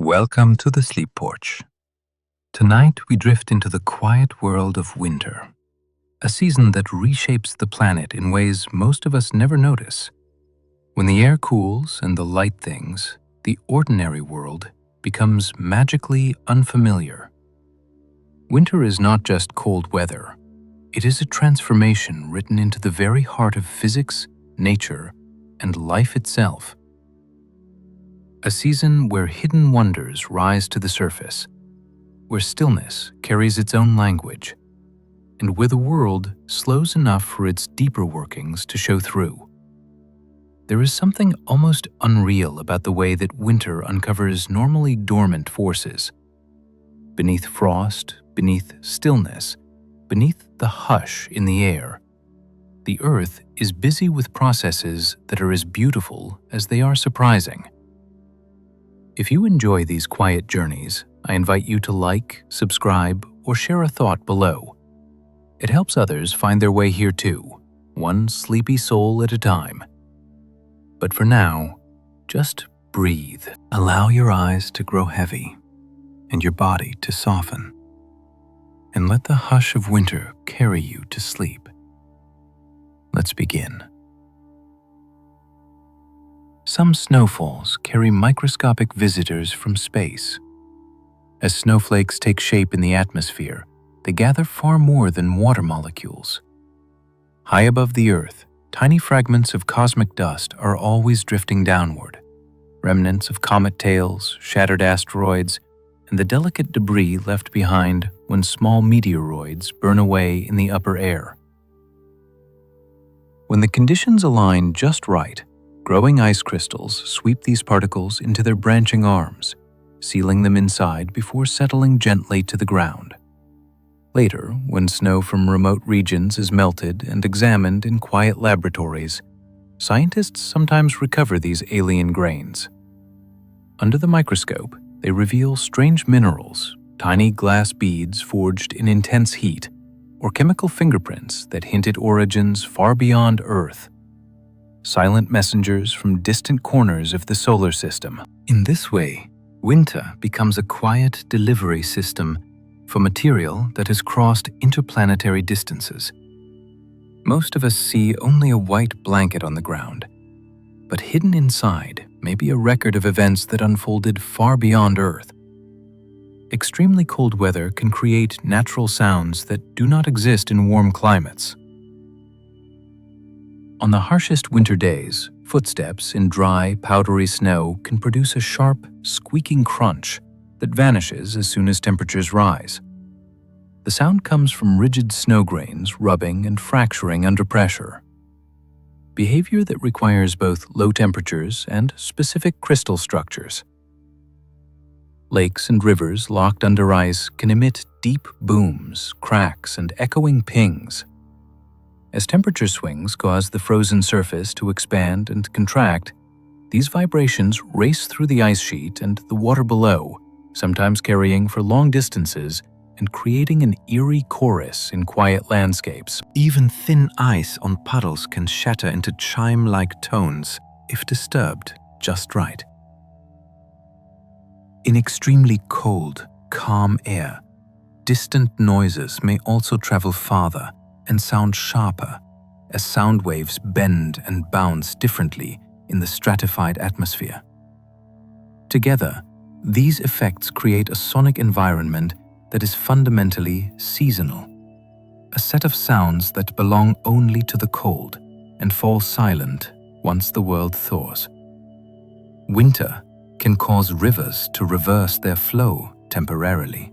Welcome to the Sleep Porch. Tonight we drift into the quiet world of winter, a season that reshapes the planet in ways most of us never notice. When the air cools and the light things, the ordinary world becomes magically unfamiliar. Winter is not just cold weather. It is a transformation written into the very heart of physics, nature, and life itself. A season where hidden wonders rise to the surface, where stillness carries its own language, and where the world slows enough for its deeper workings to show through. There is something almost unreal about the way that winter uncovers normally dormant forces. Beneath frost, beneath stillness, beneath the hush in the air, the earth is busy with processes that are as beautiful as they are surprising. If you enjoy these quiet journeys, I invite you to like, subscribe, or share a thought below. It helps others find their way here too, one sleepy soul at a time. But for now, just breathe. Allow your eyes to grow heavy and your body to soften. And let the hush of winter carry you to sleep. Let's begin. Some snowfalls carry microscopic visitors from space. As snowflakes take shape in the atmosphere, they gather far more than water molecules. High above the Earth, tiny fragments of cosmic dust are always drifting downward. Remnants of comet tails, shattered asteroids, and the delicate debris left behind when small meteoroids burn away in the upper air. When the conditions align just right, growing ice crystals sweep these particles into their branching arms, sealing them inside before settling gently to the ground. Later, when snow from remote regions is melted and examined in quiet laboratories, scientists sometimes recover these alien grains. Under the microscope, they reveal strange minerals, tiny glass beads forged in intense heat, or chemical fingerprints that hint at origins far beyond Earth. Silent messengers from distant corners of the solar system. In this way, winter becomes a quiet delivery system for material that has crossed interplanetary distances. Most of us see only a white blanket on the ground, but hidden inside may be a record of events that unfolded far beyond Earth. Extremely cold weather can create natural sounds that do not exist in warm climates. On the harshest winter days, footsteps in dry, powdery snow can produce a sharp, squeaking crunch that vanishes as soon as temperatures rise. The sound comes from rigid snow grains rubbing and fracturing under pressure. Behavior that requires both low temperatures and specific crystal structures. Lakes and rivers locked under ice can emit deep booms, cracks, and echoing pings. As temperature swings cause the frozen surface to expand and contract, these vibrations race through the ice sheet and the water below, sometimes carrying for long distances and creating an eerie chorus in quiet landscapes. Even thin ice on puddles can shatter into chime-like tones if disturbed just right. In extremely cold, calm air, distant noises may also travel farther and sound sharper as sound waves bend and bounce differently in the stratified atmosphere. Together, these effects create a sonic environment that is fundamentally seasonal, a set of sounds that belong only to the cold and fall silent once the world thaws. Winter can cause rivers to reverse their flow temporarily.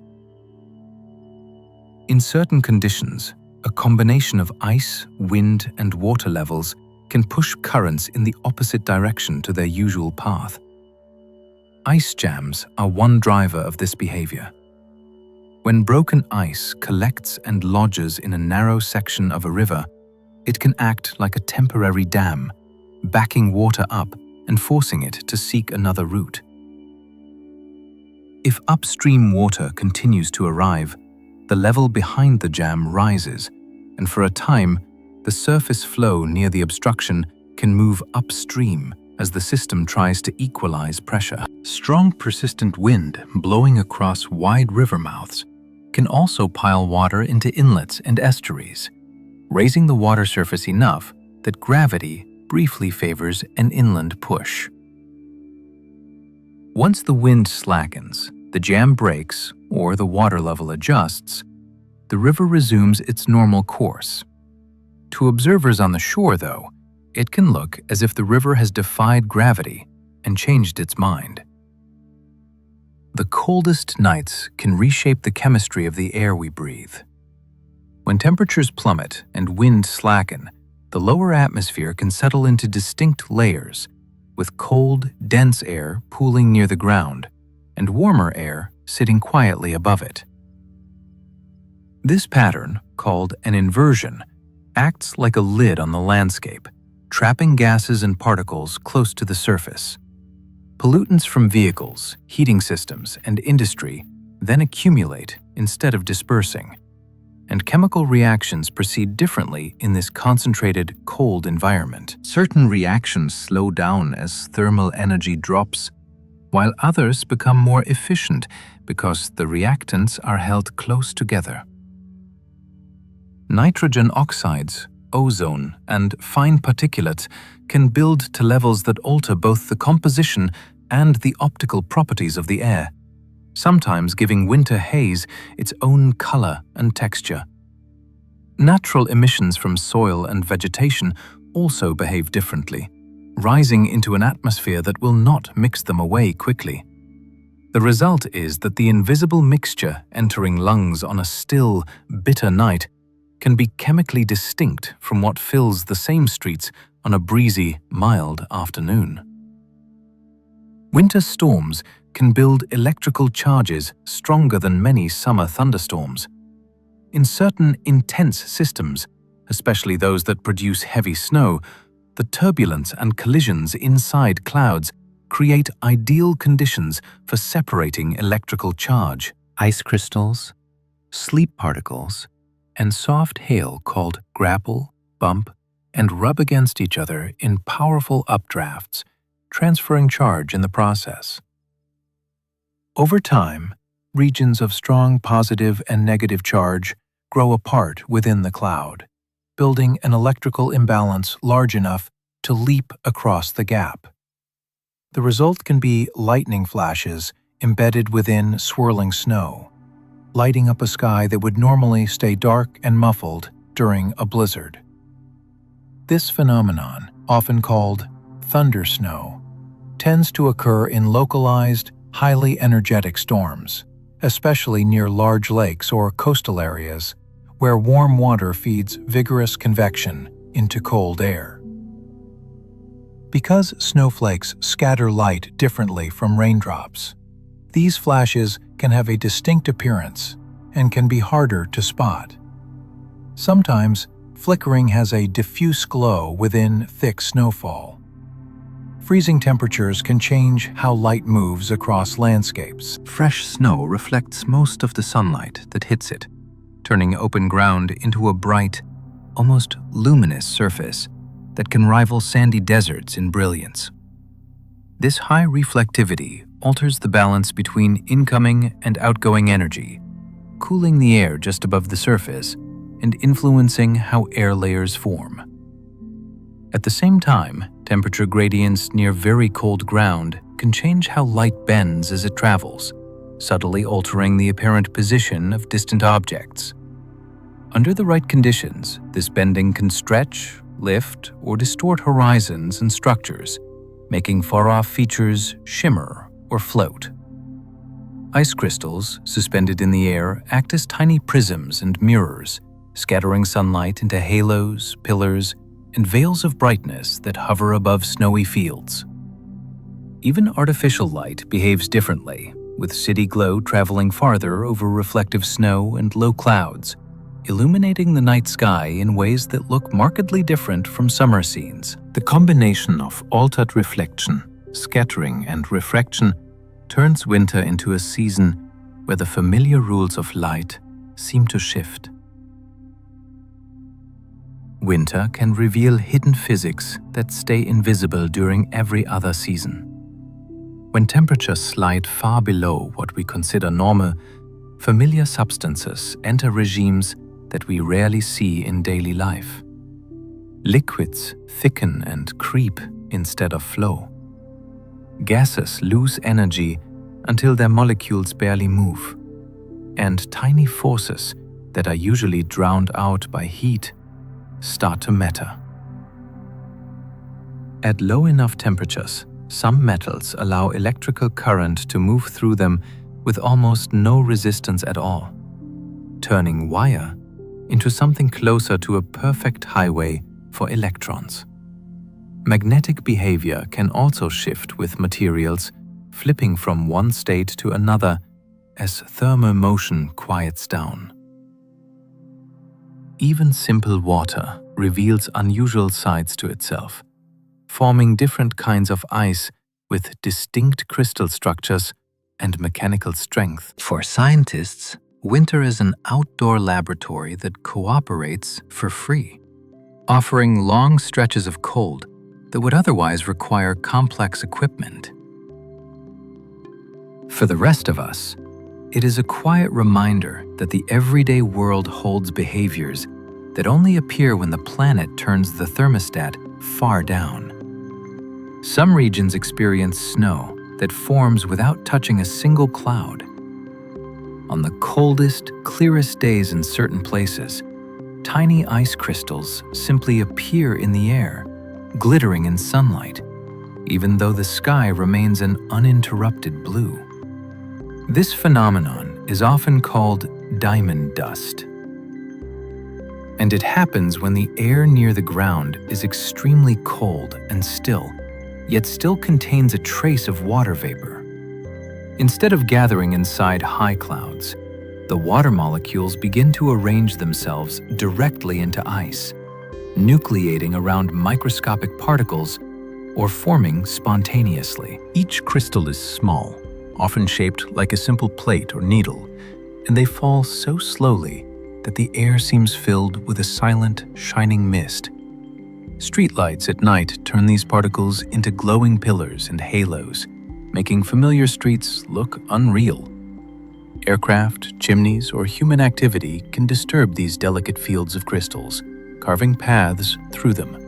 In certain conditions, a combination of ice, wind, and water levels can push currents in the opposite direction to their usual path. Ice jams are one driver of this behavior. When broken ice collects and lodges in a narrow section of a river, it can act like a temporary dam, backing water up and forcing it to seek another route. If upstream water continues to arrive, the level behind the jam rises, and for a time, the surface flow near the obstruction can move upstream as the system tries to equalize pressure. Strong, persistent wind blowing across wide river mouths can also pile water into inlets and estuaries, raising the water surface enough that gravity briefly favors an inland push. Once the wind slackens, the jam breaks, or the water level adjusts, the river resumes its normal course. To observers on the shore, though, it can look as if the river has defied gravity and changed its mind. The coldest nights can reshape the chemistry of the air we breathe. When temperatures plummet and wind slacken, the lower atmosphere can settle into distinct layers, with cold, dense air pooling near the ground and warmer air sitting quietly above it. This pattern, called an inversion, acts like a lid on the landscape, trapping gases and particles close to the surface. Pollutants from vehicles, heating systems, and industry then accumulate instead of dispersing, and chemical reactions proceed differently in this concentrated, cold environment. Certain reactions slow down as thermal energy drops, while others become more efficient because the reactants are held close together. Nitrogen oxides, ozone, and fine particulates can build to levels that alter both the composition and the optical properties of the air, sometimes giving winter haze its own color and texture. Natural emissions from soil and vegetation also behave differently, rising into an atmosphere that will not mix them away quickly. The result is that the invisible mixture entering lungs on a still, bitter night can be chemically distinct from what fills the same streets on a breezy, mild afternoon. Winter storms can build electrical charges stronger than many summer thunderstorms. In certain intense systems, especially those that produce heavy snow, the turbulence and collisions inside clouds create ideal conditions for separating electrical charge. Ice crystals, sleep particles, and soft hail called grapple, bump, and rub against each other in powerful updrafts, transferring charge in the process. Over time, regions of strong positive and negative charge grow apart within the cloud, building an electrical imbalance large enough to leap across the gap. The result can be lightning flashes embedded within swirling snow, lighting up a sky that would normally stay dark and muffled during a blizzard. This phenomenon, often called thundersnow, tends to occur in localized, highly energetic storms, especially near large lakes or coastal areas where warm water feeds vigorous convection into cold air. Because snowflakes scatter light differently from raindrops, these flashes can have a distinct appearance and can be harder to spot. Sometimes, flickering has a diffuse glow within thick snowfall. Freezing temperatures can change how light moves across landscapes. Fresh snow reflects most of the sunlight that hits it, turning open ground into a bright, almost luminous surface that can rival sandy deserts in brilliance. This high reflectivity alters the balance between incoming and outgoing energy, cooling the air just above the surface and influencing how air layers form. At the same time, temperature gradients near very cold ground can change how light bends as it travels, subtly altering the apparent position of distant objects. Under the right conditions, this bending can stretch, lift, or distort horizons and structures, making far-off features shimmer or float. Ice crystals, suspended in the air, act as tiny prisms and mirrors, scattering sunlight into halos, pillars, and veils of brightness that hover above snowy fields. Even artificial light behaves differently, with city glow traveling farther over reflective snow and low clouds, illuminating the night sky in ways that look markedly different from summer scenes. The combination of altered reflection, scattering, and refraction turns winter into a season where the familiar rules of light seem to shift. Winter can reveal hidden physics that stay invisible during every other season. When temperatures slide far below what we consider normal, familiar substances enter regimes that we rarely see in daily life. Liquids thicken and creep instead of flow. Gases lose energy until their molecules barely move, and tiny forces that are usually drowned out by heat start to matter. At low enough temperatures, some metals allow electrical current to move through them with almost no resistance at all, turning wire into something closer to a perfect highway for electrons. Magnetic behavior can also shift with materials, flipping from one state to another as thermal motion quiets down. Even simple water reveals unusual sides to itself, forming different kinds of ice with distinct crystal structures and mechanical strength. For scientists, winter is an outdoor laboratory that cooperates for free, offering long stretches of cold that would otherwise require complex equipment. For the rest of us, it is a quiet reminder that the everyday world holds behaviors that only appear when the planet turns the thermostat far down. Some regions experience snow that forms without touching a single cloud. On the coldest, clearest days in certain places, tiny ice crystals simply appear in the air, glittering in sunlight, even though the sky remains an uninterrupted blue. This phenomenon is often called diamond dust, and it happens when the air near the ground is extremely cold and still, yet still contains a trace of water vapor. Instead of gathering inside high clouds, the water molecules begin to arrange themselves directly into ice, nucleating around microscopic particles or forming spontaneously. Each crystal is small, often shaped like a simple plate or needle, and they fall so slowly that the air seems filled with a silent, shining mist. Streetlights at night turn these particles into glowing pillars and halos, making familiar streets look unreal. Aircraft, chimneys, or human activity can disturb these delicate fields of crystals, carving paths through them.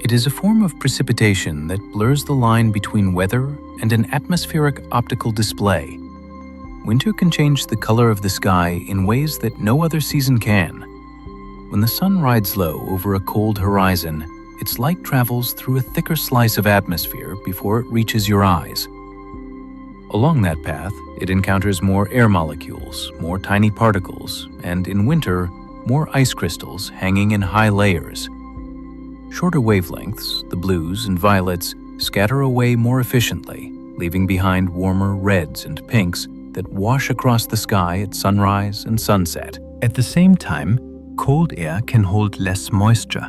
It is a form of precipitation that blurs the line between weather and an atmospheric optical display. Winter can change the color of the sky in ways that no other season can. When the sun rides low over a cold horizon, its light travels through a thicker slice of atmosphere before it reaches your eyes. Along that path, it encounters more air molecules, more tiny particles, and in winter, more ice crystals hanging in high layers. Shorter wavelengths, the blues and violets, scatter away more efficiently, leaving behind warmer reds and pinks that wash across the sky at sunrise and sunset. At the same time, cold air can hold less moisture,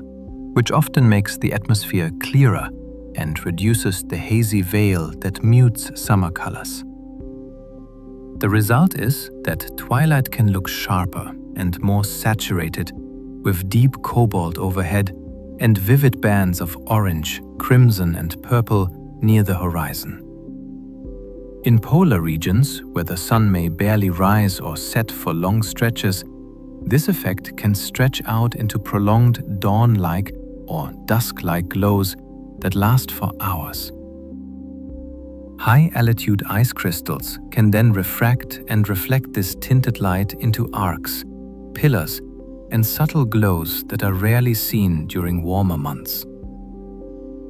which often makes the atmosphere clearer and reduces the hazy veil that mutes summer colors. The result is that twilight can look sharper and more saturated, with deep cobalt overhead and vivid bands of orange, crimson, and purple near the horizon. In polar regions, where the sun may barely rise or set for long stretches, this effect can stretch out into prolonged dawn-like or dusk-like glows that last for hours. High-altitude ice crystals can then refract and reflect this tinted light into arcs, pillars, and subtle glows that are rarely seen during warmer months.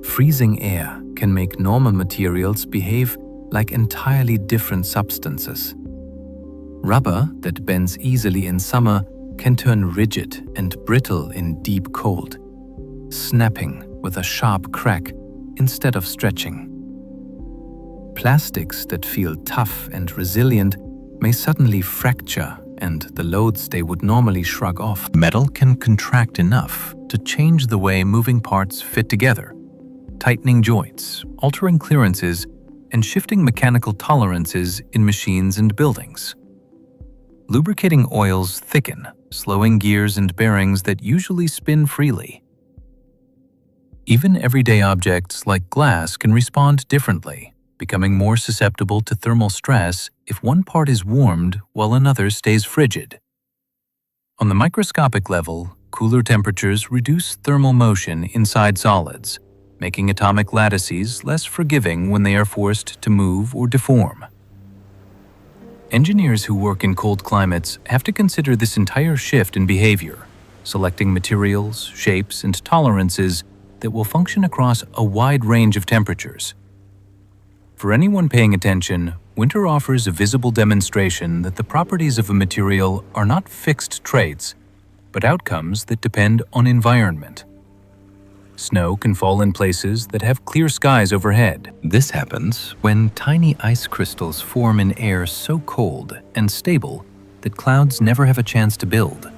Freezing air can make normal materials behave like entirely different substances. Rubber that bends easily in summer can turn rigid and brittle in deep cold, snapping with a sharp crack instead of stretching. Plastics that feel tough and resilient may suddenly fracture, and the loads they would normally shrug off. Metal can contract enough to change the way moving parts fit together, tightening joints, altering clearances, and shifting mechanical tolerances in machines and buildings. Lubricating oils thicken, slowing gears and bearings that usually spin freely. Even everyday objects like glass can respond differently, becoming more susceptible to thermal stress if one part is warmed while another stays frigid. On the microscopic level, cooler temperatures reduce thermal motion inside solids, making atomic lattices less forgiving when they are forced to move or deform. Engineers who work in cold climates have to consider this entire shift in behavior, selecting materials, shapes, and tolerances that will function across a wide range of temperatures. For anyone paying attention, winter offers a visible demonstration that the properties of a material are not fixed traits, but outcomes that depend on environment. Snow can fall in places that have clear skies overhead. This happens when tiny ice crystals form in air so cold and stable that clouds never have a chance to build.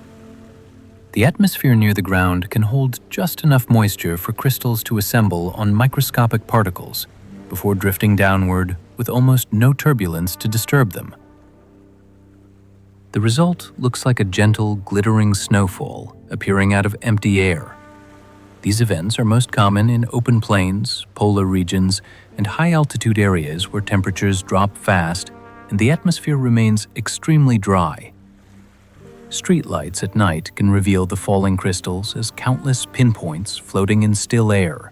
The atmosphere near the ground can hold just enough moisture for crystals to assemble on microscopic particles before drifting downward with almost no turbulence to disturb them. The result looks like a gentle, glittering snowfall appearing out of empty air. These events are most common in open plains, polar regions, and high-altitude areas where temperatures drop fast and the atmosphere remains extremely dry. Street lights at night can reveal the falling crystals as countless pinpoints floating in still air,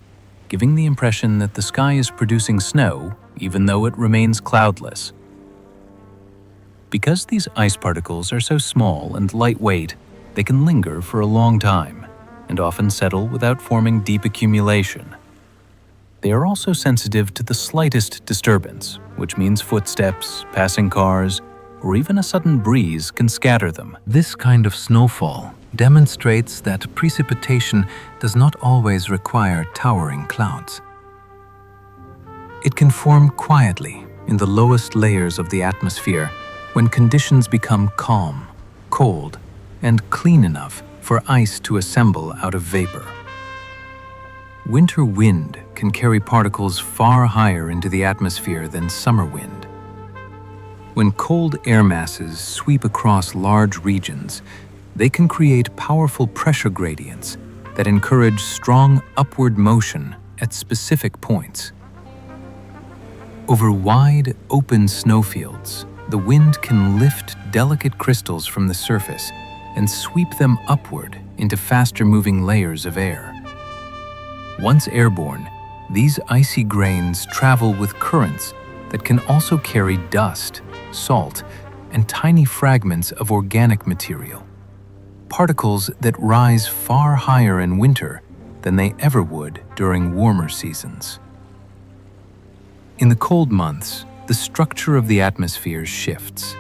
giving the impression that the sky is producing snow even though it remains cloudless. Because these ice particles are so small and lightweight, they can linger for a long time and often settle without forming deep accumulation. They are also sensitive to the slightest disturbance, which means footsteps, passing cars, or even a sudden breeze can scatter them. This kind of snowfall demonstrates that precipitation does not always require towering clouds. It can form quietly in the lowest layers of the atmosphere when conditions become calm, cold, and clean enough for ice to assemble out of vapor. Winter wind can carry particles far higher into the atmosphere than summer wind. When cold air masses sweep across large regions, they can create powerful pressure gradients that encourage strong upward motion at specific points. Over wide, open snowfields, the wind can lift delicate crystals from the surface and sweep them upward into faster-moving layers of air. Once airborne, these icy grains travel with currents that can also carry dust, salt, and tiny fragments of organic material, particles that rise far higher in winter than they ever would during warmer seasons. In the cold months, the structure of the atmosphere shifts.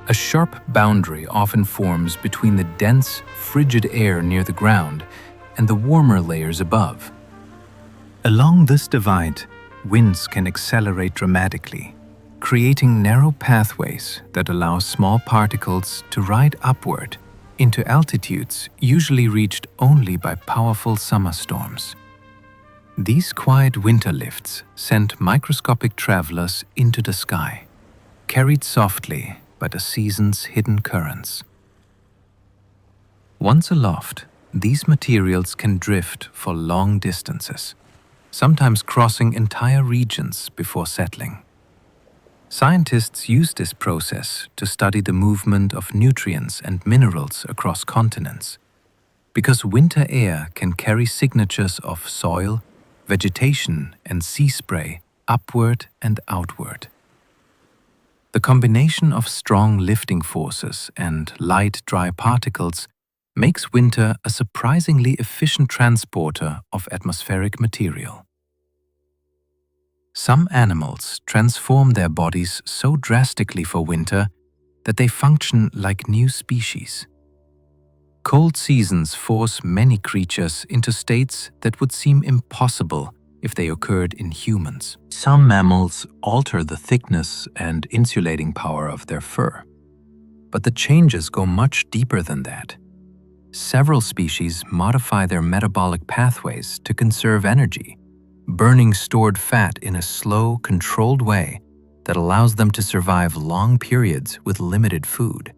A sharp boundary often forms between the dense, frigid air near the ground and the warmer layers above. Along this divide, winds can accelerate dramatically, creating narrow pathways that allow small particles to ride upward into altitudes usually reached only by powerful summer storms. These quiet winter lifts send microscopic travelers into the sky, carried softly by the season's hidden currents. Once aloft, these materials can drift for long distances, sometimes crossing entire regions before settling. Scientists use this process to study the movement of nutrients and minerals across continents, because winter air can carry signatures of soil, vegetation, and sea spray upward and outward. The combination of strong lifting forces and light, dry particles makes winter a surprisingly efficient transporter of atmospheric material. Some animals transform their bodies so drastically for winter that they function like new species. Cold seasons force many creatures into states that would seem impossible if they occurred in humans. Some mammals alter the thickness and insulating power of their fur, but the changes go much deeper than that. Several species modify their metabolic pathways to conserve energy, burning stored fat in a slow, controlled way that allows them to survive long periods with limited food.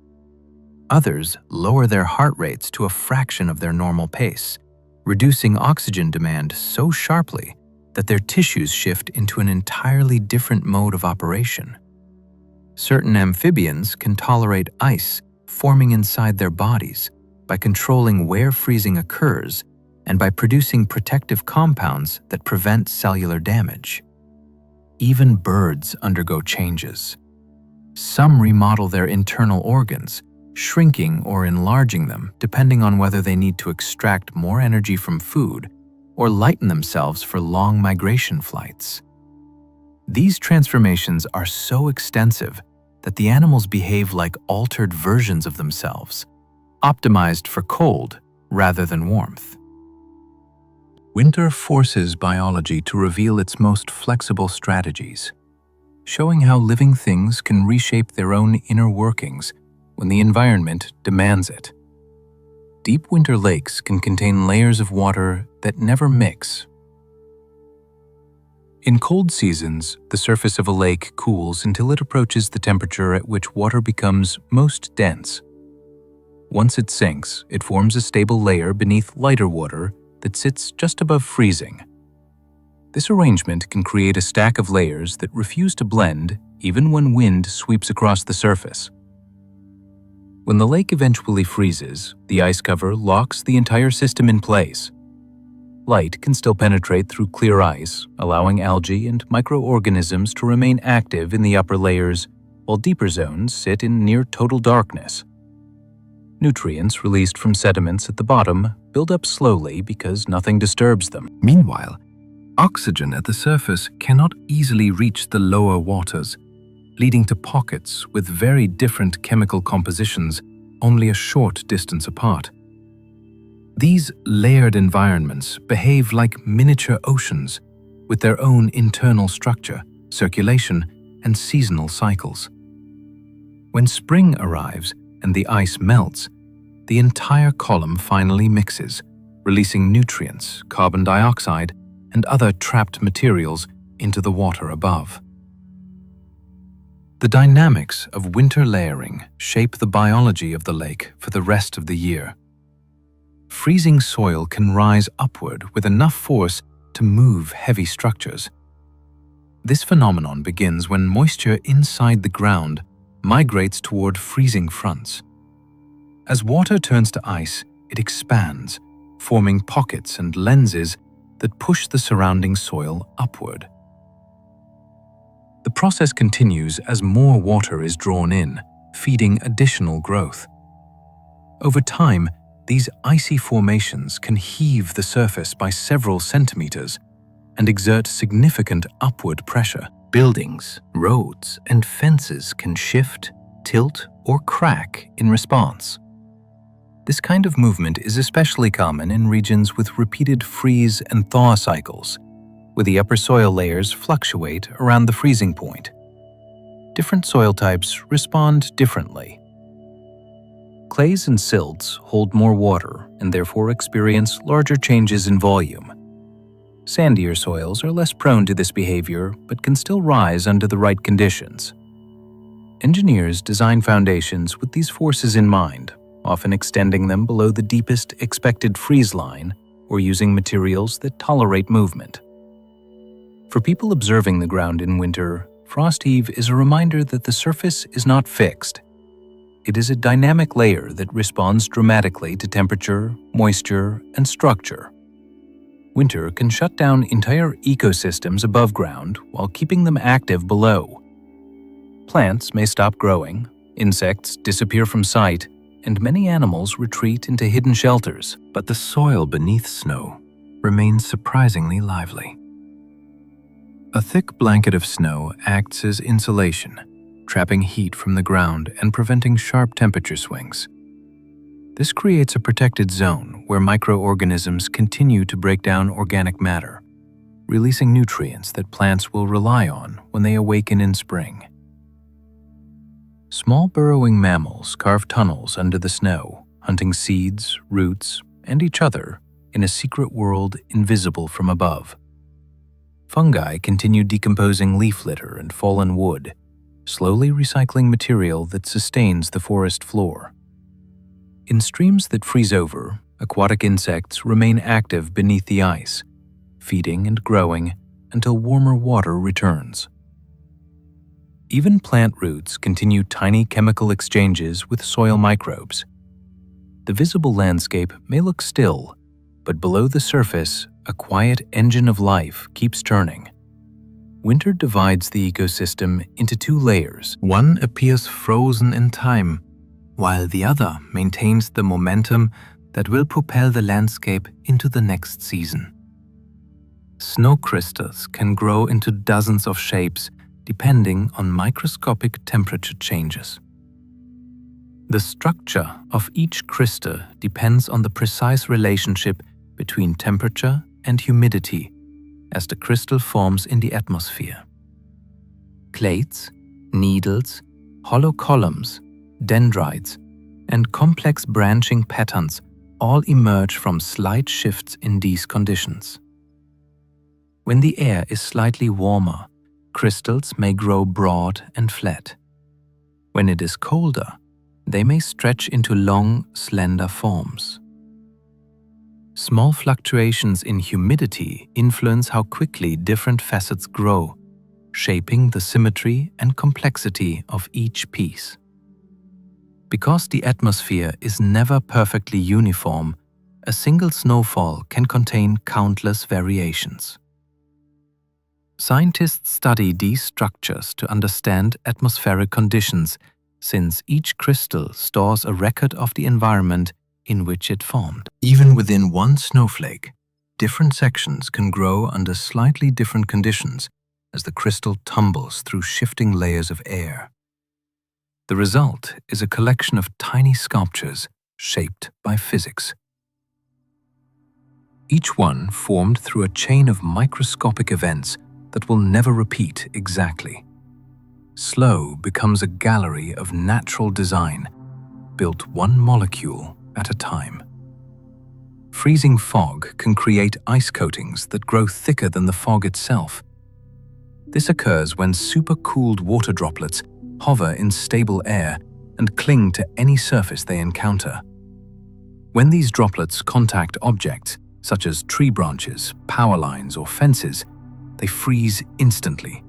Others lower their heart rates to a fraction of their normal pace, reducing oxygen demand so sharply that their tissues shift into an entirely different mode of operation. Certain amphibians can tolerate ice forming inside their bodies by controlling where freezing occurs and by producing protective compounds that prevent cellular damage. Even birds undergo changes. Some remodel their internal organs, shrinking or enlarging them depending on whether they need to extract more energy from food or lighten themselves for long migration flights. These transformations are so extensive that the animals behave like altered versions of themselves, optimized for cold rather than warmth. Winter forces biology to reveal its most flexible strategies, showing how living things can reshape their own inner workings when the environment demands it. Deep winter lakes can contain layers of water that never mix. In cold seasons, the surface of a lake cools until it approaches the temperature at which water becomes most dense. Once it sinks, it forms a stable layer beneath lighter water that sits just above freezing. This arrangement can create a stack of layers that refuse to blend even when wind sweeps across the surface. When the lake eventually freezes, the ice cover locks the entire system in place. Light can still penetrate through clear ice, allowing algae and microorganisms to remain active in the upper layers, while deeper zones sit in near total darkness. Nutrients released from sediments at the bottom build up slowly because nothing disturbs them. Meanwhile, oxygen at the surface cannot easily reach the lower waters, leading to pockets with very different chemical compositions only a short distance apart. These layered environments behave like miniature oceans with their own internal structure, circulation, and seasonal cycles. When spring arrives and the ice melts, the entire column finally mixes, releasing nutrients, carbon dioxide, and other trapped materials into the water above. The dynamics of winter layering shape the biology of the lake for the rest of the year. Freezing soil can rise upward with enough force to move heavy structures. This phenomenon begins when moisture inside the ground migrates toward freezing fronts. As water turns to ice, it expands, forming pockets and lenses that push the surrounding soil upward. The process continues as more water is drawn in, feeding additional growth. Over time, these icy formations can heave the surface by several centimeters and exert significant upward pressure. Buildings, roads, and fences can shift, tilt, or crack in response. This kind of movement is especially common in regions with repeated freeze and thaw cycles, where the upper soil layers fluctuate around the freezing point. Different soil types respond differently. Clays and silts hold more water and therefore experience larger changes in volume. Sandier soils are less prone to this behavior but can still rise under the right conditions. Engineers design foundations with these forces in mind, often extending them below the deepest expected freeze line or using materials that tolerate movement. For people observing the ground in winter, frost heave is a reminder that the surface is not fixed. It is a dynamic layer that responds dramatically to temperature, moisture, and structure. Winter can shut down entire ecosystems above ground while keeping them active below. Plants may stop growing, insects disappear from sight, and many animals retreat into hidden shelters, but the soil beneath snow remains surprisingly lively. A thick blanket of snow acts as insulation, trapping heat from the ground and preventing sharp temperature swings. This creates a protected zone where microorganisms continue to break down organic matter, releasing nutrients that plants will rely on when they awaken in spring. Small burrowing mammals carve tunnels under the snow, hunting seeds, roots, and each other in a secret world invisible from above. Fungi continue decomposing leaf litter and fallen wood, slowly recycling material that sustains the forest floor. In streams that freeze over, aquatic insects remain active beneath the ice, feeding and growing until warmer water returns. Even plant roots continue tiny chemical exchanges with soil microbes. The visible landscape may look still, but below the surface, a quiet engine of life keeps turning. Winter divides the ecosystem into two layers. One appears frozen in time, while the other maintains the momentum that will propel the landscape into the next season. Snow crystals can grow into dozens of shapes depending on microscopic temperature changes. The structure of each crystal depends on the precise relationship between temperature and humidity as the crystal forms in the atmosphere. Plates, needles, hollow columns, dendrites, and complex branching patterns all emerge from slight shifts in these conditions. When the air is slightly warmer, crystals may grow broad and flat. When it is colder, they may stretch into long, slender forms. Small fluctuations in humidity influence how quickly different facets grow, shaping the symmetry and complexity of each piece. Because the atmosphere is never perfectly uniform, a single snowfall can contain countless variations. Scientists study these structures to understand atmospheric conditions, since each crystal stores a record of the environment in which it formed. Even within one snowflake, different sections can grow under slightly different conditions as the crystal tumbles through shifting layers of air. The result is a collection of tiny sculptures shaped by physics. Each one formed through a chain of microscopic events that will never repeat exactly. Slow becomes a gallery of natural design, built one molecule at a time. Freezing fog can create ice coatings that grow thicker than the fog itself. This occurs when supercooled water droplets hover in stable air and cling to any surface they encounter. When these droplets contact objects, such as tree branches, power lines, or fences, they freeze instantly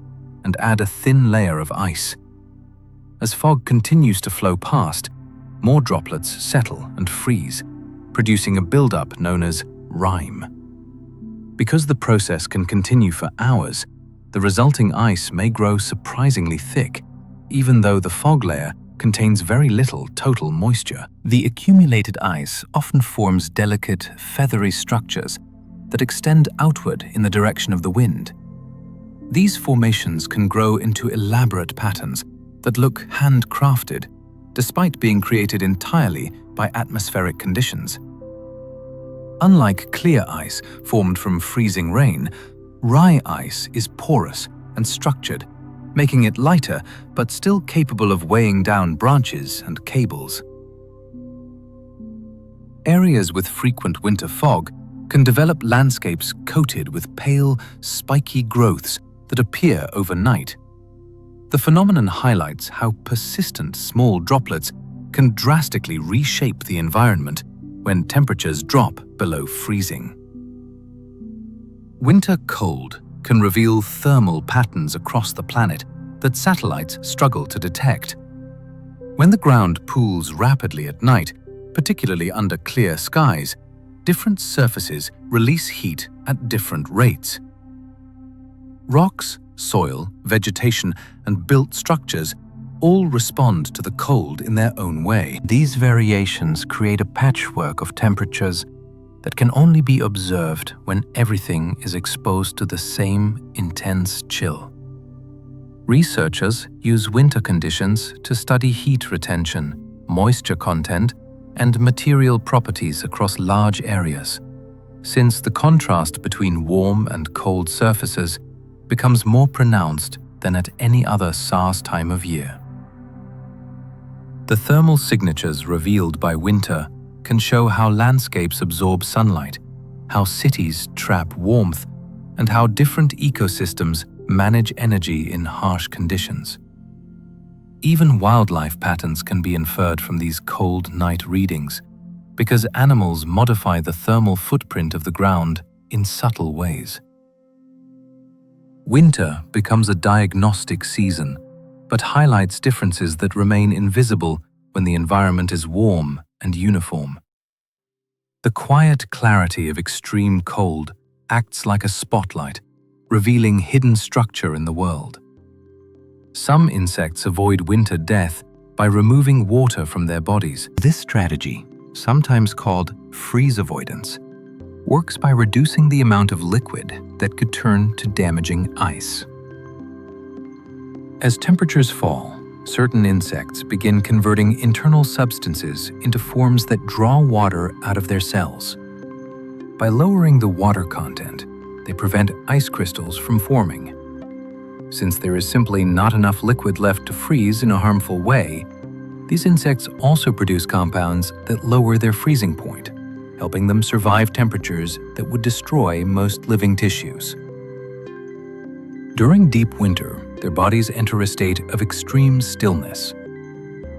and add a thin layer of ice. As fog continues to flow past, more droplets settle and freeze, producing a buildup known as rime. Because the process can continue for hours, the resulting ice may grow surprisingly thick, even though the fog layer contains very little total moisture. The accumulated ice often forms delicate, feathery structures that extend outward in the direction of the wind. These formations can grow into elaborate patterns that look handcrafted, despite being created entirely by atmospheric conditions. Unlike clear ice formed from freezing rain, rye ice is porous and structured, making it lighter but still capable of weighing down branches and cables. Areas with frequent winter fog can develop landscapes coated with pale, spiky growths that appear overnight. The phenomenon highlights how persistent small droplets can drastically reshape the environment when temperatures drop below freezing. Winter cold can reveal thermal patterns across the planet that satellites struggle to detect. When the ground cools rapidly at night, particularly under clear skies, different surfaces release heat at different rates. Rocks, soil, vegetation, and built structures all respond to the cold in their own way. These variations create a patchwork of temperatures that can only be observed when everything is exposed to the same intense chill. Researchers use winter conditions to study heat retention, moisture content, and material properties across large areas, since the contrast between warm and cold surfaces becomes more pronounced than at any other SARS time of year. The thermal signatures revealed by winter can show how landscapes absorb sunlight, how cities trap warmth, and how different ecosystems manage energy in harsh conditions. Even wildlife patterns can be inferred from these cold night readings. because animals modify the thermal footprint of the ground in subtle ways. Winter becomes a diagnostic season, but highlights differences that remain invisible when the environment is warm and uniform. The quiet clarity of extreme cold acts like a spotlight, revealing hidden structure in the world. Some insects avoid winter death by removing water from their bodies. This strategy, sometimes called freeze avoidance, works by reducing the amount of liquid that could turn to damaging ice. As temperatures fall, certain insects begin converting internal substances into forms that draw water out of their cells. By lowering the water content, they prevent ice crystals from forming. Since there is simply not enough liquid left to freeze in a harmful way, these insects also produce compounds that lower their freezing point, helping them survive temperatures that would destroy most living tissues. During deep winter, their bodies enter a state of extreme stillness.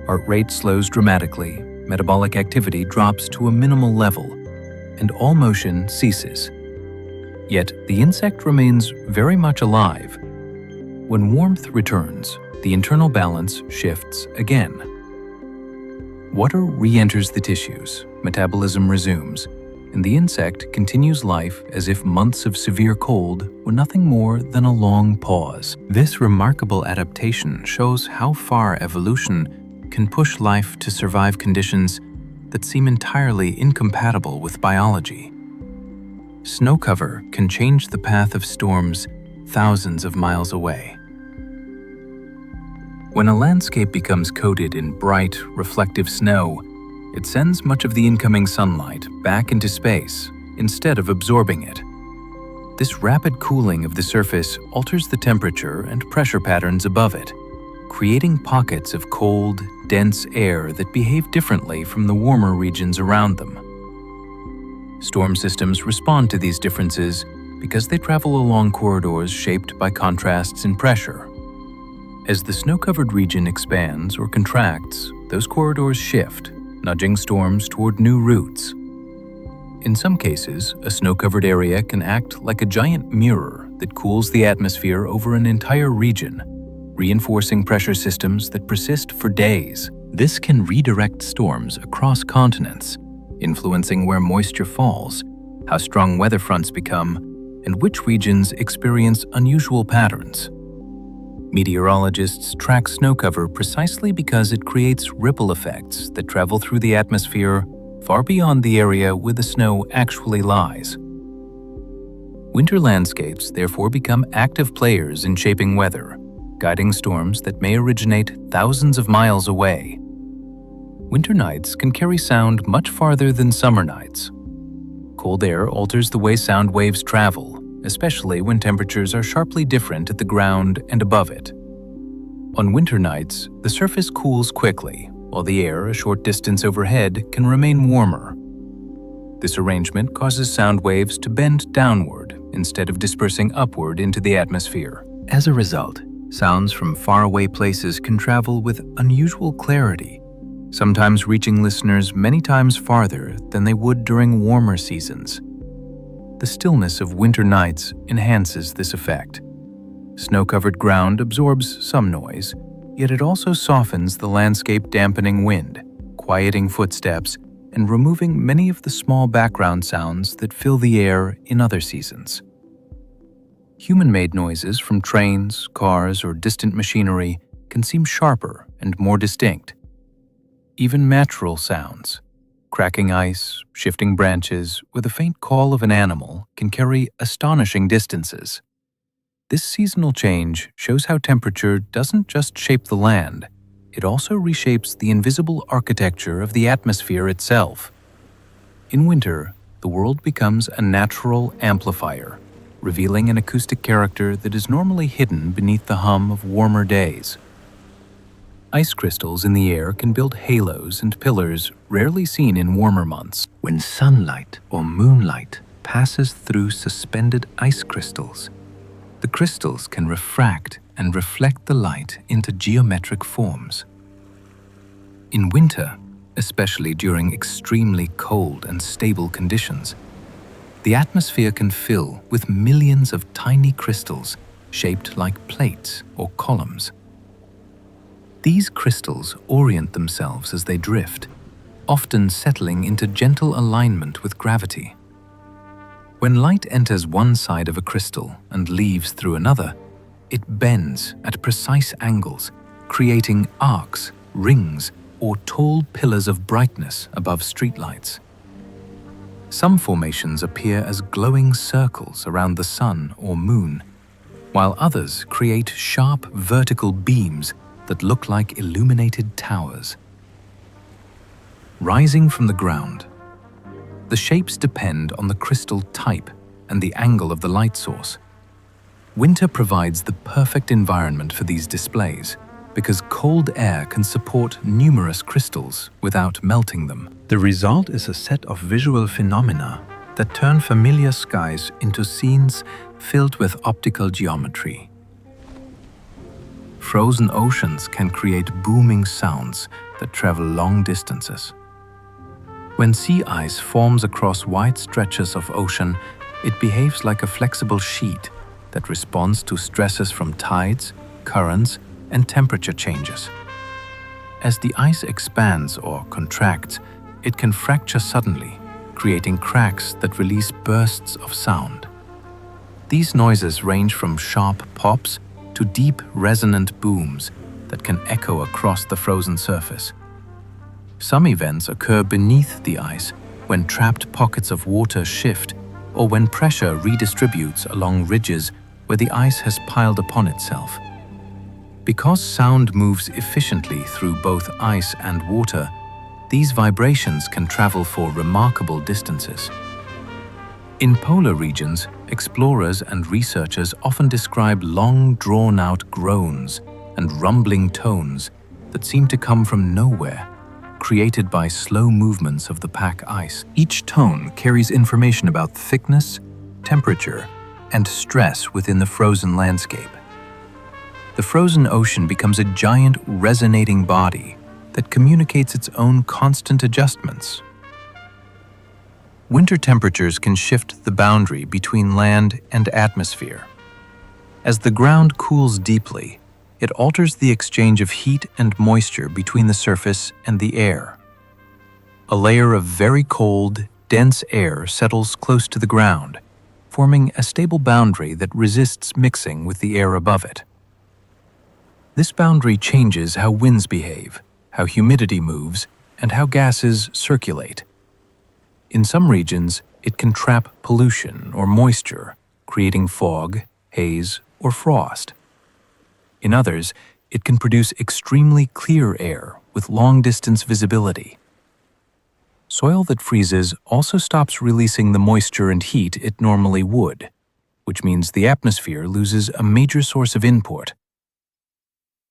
Heart rate slows dramatically, metabolic activity drops to a minimal level, and all motion ceases. Yet the insect remains very much alive. When warmth returns, the internal balance shifts again. Water re-enters the tissues, metabolism resumes, and the insect continues life as if months of severe cold were nothing more than a long pause. This remarkable adaptation shows how far evolution can push life to survive conditions that seem entirely incompatible with biology. Snow cover can change the path of storms thousands of miles away. When a landscape becomes coated in bright, reflective snow, it sends much of the incoming sunlight back into space instead of absorbing it. This rapid cooling of the surface alters the temperature and pressure patterns above it, creating pockets of cold, dense air that behave differently from the warmer regions around them. Storm systems respond to these differences because they travel along corridors shaped by contrasts in pressure. As the snow-covered region expands or contracts, those corridors shift, nudging storms toward new routes. In some cases, a snow-covered area can act like a giant mirror that cools the atmosphere over an entire region, reinforcing pressure systems that persist for days. This can redirect storms across continents, influencing where moisture falls, how strong weather fronts become, and which regions experience unusual patterns. Meteorologists track snow cover precisely because it creates ripple effects that travel through the atmosphere far beyond the area where the snow actually lies. Winter landscapes therefore become active players in shaping weather, guiding storms that may originate thousands of miles away. Winter nights can carry sound much farther than summer nights. Cold air alters the way sound waves travel, especially when temperatures are sharply different at the ground and above it. On winter nights, the surface cools quickly, while the air a short distance overhead can remain warmer. This arrangement causes sound waves to bend downward instead of dispersing upward into the atmosphere. As a result, sounds from faraway places can travel with unusual clarity, sometimes reaching listeners many times farther than they would during warmer seasons. The stillness of winter nights enhances this effect. Snow-covered ground absorbs some noise, yet it also softens the landscape, dampening wind, quieting footsteps, and removing many of the small background sounds that fill the air in other seasons. Human-made noises from trains, cars, or distant machinery can seem sharper and more distinct. Even natural sounds, cracking ice, shifting branches, or the faint call of an animal can carry astonishing distances. This seasonal change shows how temperature doesn't just shape the land, it also reshapes the invisible architecture of the atmosphere itself. In winter, the world becomes a natural amplifier, revealing an acoustic character that is normally hidden beneath the hum of warmer days. Ice crystals in the air can build halos and pillars rarely seen in warmer months. When sunlight or moonlight passes through suspended ice crystals, the crystals can refract and reflect the light into geometric forms. In winter, especially during extremely cold and stable conditions. The atmosphere can fill with millions of tiny crystals shaped like plates or columns. These crystals orient themselves as they drift, often settling into gentle alignment with gravity. When light enters one side of a crystal and leaves through another, it bends at precise angles, creating arcs, rings, or tall pillars of brightness above streetlights. Some formations appear as glowing circles around the sun or moon, while others create sharp vertical beams that look like illuminated towers. Rising from the ground, the shapes depend on the crystal type and the angle of the light source. Winter provides the perfect environment for these displays because cold air can support numerous crystals without melting them. The result is a set of visual phenomena that turn familiar skies into scenes filled with optical geometry. Frozen oceans can create booming sounds that travel long distances. When sea ice forms across wide stretches of ocean, it behaves like a flexible sheet that responds to stresses from tides, currents, and temperature changes. As the ice expands or contracts, it can fracture suddenly, creating cracks that release bursts of sound. These noises range from sharp pops to deep, resonant booms that can echo across the frozen surface. Some events occur beneath the ice when trapped pockets of water shift or when pressure redistributes along ridges where the ice has piled upon itself. Because sound moves efficiently through both ice and water, these vibrations can travel for remarkable distances. In polar regions, explorers and researchers often describe long, drawn-out groans and rumbling tones that seem to come from nowhere, created by slow movements of the pack ice. Each tone carries information about thickness, temperature, and stress within the frozen landscape. The frozen ocean becomes a giant resonating body that communicates its own constant adjustments. Winter temperatures can shift the boundary between land and atmosphere. As the ground cools deeply, it alters the exchange of heat and moisture between the surface and the air. A layer of very cold, dense air settles close to the ground, forming a stable boundary that resists mixing with the air above it. This boundary changes how winds behave, how humidity moves, and how gases circulate. In some regions, it can trap pollution or moisture, creating fog, haze, or frost. In others, it can produce extremely clear air with long-distance visibility. Soil that freezes also stops releasing the moisture and heat it normally would, which means the atmosphere loses a major source of input.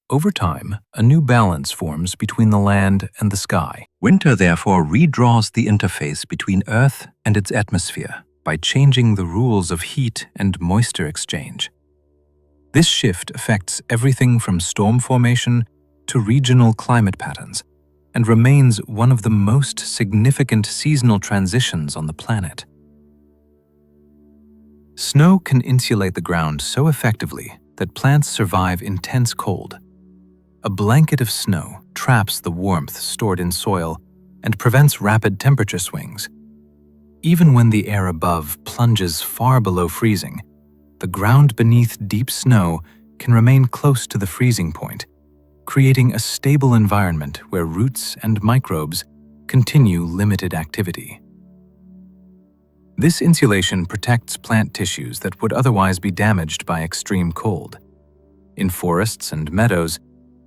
Over time, a new balance forms between the land and the sky. Winter therefore redraws the interface between Earth and its atmosphere by changing the rules of heat and moisture exchange. This shift affects everything from storm formation to regional climate patterns and remains one of the most significant seasonal transitions on the planet. Snow can insulate the ground so effectively that plants survive intense cold. A blanket of snow traps the warmth stored in soil and prevents rapid temperature swings. Even when the air above plunges far below freezing, the ground beneath deep snow can remain close to the freezing point, creating a stable environment where roots and microbes continue limited activity. This insulation protects plant tissues that would otherwise be damaged by extreme cold. In forests and meadows,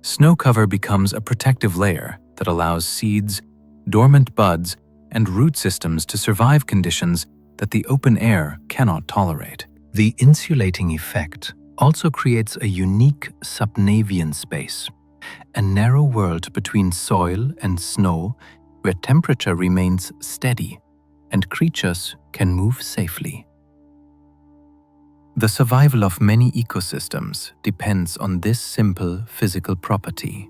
snow cover becomes a protective layer that allows seeds, dormant buds, and root systems to survive conditions that the open air cannot tolerate. The insulating effect also creates a unique subnavian space, a narrow world between soil and snow where temperature remains steady and creatures can move safely. The survival of many ecosystems depends on this simple physical property.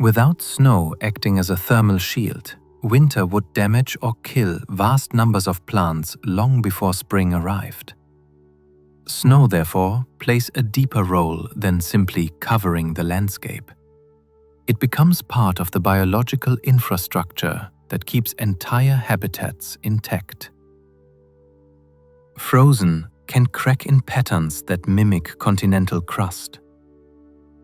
Without snow acting as a thermal shield, winter would damage or kill vast numbers of plants long before spring arrived. Snow, therefore, plays a deeper role than simply covering the landscape. It becomes part of the biological infrastructure that keeps entire habitats intact. Frozen can crack in patterns that mimic continental crust.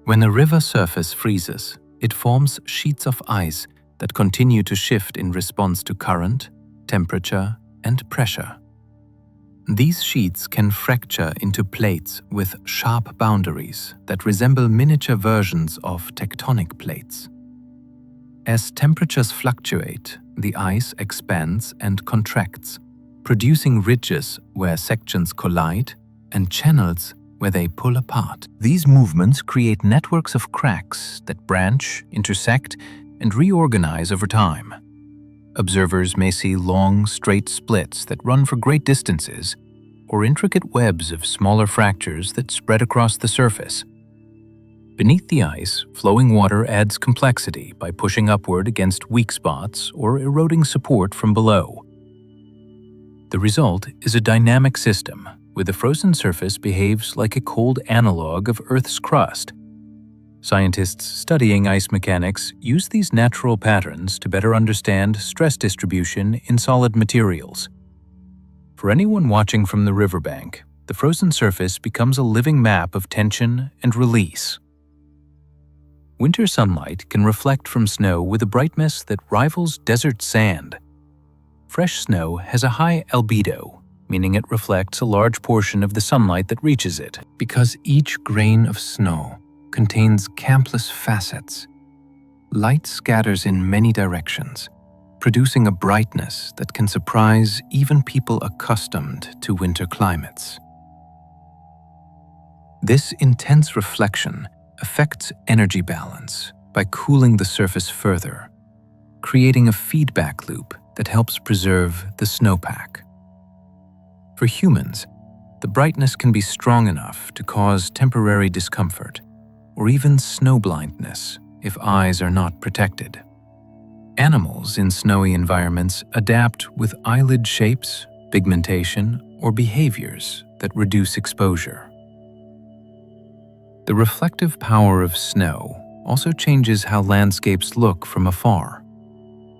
When a river surface freezes, it forms sheets of ice that continue to shift in response to current, temperature, and pressure. These sheets can fracture into plates with sharp boundaries that resemble miniature versions of tectonic plates. As temperatures fluctuate, the ice expands and contracts, producing ridges where sections collide and channels where they pull apart. These movements create networks of cracks that branch, intersect, and reorganize over time. Observers may see long, straight splits that run for great distances, or intricate webs of smaller fractures that spread across the surface. Beneath the ice, flowing water adds complexity by pushing upward against weak spots or eroding support from below. The result is a dynamic system, where the frozen surface behaves like a cold analog of Earth's crust. Scientists studying ice mechanics use these natural patterns to better understand stress distribution in solid materials. For anyone watching from the riverbank, the frozen surface becomes a living map of tension and release. Winter sunlight can reflect from snow with a brightness that rivals desert sand. Fresh snow has a high albedo, meaning it reflects a large portion of the sunlight that reaches it. Because each grain of snow contains countless facets, light scatters in many directions, producing a brightness that can surprise even people accustomed to winter climates. This intense reflection affects energy balance by cooling the surface further, creating a feedback loop that helps preserve the snowpack. For humans, the brightness can be strong enough to cause temporary discomfort, or even snow blindness if eyes are not protected. Animals in snowy environments adapt with eyelid shapes, pigmentation, or behaviors that reduce exposure. The reflective power of snow also changes how landscapes look from afar.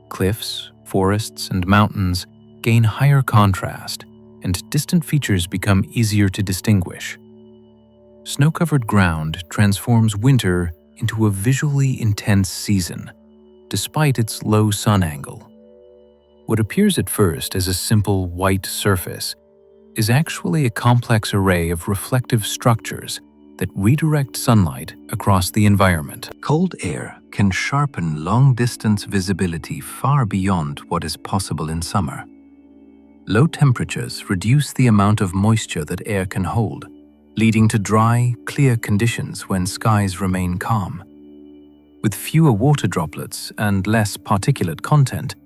Cliffs, forests, and mountains gain higher contrast, and distant features become easier to distinguish. Snow-covered ground transforms winter into a visually intense season, despite its low sun angle. What appears at first as a simple white surface is actually a complex array of reflective structures that redirect sunlight across the environment. Cold air can sharpen long-distance visibility far beyond what is possible in summer. Low temperatures reduce the amount of moisture that air can hold, leading to dry, clear conditions when skies remain calm. With fewer water droplets and less particulate content,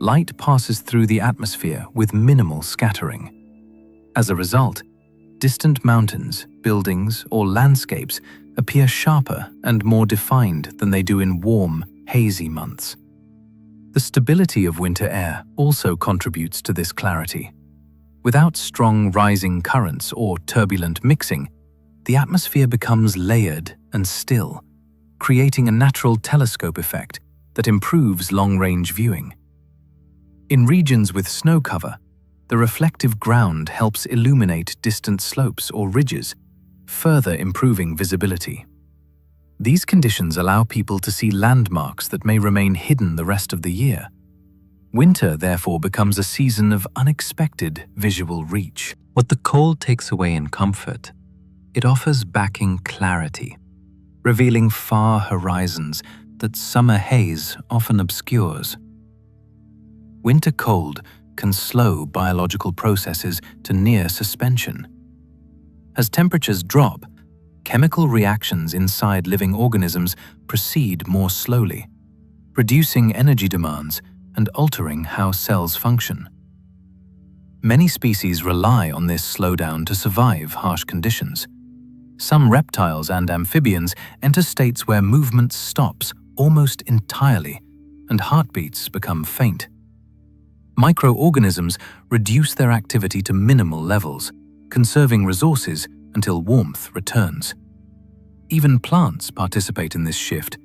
light passes through the atmosphere with minimal scattering. As a result, distant mountains, buildings, or landscapes appear sharper and more defined than they do in warm, hazy months. The stability of winter air also contributes to this clarity. Without strong rising currents or turbulent mixing, the atmosphere becomes layered and still, creating a natural telescope effect that improves long-range viewing. In regions with snow cover, the reflective ground helps illuminate distant slopes or ridges, further improving visibility. These conditions allow people to see landmarks that may remain hidden the rest of the year. Winter, therefore, becomes a season of unexpected visual reach. What the cold takes away in comfort, it offers back in clarity, revealing far horizons that summer haze often obscures. Winter cold can slow biological processes to near suspension. As temperatures drop, chemical reactions inside living organisms proceed more slowly, reducing energy demands and altering how cells function. Many species rely on this slowdown to survive harsh conditions. Some reptiles and amphibians enter states where movement stops almost entirely, and heartbeats become faint. Microorganisms reduce their activity to minimal levels, conserving resources until warmth returns. Even plants participate in this shift.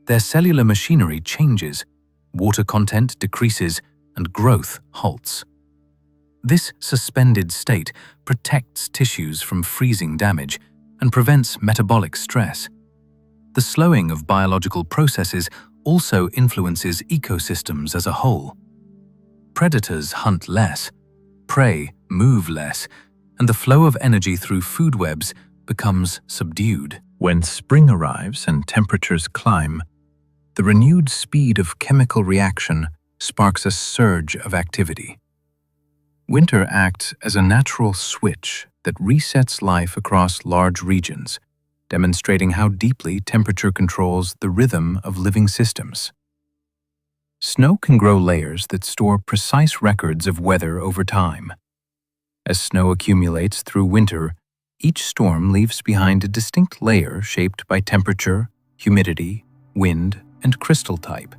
Their cellular machinery changes, water content decreases, and growth halts. This suspended state protects tissues from freezing damage and prevents metabolic stress. The slowing of biological processes also influences ecosystems as a whole. Predators hunt less, prey move less, and the flow of energy through food webs becomes subdued. When spring arrives and temperatures climb, the renewed speed of chemical reaction sparks a surge of activity. Winter acts as a natural switch that resets life across large regions, demonstrating how deeply temperature controls the rhythm of living systems. Snow can grow layers that store precise records of weather over time. As snow accumulates through winter, each storm leaves behind a distinct layer shaped by temperature, humidity, wind, and crystal type.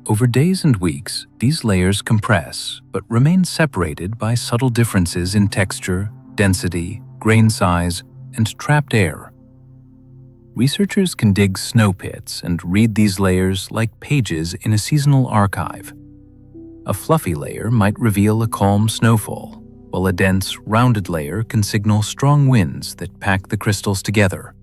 Over days and weeks, these layers compress but remain separated by subtle differences in texture, density, grain size, and trapped air. Researchers can dig snow pits and read these layers like pages in a seasonal archive. A fluffy layer might reveal a calm snowfall, while a dense, rounded layer can signal strong winds that pack the crystals together.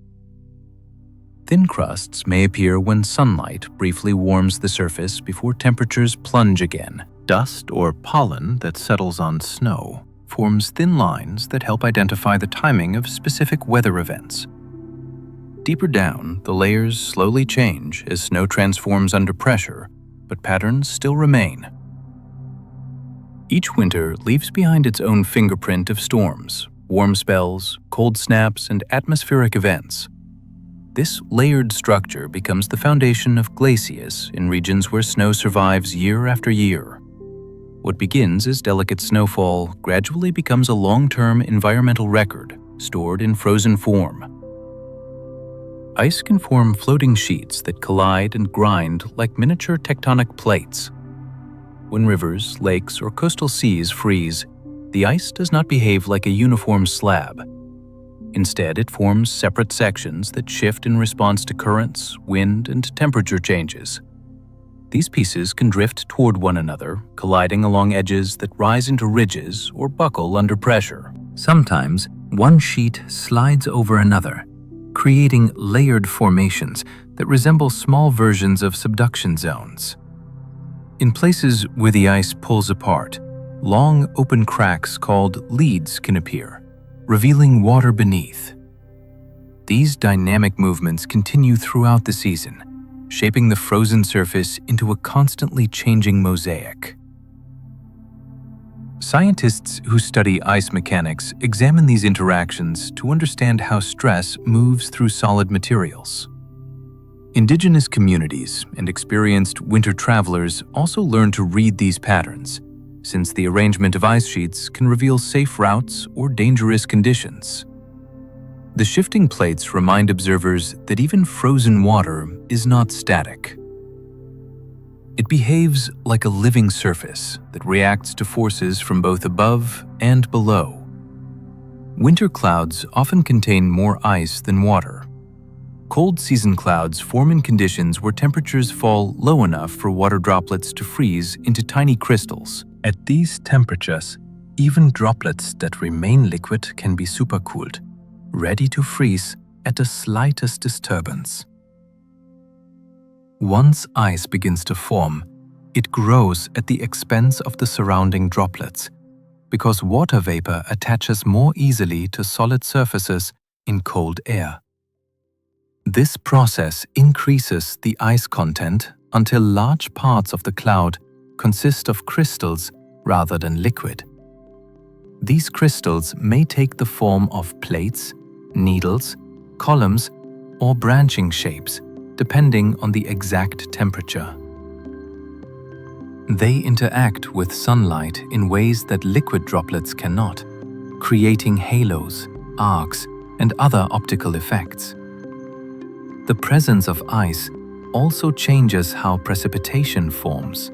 Thin crusts may appear when sunlight briefly warms the surface before temperatures plunge again. Dust or pollen that settles on snow forms thin lines that help identify the timing of specific weather events. Deeper down, the layers slowly change as snow transforms under pressure, but patterns still remain. Each winter leaves behind its own fingerprint of storms, warm spells, cold snaps, and atmospheric events. This layered structure becomes the foundation of glaciers in regions where snow survives year after year. What begins as delicate snowfall gradually becomes a long-term environmental record stored in frozen form. Ice can form floating sheets that collide and grind like miniature tectonic plates. When rivers, lakes, or coastal seas freeze, the ice does not behave like a uniform slab. Instead, it forms separate sections that shift in response to currents, wind, and temperature changes. These pieces can drift toward one another, colliding along edges that rise into ridges or buckle under pressure. Sometimes, one sheet slides over another, creating layered formations that resemble small versions of subduction zones. In places where the ice pulls apart, long open cracks called leads can appear, revealing water beneath. These dynamic movements continue throughout the season, shaping the frozen surface into a constantly changing mosaic. Scientists who study ice mechanics examine these interactions to understand how stress moves through solid materials. Indigenous communities and experienced winter travelers also learn to read these patterns, since the arrangement of ice sheets can reveal safe routes or dangerous conditions. The shifting plates remind observers that even frozen water is not static. It behaves like a living surface that reacts to forces from both above and below. Winter clouds often contain more ice than water. Cold season clouds form in conditions where temperatures fall low enough for water droplets to freeze into tiny crystals. At these temperatures, even droplets that remain liquid can be supercooled, ready to freeze at the slightest disturbance. Once ice begins to form, it grows at the expense of the surrounding droplets, because water vapor attaches more easily to solid surfaces in cold air. This process increases the ice content until large parts of the cloud consist of crystals rather than liquid. These crystals may take the form of plates, needles, columns, or branching shapes, depending on the exact temperature. They interact with sunlight in ways that liquid droplets cannot, creating halos, arcs, and other optical effects. The presence of ice also changes how precipitation forms.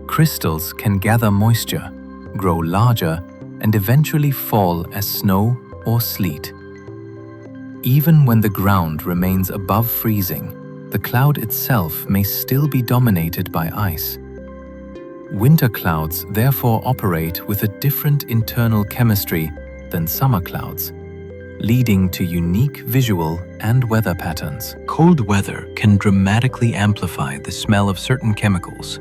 Crystals can gather moisture, grow larger, and eventually fall as snow or sleet. Even when the ground remains above freezing, the cloud itself may still be dominated by ice. Winter clouds therefore operate with a different internal chemistry than summer clouds, leading to unique visual and weather patterns. Cold weather can dramatically amplify the smell of certain chemicals.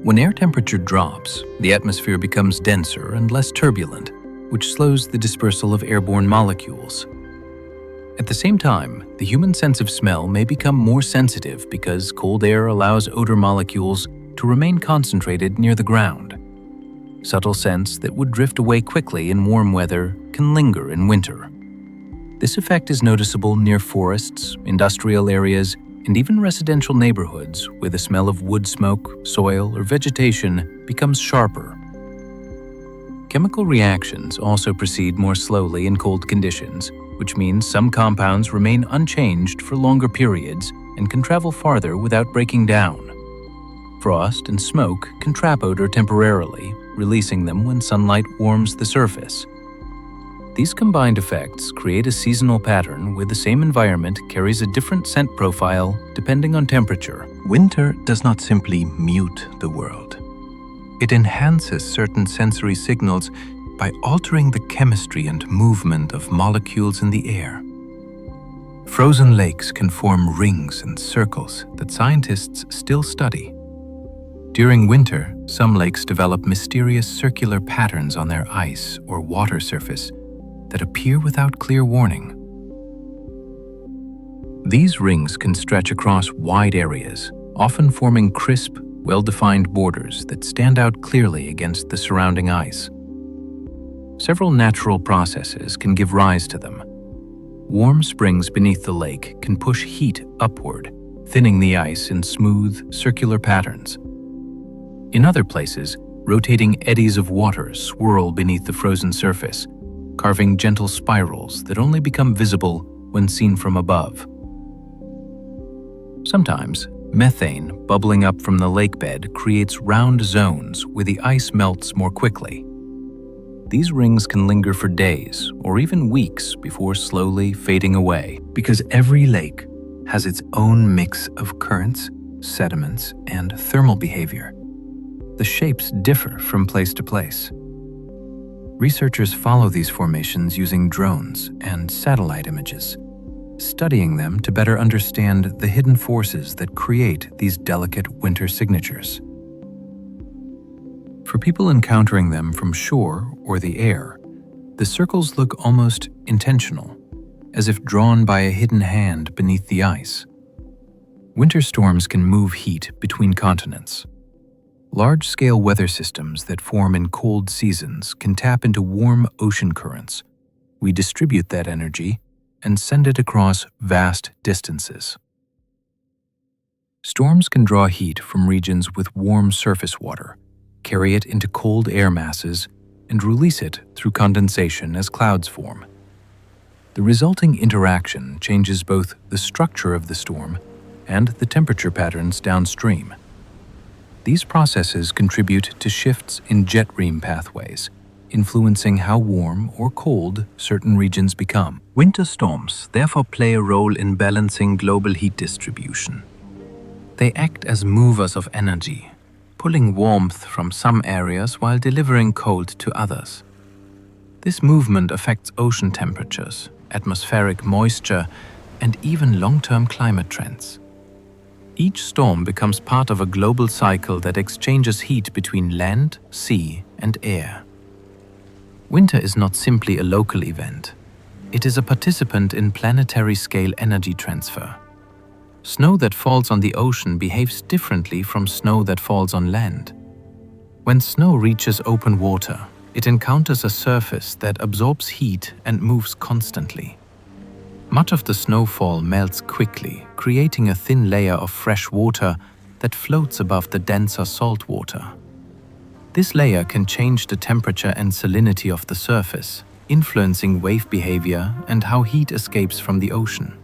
When air temperature drops, the atmosphere becomes denser and less turbulent, which slows the dispersal of airborne molecules. At the same time, the human sense of smell may become more sensitive because cold air allows odor molecules to remain concentrated near the ground. Subtle scents that would drift away quickly in warm weather can linger in winter. This effect is noticeable near forests, industrial areas, and even residential neighborhoods where the smell of wood smoke, soil, or vegetation becomes sharper. Chemical reactions also proceed more slowly in cold conditions, which means some compounds remain unchanged for longer periods and can travel farther without breaking down. Frost and smoke can trap odor temporarily, releasing them when sunlight warms the surface. These combined effects create a seasonal pattern where the same environment carries a different scent profile depending on temperature. Winter does not simply mute the world. It enhances certain sensory signals by altering the chemistry and movement of molecules in the air. Frozen lakes can form rings and circles that scientists still study. During winter, some lakes develop mysterious circular patterns on their ice or water surface that appear without clear warning. These rings can stretch across wide areas, often forming crisp, well-defined borders that stand out clearly against the surrounding ice. Several natural processes can give rise to them. Warm springs beneath the lake can push heat upward, thinning the ice in smooth, circular patterns. In other places, rotating eddies of water swirl beneath the frozen surface, carving gentle spirals that only become visible when seen from above. Sometimes, methane bubbling up from the lakebed creates round zones where the ice melts more quickly. These rings can linger for days or even weeks before slowly fading away, because every lake has its own mix of currents, sediments, and thermal behavior. The shapes differ from place to place. Researchers follow these formations using drones and satellite images, studying them to better understand the hidden forces that create these delicate winter signatures. For people encountering them from shore or the air, the circles look almost intentional, as if drawn by a hidden hand beneath the ice. Winter storms can move heat between continents. Large-scale weather systems that form in cold seasons can tap into warm ocean currents. We distribute that energy and send it across vast distances. Storms can draw heat from regions with warm surface water, carry it into cold air masses, and release it through condensation as clouds form. The resulting interaction changes both the structure of the storm and the temperature patterns downstream. These processes contribute to shifts in jet stream pathways, influencing how warm or cold certain regions become. Winter storms therefore play a role in balancing global heat distribution. They act as movers of energy, pulling warmth from some areas while delivering cold to others. This movement affects ocean temperatures, atmospheric moisture, and even long-term climate trends. Each storm becomes part of a global cycle that exchanges heat between land, sea, and air. Winter is not simply a local event. It is a participant in planetary-scale energy transfer. Snow that falls on the ocean behaves differently from snow that falls on land. When snow reaches open water, it encounters a surface that absorbs heat and moves constantly. Much of the snowfall melts quickly, creating a thin layer of fresh water that floats above the denser salt water. This layer can change the temperature and salinity of the surface, influencing wave behavior and how heat escapes from the ocean.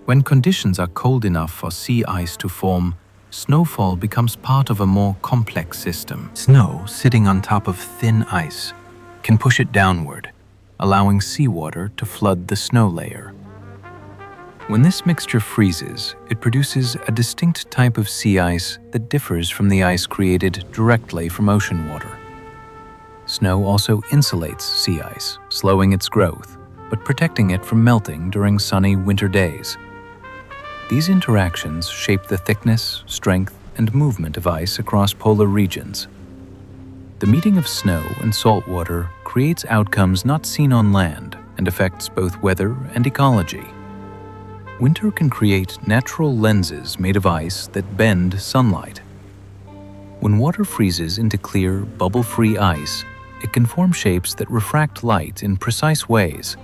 When conditions are cold enough for sea ice to form, snowfall becomes part of a more complex system. Snow, sitting on top of thin ice, can push it downward, allowing seawater to flood the snow layer. When this mixture freezes, it produces a distinct type of sea ice that differs from the ice created directly from ocean water. Snow also insulates sea ice, slowing its growth, but protecting it from melting during sunny winter days. These interactions shape the thickness, strength, and movement of ice across polar regions. The meeting of snow and salt water creates outcomes not seen on land and affects both weather and ecology. Winter can create natural lenses made of ice that bend sunlight. When water freezes into clear, bubble-free ice, it can form shapes that refract light in precise ways.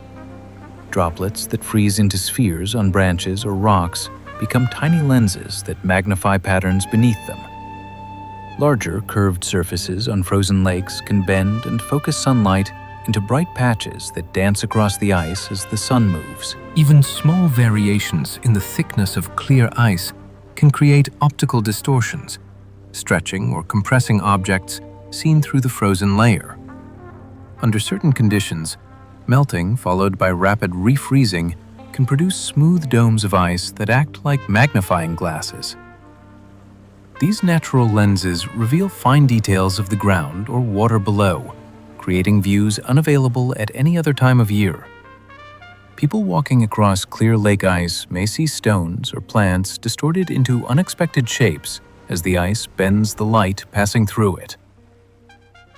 Droplets that freeze into spheres on branches or rocks become tiny lenses that magnify patterns beneath them. Larger, curved surfaces on frozen lakes can bend and focus sunlight into bright patches that dance across the ice as the sun moves. Even small variations in the thickness of clear ice can create optical distortions, stretching or compressing objects seen through the frozen layer. Under certain conditions, melting followed by rapid refreezing can produce smooth domes of ice that act like magnifying glasses. These natural lenses reveal fine details of the ground or water below, creating views unavailable at any other time of year. People walking across clear lake ice may see stones or plants distorted into unexpected shapes as the ice bends the light passing through it.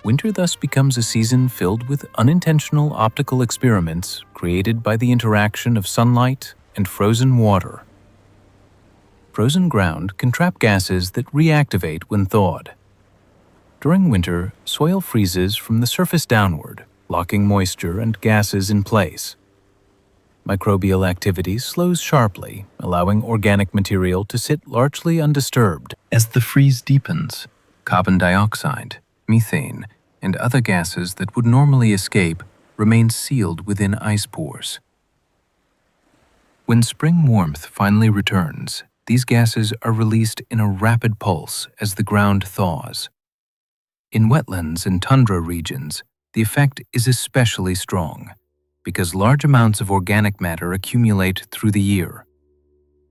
Winter thus becomes a season filled with unintentional optical experiments created by the interaction of sunlight and frozen water. Frozen ground can trap gases that reactivate when thawed. During winter, soil freezes from the surface downward, locking moisture and gases in place. Microbial activity slows sharply, allowing organic material to sit largely undisturbed. As the freeze deepens, carbon dioxide, methane, and other gases that would normally escape remain sealed within ice pores. When spring warmth finally returns, these gases are released in a rapid pulse as the ground thaws. In wetlands and tundra regions, the effect is especially strong because large amounts of organic matter accumulate through the year.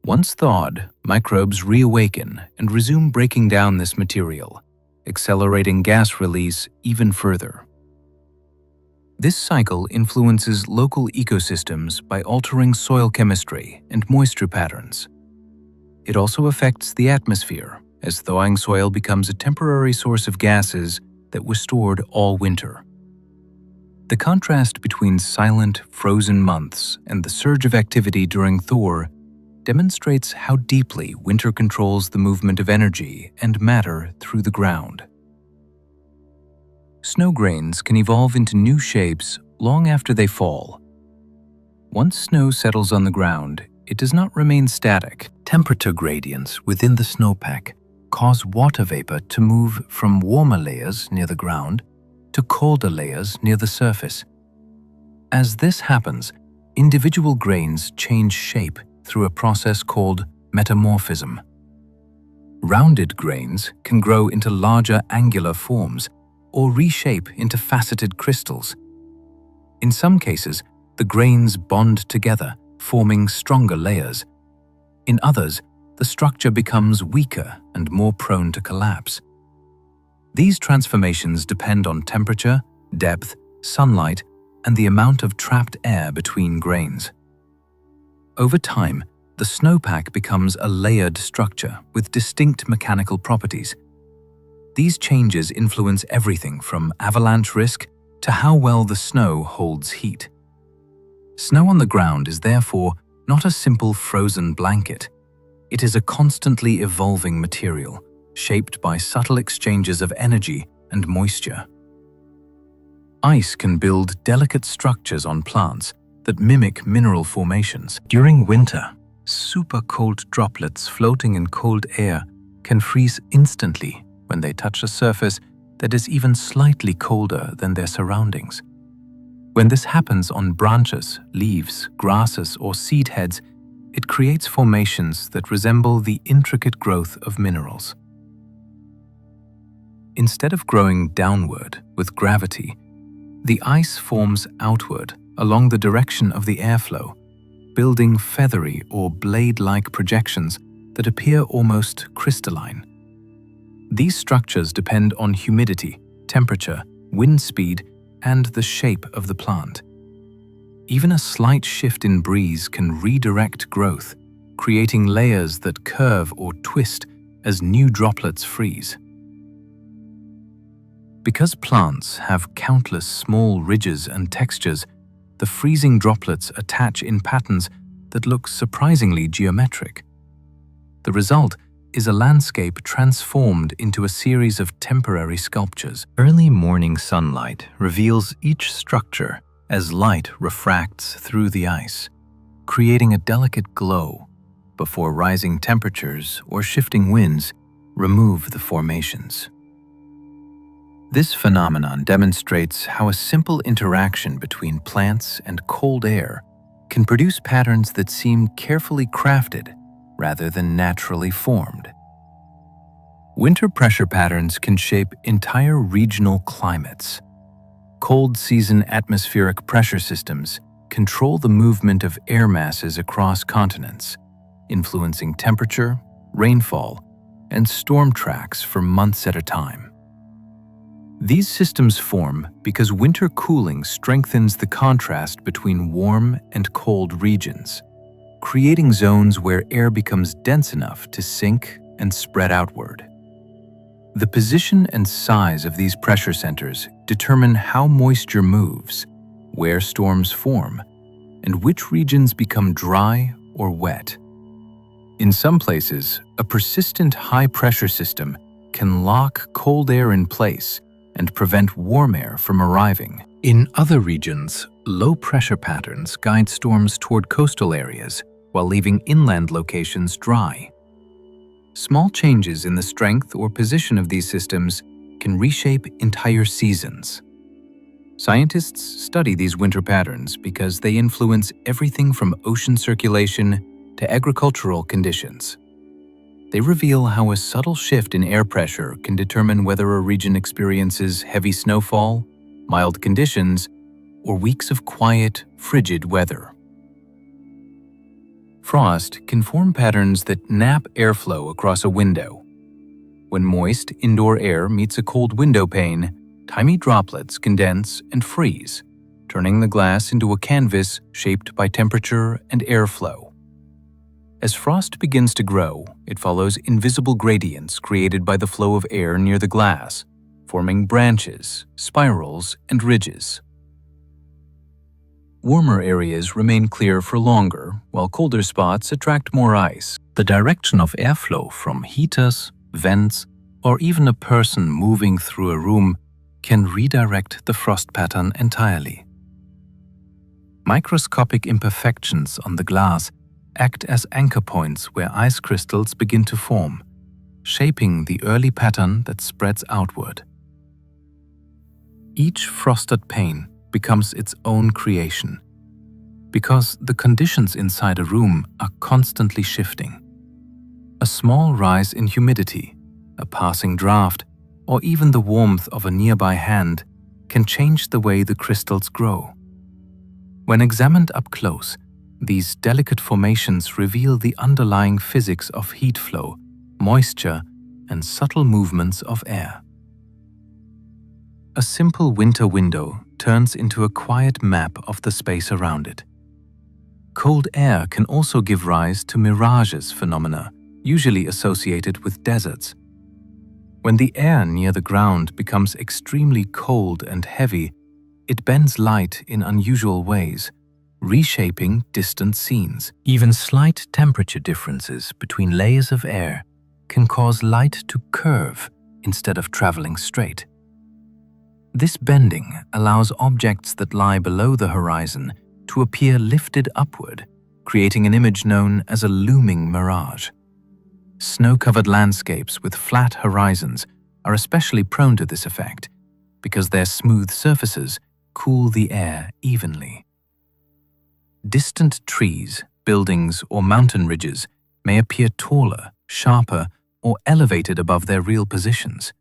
Once thawed, microbes reawaken and resume breaking down this material, accelerating gas release even further. This cycle influences local ecosystems by altering soil chemistry and moisture patterns. It also affects the atmosphere, as thawing soil becomes a temporary source of gases that was stored all winter. The contrast between silent, frozen months and the surge of activity during thaw demonstrates how deeply winter controls the movement of energy and matter through the ground. Snow grains can evolve into new shapes long after they fall. Once snow settles on the ground, it does not remain static. Temperature gradients within the snowpack cause water vapor to move from warmer layers near the ground to colder layers near the surface. As this happens, individual grains change shape through a process called metamorphism. Rounded grains can grow into larger angular forms or reshape into faceted crystals. In some cases, the grains bond together, forming stronger layers. In others, the structure becomes weaker and more prone to collapse. These transformations depend on temperature, depth, sunlight, and the amount of trapped air between grains. Over time, the snowpack becomes a layered structure with distinct mechanical properties. These changes influence everything from avalanche risk to how well the snow holds heat. Snow on the ground is therefore not a simple frozen blanket. It is a constantly evolving material, shaped by subtle exchanges of energy and moisture. Ice can build delicate structures on plants that mimic mineral formations. During winter, super cold droplets floating in cold air can freeze instantly when they touch a surface that is even slightly colder than their surroundings. When this happens on branches, leaves, grasses, or seed heads, It creates formations that resemble the intricate growth of minerals. Instead of growing downward with gravity, the ice forms outward along the direction of the airflow, building feathery or blade-like projections that appear almost crystalline. These structures depend on humidity, temperature, wind speed, and the shape of the plant. Even a slight shift in breeze can redirect growth, creating layers that curve or twist as new droplets freeze. Because plants have countless small ridges and textures, the freezing droplets attach in patterns that look surprisingly geometric. The result is a landscape transformed into a series of temporary sculptures. Early morning sunlight reveals each structure as light refracts through the ice, creating a delicate glow before rising temperatures or shifting winds remove the formations. This phenomenon demonstrates how a simple interaction between plants and cold air can produce patterns that seem carefully crafted rather than naturally formed. Winter pressure patterns can shape entire regional climates. Cold season atmospheric pressure systems control the movement of air masses across continents, influencing temperature, rainfall, and storm tracks for months at a time. These systems form because winter cooling strengthens the contrast between warm and cold regions, creating zones where air becomes dense enough to sink and spread outward. The position and size of these pressure centers determine how moisture moves, where storms form, and which regions become dry or wet. In some places, a persistent high-pressure system can lock cold air in place and prevent warm air from arriving. In other regions, low-pressure patterns guide storms toward coastal areas while leaving inland locations dry. Small changes in the strength or position of these systems can reshape entire seasons. Scientists study these winter patterns because they influence everything from ocean circulation to agricultural conditions. They reveal how a subtle shift in air pressure can determine whether a region experiences heavy snowfall, mild conditions, or weeks of quiet, frigid weather. Frost can form patterns that nap airflow across a window. When moist indoor air meets a cold window pane, tiny droplets condense and freeze, turning the glass into a canvas shaped by temperature and airflow. As frost begins to grow, it follows invisible gradients created by the flow of air near the glass, forming branches, spirals, and ridges. Warmer areas remain clear for longer, while colder spots attract more ice. The direction of airflow from heaters, vents, or even a person moving through a room can redirect the frost pattern entirely. Microscopic imperfections on the glass act as anchor points where ice crystals begin to form, shaping the early pattern that spreads outward. Each frosted pane becomes its own creation, because the conditions inside a room are constantly shifting. A small rise in humidity, a passing draft, or even the warmth of a nearby hand can change the way the crystals grow. When examined up close, these delicate formations reveal the underlying physics of heat flow, moisture, and subtle movements of air. A simple winter window turns into a quiet map of the space around it. Cold air can also give rise to mirages phenomena, usually associated with deserts. When the air near the ground becomes extremely cold and heavy, it bends light in unusual ways, reshaping distant scenes. Even slight temperature differences between layers of air can cause light to curve instead of traveling straight. This bending allows objects that lie below the horizon to appear lifted upward, creating an image known as a looming mirage. Snow-covered landscapes with flat horizons are especially prone to this effect because their smooth surfaces cool the air evenly. Distant trees buildings, or mountain ridges may appear taller, sharper, or elevated above their real positions.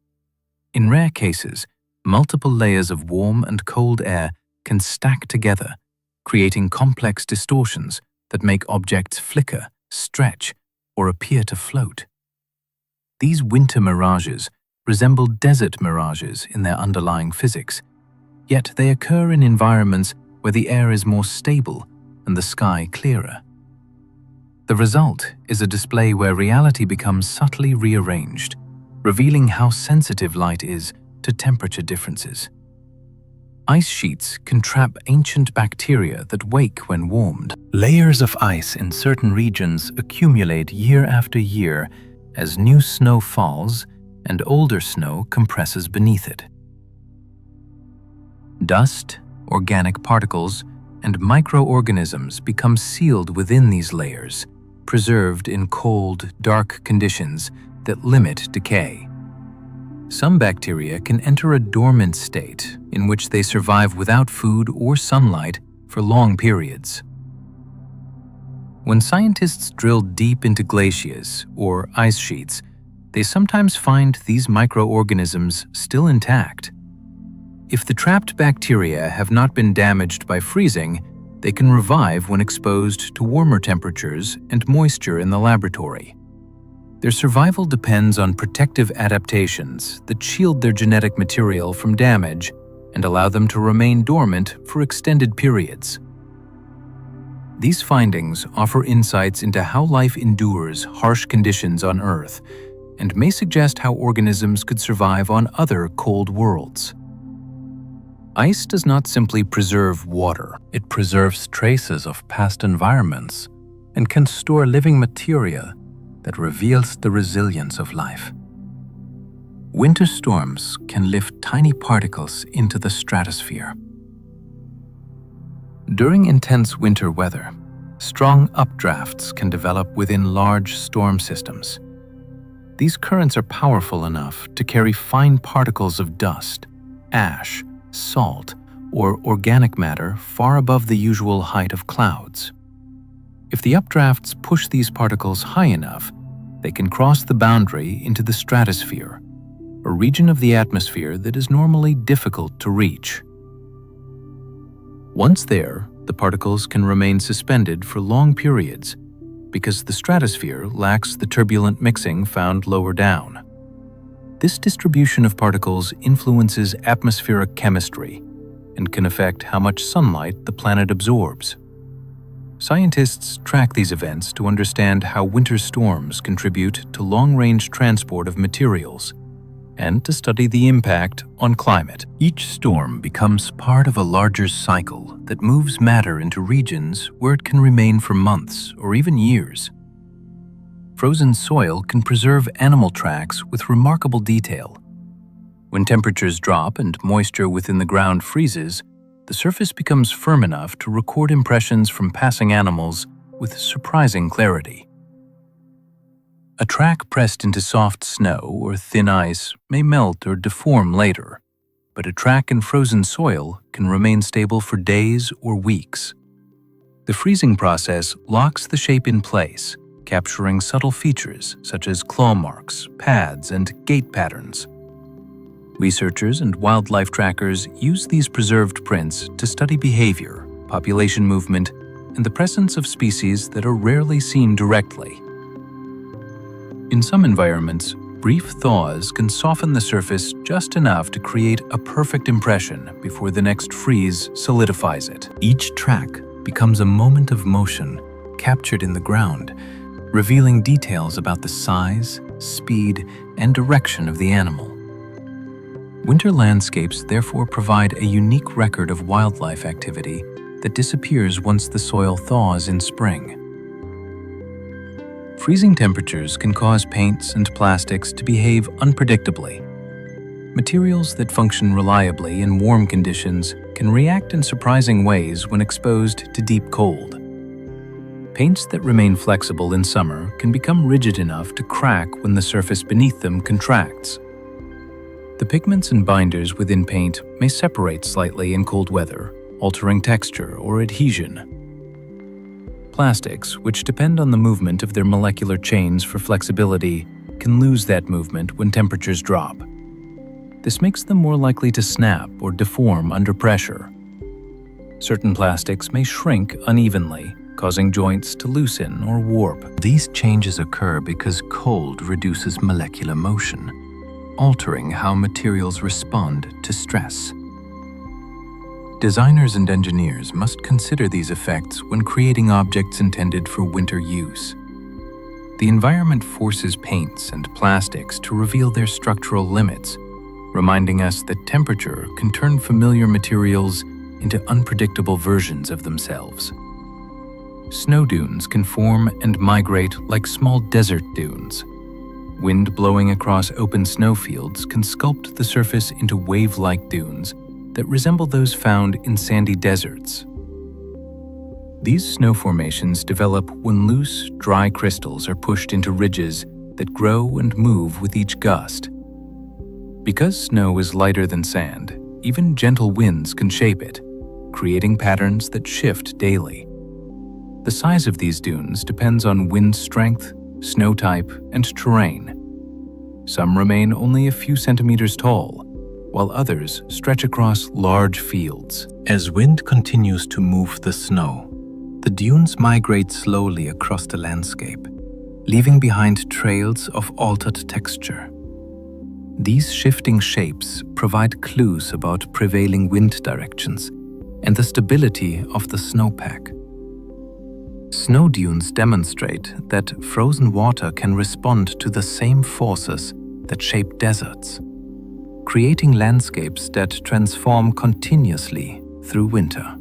In rare cases, multiple layers of warm and cold air can stack together, creating complex distortions that make objects flicker, stretch, or appear to float. These winter mirages resemble desert mirages in their underlying physics, yet they occur in environments where the air is more stable and the sky clearer. The result is a display where reality becomes subtly rearranged, revealing how sensitive light is to temperature differences. Ice sheets can trap ancient bacteria that wake when warmed. Layers of ice in certain regions accumulate year after year as new snow falls and older snow compresses beneath it. Dust, organic particles, and microorganisms become sealed within these layers, preserved in cold, dark conditions that limit decay. Some bacteria can enter a dormant state in which they survive without food or sunlight for long periods. When scientists drill deep into glaciers or ice sheets, they sometimes find these microorganisms still intact. If the trapped bacteria have not been damaged by freezing, they can revive when exposed to warmer temperatures and moisture in the laboratory. Their survival depends on protective adaptations that shield their genetic material from damage and allow them to remain dormant for extended periods. These findings offer insights into how life endures harsh conditions on Earth and may suggest how organisms could survive on other cold worlds. Ice does not simply preserve water, it preserves traces of past environments and can store living materia that reveals the resilience of life. Winter storms can lift tiny particles into the stratosphere. During intense winter weather, strong updrafts can develop within large storm systems. These currents are powerful enough to carry fine particles of dust, ash, salt, or organic matter far above the usual height of clouds. If the updrafts push these particles high enough, they can cross the boundary into the stratosphere, a region of the atmosphere that is normally difficult to reach. Once there, the particles can remain suspended for long periods because the stratosphere lacks the turbulent mixing found lower down. This distribution of particles influences atmospheric chemistry and can affect how much sunlight the planet absorbs. Scientists track these events to understand how winter storms contribute to long-range transport of materials and to study the impact on climate. Each storm becomes part of a larger cycle that moves matter into regions where it can remain for months or even years. Frozen soil can preserve animal tracks with remarkable detail. When temperatures drop and moisture within the ground freezes, the surface becomes firm enough to record impressions from passing animals with surprising clarity. A track pressed into soft snow or thin ice may melt or deform later, but a track in frozen soil can remain stable for days or weeks. The freezing process locks the shape in place, capturing subtle features such as claw marks, pads, and gait patterns. Researchers and wildlife trackers use these preserved prints to study behavior, population movement, and the presence of species that are rarely seen directly. In some environments, brief thaws can soften the surface just enough to create a perfect impression before the next freeze solidifies it. Each track becomes a moment of motion captured in the ground, revealing details about the size, speed, and direction of the animal. Winter landscapes therefore provide a unique record of wildlife activity that disappears once the soil thaws in spring. Freezing temperatures can cause paints and plastics to behave unpredictably. Materials that function reliably in warm conditions can react in surprising ways when exposed to deep cold. Paints that remain flexible in summer can become rigid enough to crack when the surface beneath them contracts. The pigments and binders within paint may separate slightly in cold weather, altering texture or adhesion. Plastics, which depend on the movement of their molecular chains for flexibility, can lose that movement when temperatures drop. This makes them more likely to snap or deform under pressure. Certain plastics may shrink unevenly, causing joints to loosen or warp. These changes occur because cold reduces molecular motion, altering how materials respond to stress. Designers and engineers must consider these effects when creating objects intended for winter use. The environment forces paints and plastics to reveal their structural limits, reminding us that temperature can turn familiar materials into unpredictable versions of themselves. Snow dunes can form and migrate like small desert dunes. Wind blowing across open snowfields can sculpt the surface into wave-like dunes that resemble those found in sandy deserts. These snow formations develop when loose, dry crystals are pushed into ridges that grow and move with each gust. Because snow is lighter than sand, even gentle winds can shape it, creating patterns that shift daily. The size of these dunes depends on wind strength, snow type, and terrain. Some remain only a few centimeters tall, while others stretch across large fields. As wind continues to move the snow, the dunes migrate slowly across the landscape, leaving behind trails of altered texture. These shifting shapes provide clues about prevailing wind directions and the stability of the snowpack. Snow dunes demonstrate that frozen water can respond to the same forces that shape deserts, creating landscapes that transform continuously through winter.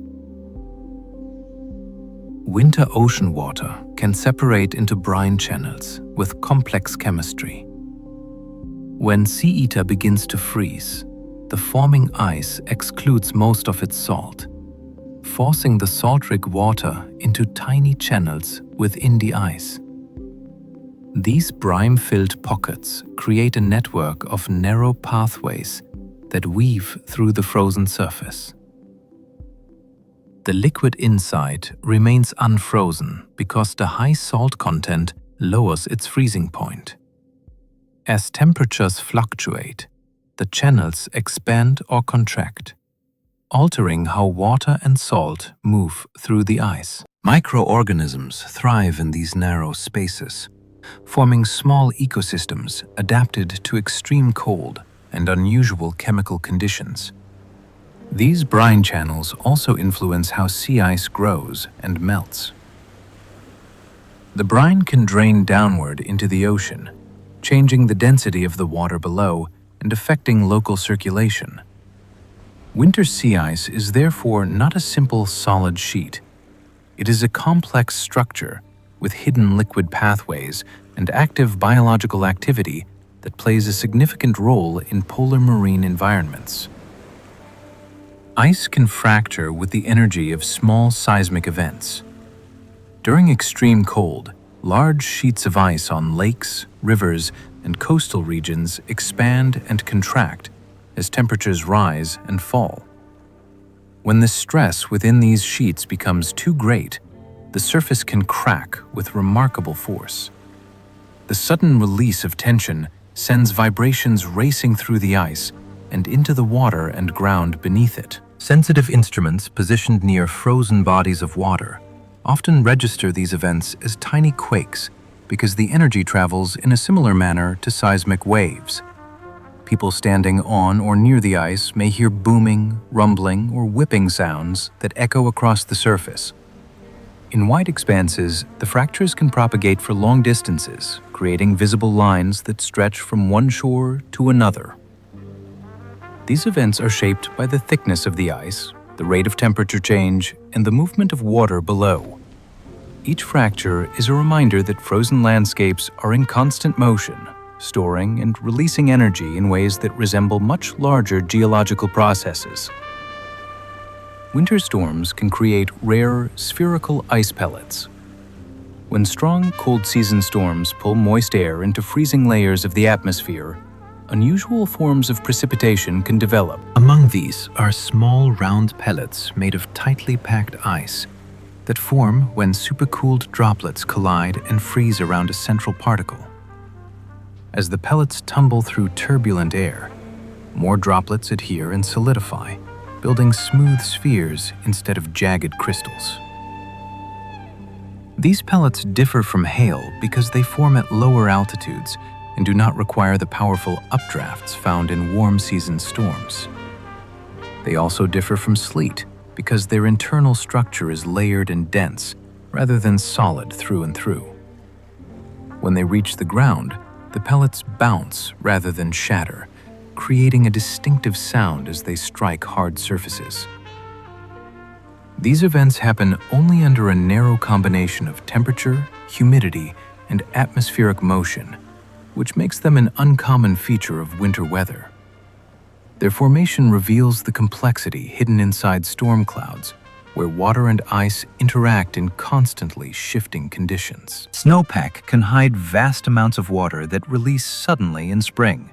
Winter ocean water can separate into brine channels with complex chemistry. When sea ether begins to freeze, the forming ice excludes most of its salt, forcing the salt-rich water into tiny channels within the ice. These brine-filled pockets create a network of narrow pathways that weave through the frozen surface. The liquid inside remains unfrozen because the high salt content lowers its freezing point. As temperatures fluctuate, the channels expand or contract, altering how water and salt move through the ice. Microorganisms thrive in these narrow spaces, forming small ecosystems adapted to extreme cold and unusual chemical conditions. These brine channels also influence how sea ice grows and melts. The brine can drain downward into the ocean, changing the density of the water below and affecting local circulation. Winter sea ice is therefore not a simple solid sheet. It is a complex structure with hidden liquid pathways and active biological activity that plays a significant role in polar marine environments. Ice can fracture with the energy of small seismic events. During extreme cold, large sheets of ice on lakes, rivers, and coastal regions expand and contract as temperatures rise and fall. When the stress within these sheets becomes too great, the surface can crack with remarkable force. The sudden release of tension sends vibrations racing through the ice and into the water and ground beneath it. Sensitive instruments positioned near frozen bodies of water often register these events as tiny quakes because the energy travels in a similar manner to seismic waves. People standing on or near the ice may hear booming, rumbling, or whipping sounds that echo across the surface. In wide expanses, the fractures can propagate for long distances, creating visible lines that stretch from one shore to another. These events are shaped by the thickness of the ice, the rate of temperature change, and the movement of water below. Each fracture is a reminder that frozen landscapes are in constant motion, storing and releasing energy in ways that resemble much larger geological processes. Winter storms can create rare, spherical ice pellets. When strong, cold season storms pull moist air into freezing layers of the atmosphere, unusual forms of precipitation can develop. Among these are small round pellets made of tightly packed ice, that form when supercooled droplets collide and freeze around a central particle. As the pellets tumble through turbulent air, more droplets adhere and solidify, building smooth spheres instead of jagged crystals. These pellets differ from hail because they form at lower altitudes and do not require the powerful updrafts found in warm season storms. They also differ from sleet because their internal structure is layered and dense rather than solid through and through. When they reach the ground, the pellets bounce rather than shatter, creating a distinctive sound as they strike hard surfaces. These events happen only under a narrow combination of temperature, humidity, and atmospheric motion, which makes them an uncommon feature of winter weather. Their formation reveals the complexity hidden inside storm clouds, where water and ice interact in constantly shifting conditions. Snowpack can hide vast amounts of water that release suddenly in spring.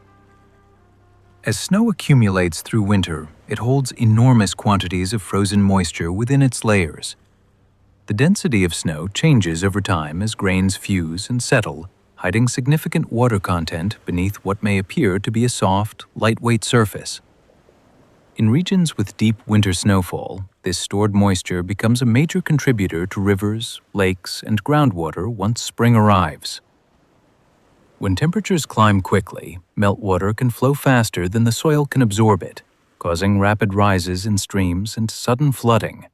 As snow accumulates through winter, it holds enormous quantities of frozen moisture within its layers. The density of snow changes over time as grains fuse and settle, hiding significant water content beneath what may appear to be a soft, lightweight surface. In regions with deep winter snowfall, this stored moisture becomes a major contributor to rivers, lakes, and groundwater once spring arrives. When temperatures climb quickly, meltwater can flow faster than the soil can absorb it, causing rapid rises in streams and sudden flooding.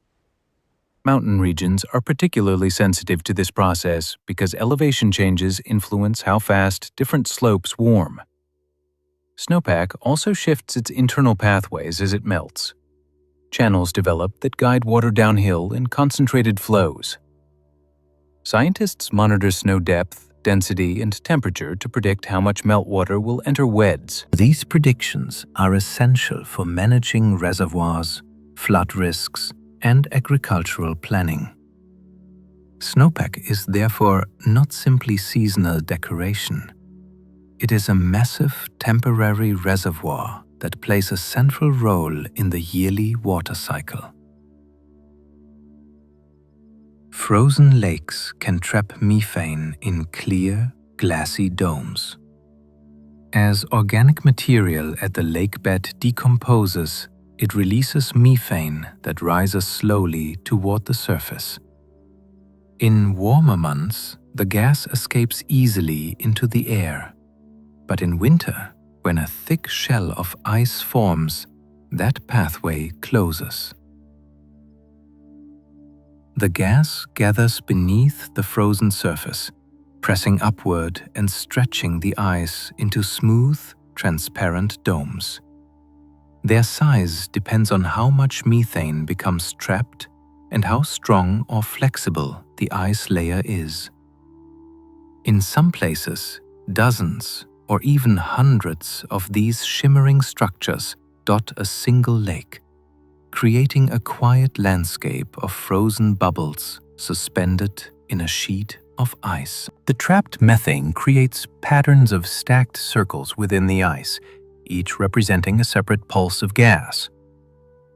Mountain regions are particularly sensitive to this process because elevation changes influence how fast different slopes warm. Snowpack also shifts its internal pathways as it melts. Channels develop that guide water downhill in concentrated flows. Scientists monitor snow depth, density, and temperature to predict how much meltwater will enter wedds. These predictions are essential for managing reservoirs, flood risks, and agricultural planning. Snowpack is therefore not simply seasonal decoration. It is a massive temporary reservoir that plays a central role in the yearly water cycle. Frozen lakes can trap methane in clear, glassy domes. As organic material at the lakebed decomposes, it releases methane that rises slowly toward the surface. In warmer months, the gas escapes easily into the air. But in winter, when a thick shell of ice forms, that pathway closes. The gas gathers beneath the frozen surface, pressing upward and stretching the ice into smooth, transparent domes. Their size depends on how much methane becomes trapped and how strong or flexible the ice layer is. In some places, dozens or even hundreds of these shimmering structures dot a single lake, creating a quiet landscape of frozen bubbles suspended in a sheet of ice. The trapped methane creates patterns of stacked circles within the ice, each representing a separate pulse of gas.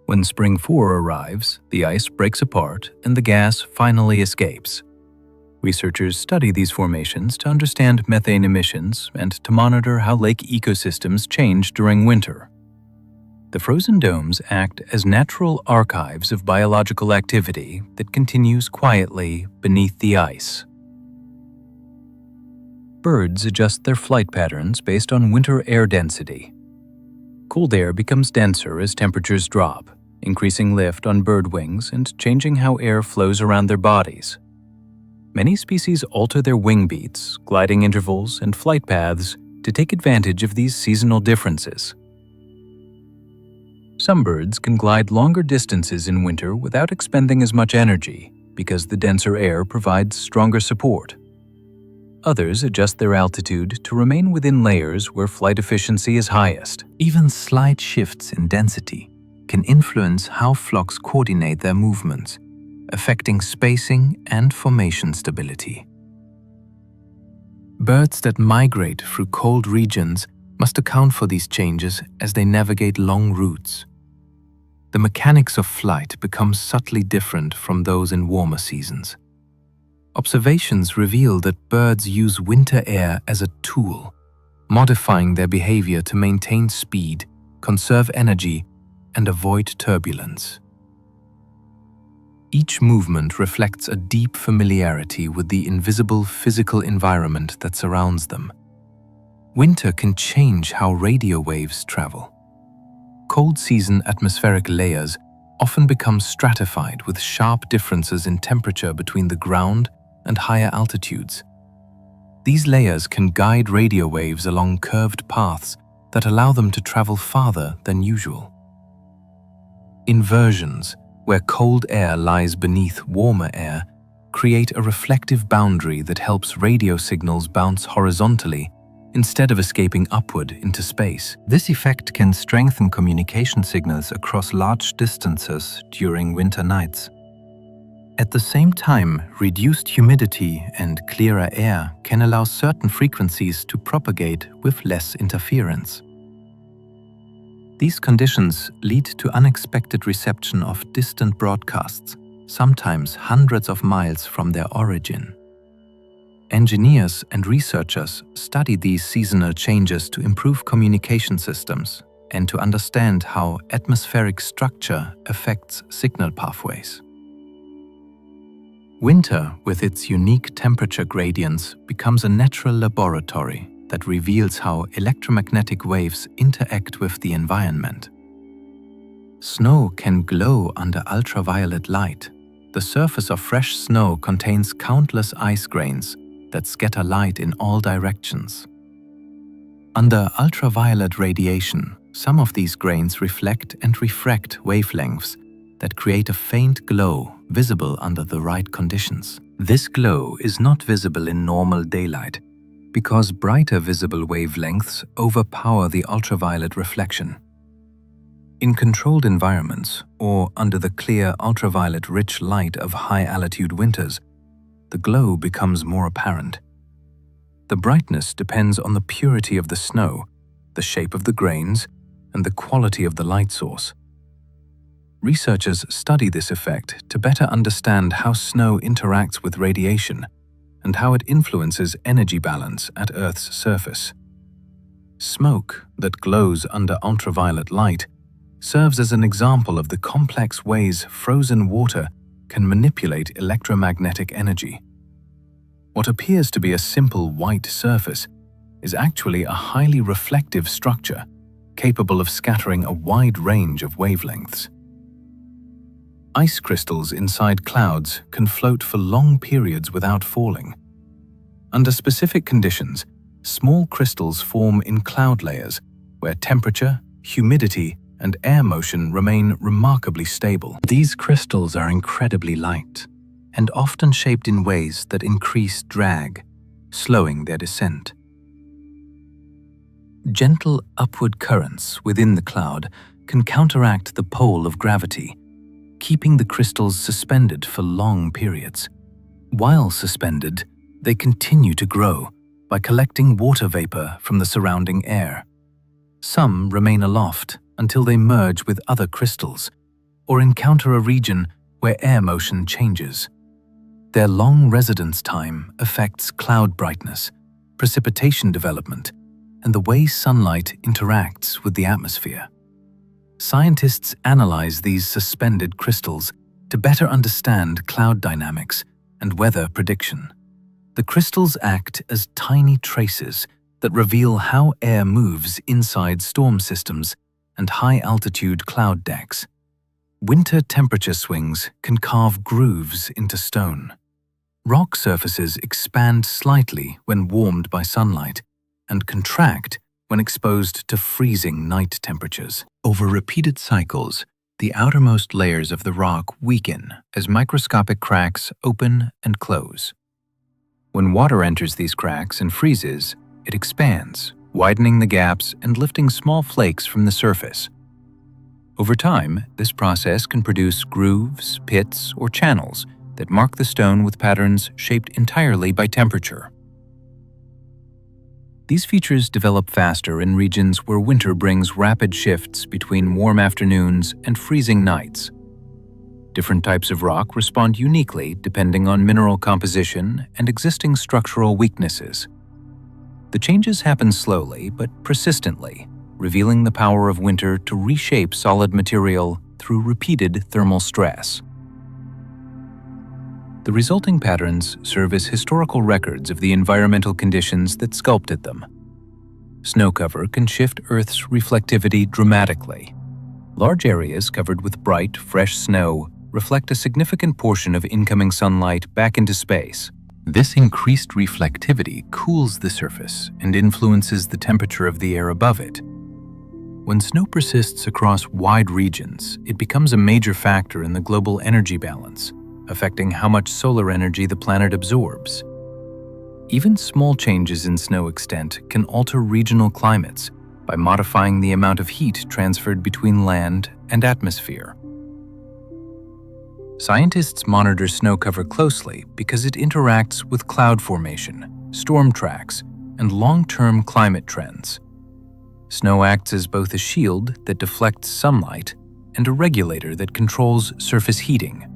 When spring 4 arrives, the ice breaks apart and the gas finally escapes. Researchers study these formations to understand methane emissions and to monitor how lake ecosystems change during winter. The frozen domes act as natural archives of biological activity that continues quietly beneath the ice. Birds adjust their flight patterns based on winter air density. Cold air becomes denser as temperatures drop, increasing lift on bird wings and changing how air flows around their bodies. Many species alter their wing beats, gliding intervals, and flight paths to take advantage of these seasonal differences. Some birds can glide longer distances in winter without expending as much energy because the denser air provides stronger support. Others adjust their altitude to remain within layers where flight efficiency is highest. Even slight shifts in density can influence how flocks coordinate their movements, affecting spacing and formation stability. Birds that migrate through cold regions must account for these changes as they navigate long routes. the mechanics of flight become subtly different from those in warmer seasons. Observations reveal that birds use winter air as a tool, modifying their behavior to maintain speed, conserve energy, and avoid turbulence. Each movement reflects a deep familiarity with the invisible physical environment that surrounds them. Winter can change how radio waves travel. Cold season atmospheric layers often become stratified with sharp differences in temperature between the ground and higher altitudes. These layers can guide radio waves along curved paths that allow them to travel farther than usual. Inversions, where cold air lies beneath warmer air, create a reflective boundary that helps radio signals bounce horizontally instead of escaping upward into space. This effect can strengthen communication signals across large distances during winter nights. At the same time, reduced humidity and clearer air can allow certain frequencies to propagate with less interference. These conditions lead to unexpected reception of distant broadcasts, sometimes hundreds of miles from their origin. Engineers and researchers study these seasonal changes to improve communication systems and to understand how atmospheric structure affects signal pathways. Winter, with its unique temperature gradients, becomes a natural laboratory that reveals how electromagnetic waves interact with the environment. Snow can glow under ultraviolet light. The surface of fresh snow contains countless ice grains that scatter light in all directions. Under ultraviolet radiation, some of these grains reflect and refract wavelengths that create a faint glow visible under the right conditions. This glow is not visible in normal daylight because brighter visible wavelengths overpower the ultraviolet reflection. In controlled environments, or under the clear ultraviolet-rich light of high-altitude winters, the glow becomes more apparent. The brightness depends on the purity of the snow, the shape of the grains, and the quality of the light source. Researchers study this effect to better understand how snow interacts with radiation and how it influences energy balance at Earth's surface. Smoke that glows under ultraviolet light serves as an example of the complex ways frozen water can manipulate electromagnetic energy. What appears to be a simple white surface is actually a highly reflective structure capable of scattering a wide range of wavelengths. Ice crystals inside clouds can float for long periods without falling. Under specific conditions, small crystals form in cloud layers where temperature, humidity, and air motion remain remarkably stable. These crystals are incredibly light and often shaped in ways that increase drag, slowing their descent. Gentle upward currents within the cloud can counteract the pull of gravity, keeping the crystals suspended for long periods. While suspended, they continue to grow by collecting water vapor from the surrounding air. Some remain aloft until they merge with other crystals or encounter a region where air motion changes. Their long residence time affects cloud brightness, precipitation development, and the way sunlight interacts with the atmosphere. Scientists analyze these suspended crystals to better understand cloud dynamics and weather prediction. The crystals act as tiny traces that reveal how air moves inside storm systems and high-altitude cloud decks. Winter temperature swings can carve grooves into stone. Rock surfaces expand slightly when warmed by sunlight and contract when exposed to freezing night temperatures. Over repeated cycles, the outermost layers of the rock weaken as microscopic cracks open and close. When water enters these cracks and freezes, it expands, widening the gaps and lifting small flakes from the surface. Over time, this process can produce grooves, pits, or channels that mark the stone with patterns shaped entirely by temperature. These features develop faster in regions where winter brings rapid shifts between warm afternoons and freezing nights. Different types of rock respond uniquely depending on mineral composition and existing structural weaknesses. The changes happen slowly but persistently, revealing the power of winter to reshape solid material through repeated thermal stress. The resulting patterns serve as historical records of the environmental conditions that sculpted them. Snow cover can shift Earth's reflectivity dramatically. Large areas covered with bright, fresh snow reflect a significant portion of incoming sunlight back into space. This increased reflectivity cools the surface and influences the temperature of the air above it. When snow persists across wide regions, it becomes a major factor in the global energy balance, affecting how much solar energy the planet absorbs. Even small changes in snow extent can alter regional climates by modifying the amount of heat transferred between land and atmosphere. Scientists monitor snow cover closely because it interacts with cloud formation, storm tracks, and long-term climate trends. Snow acts as both a shield that deflects sunlight and a regulator that controls surface heating.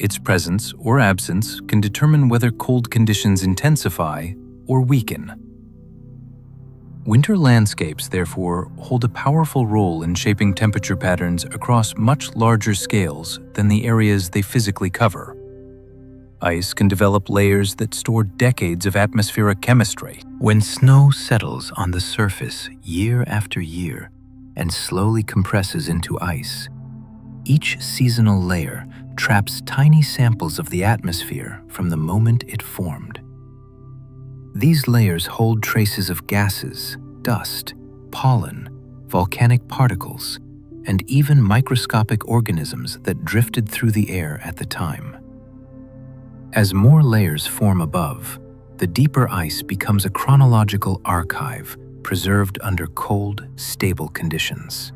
Its presence or absence can determine whether cold conditions intensify or weaken. Winter landscapes, therefore, hold a powerful role in shaping temperature patterns across much larger scales than the areas they physically cover. Ice can develop layers that store decades of atmospheric chemistry. When snow settles on the surface year after year and slowly compresses into ice, each seasonal layer traps tiny samples of the atmosphere from the moment it formed. These layers hold traces of gases, dust, pollen, volcanic particles, and even microscopic organisms that drifted through the air at the time. As more layers form above, the deeper ice becomes a chronological archive preserved under cold, stable conditions.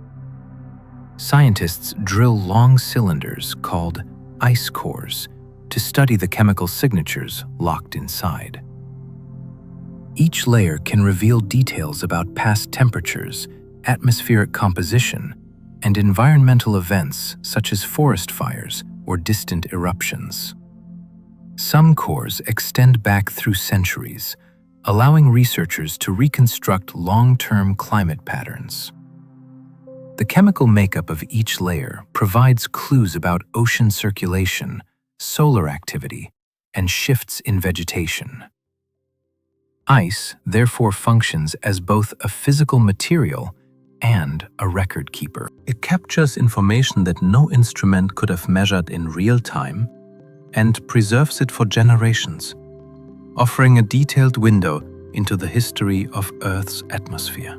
Scientists drill long cylinders called ice cores to study the chemical signatures locked inside. Each layer can reveal details about past temperatures, atmospheric composition, and environmental events such as forest fires or distant eruptions. Some cores extend back through centuries, allowing researchers to reconstruct long-term climate patterns. The chemical makeup of each layer provides clues about ocean circulation, solar activity, and shifts in vegetation. Ice therefore functions as both a physical material and a record keeper. It captures information that no instrument could have measured in real time and preserves it for generations, offering a detailed window into the history of Earth's atmosphere.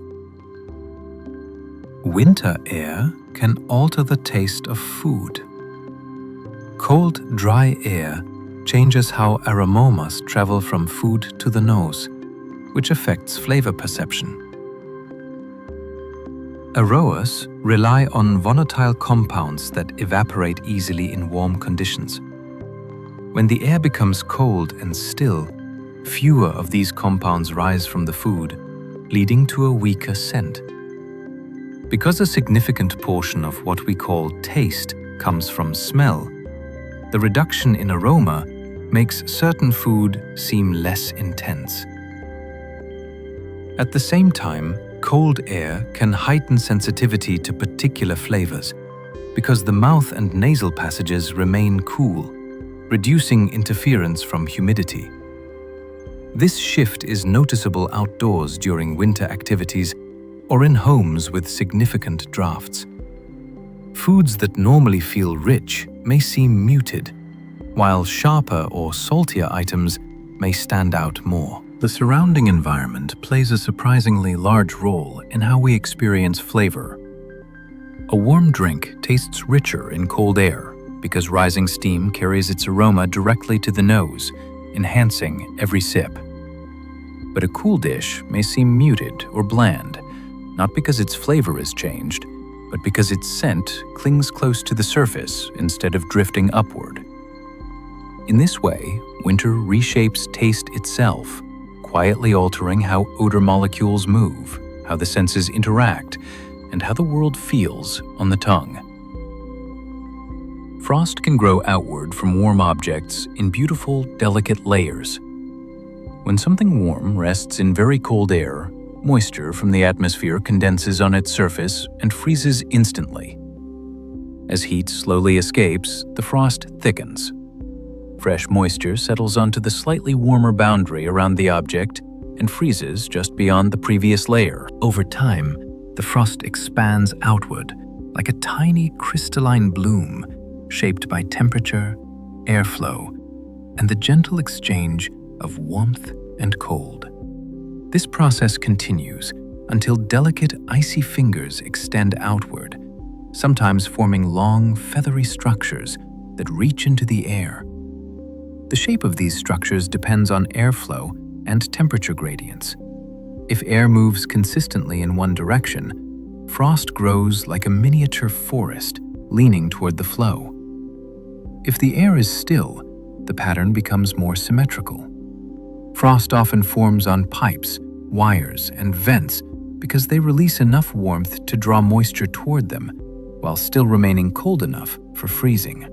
Winter air can alter the taste of food. Cold, dry air changes how aromas travel from food to the nose, which affects flavor perception. Aromas rely on volatile compounds that evaporate easily in warm conditions. When the air becomes cold and still, fewer of these compounds rise from the food, leading to a weaker scent. Because a significant portion of what we call taste comes from smell, the reduction in aroma makes certain food seem less intense. At the same time, cold air can heighten sensitivity to particular flavors because the mouth and nasal passages remain cool, reducing interference from humidity. This shift is noticeable outdoors during winter activities or in homes with significant drafts. Foods that normally feel rich may seem muted, while sharper or saltier items may stand out more. The surrounding environment plays a surprisingly large role in how we experience flavor. A warm drink tastes richer in cold air because rising steam carries its aroma directly to the nose, enhancing every sip. But a cool dish may seem muted or bland, not because its flavor is changed, but because its scent clings close to the surface instead of drifting upward. In this way, winter reshapes taste itself, quietly altering how odor molecules move, how the senses interact, and how the world feels on the tongue. Frost can grow outward from warm objects in beautiful, delicate layers. When something warm rests in very cold air, moisture from the atmosphere condenses on its surface and freezes instantly. As heat slowly escapes, the frost thickens. Fresh moisture settles onto the slightly warmer boundary around the object and freezes just beyond the previous layer. Over time, the frost expands outward like a tiny crystalline bloom shaped by temperature, airflow, and the gentle exchange of warmth and cold. This process continues until delicate icy fingers extend outward, sometimes forming long, feathery structures that reach into the air. The shape of these structures depends on airflow and temperature gradients. If air moves consistently in one direction, frost grows like a miniature forest leaning toward the flow. If the air is still, the pattern becomes more symmetrical. Frost often forms on pipes, wires, and vents because they release enough warmth to draw moisture toward them, while still remaining cold enough for freezing.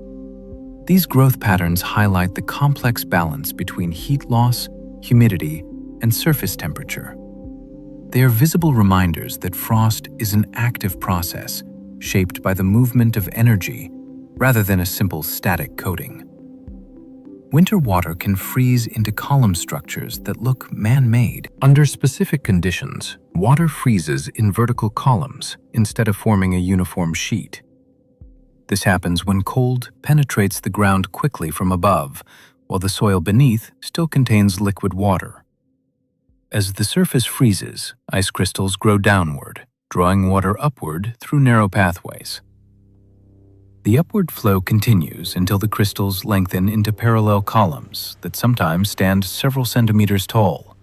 These growth patterns highlight the complex balance between heat loss, humidity, and surface temperature. They are visible reminders that frost is an active process shaped by the movement of energy rather than a simple static coating. Winter water can freeze into column structures that look man-made. Under specific conditions, water freezes in vertical columns instead of forming a uniform sheet. This happens when cold penetrates the ground quickly from above, while the soil beneath still contains liquid water. As the surface freezes, ice crystals grow downward, drawing water upward through narrow pathways. The upward flow continues until the crystals lengthen into parallel columns that sometimes stand several centimeters tall.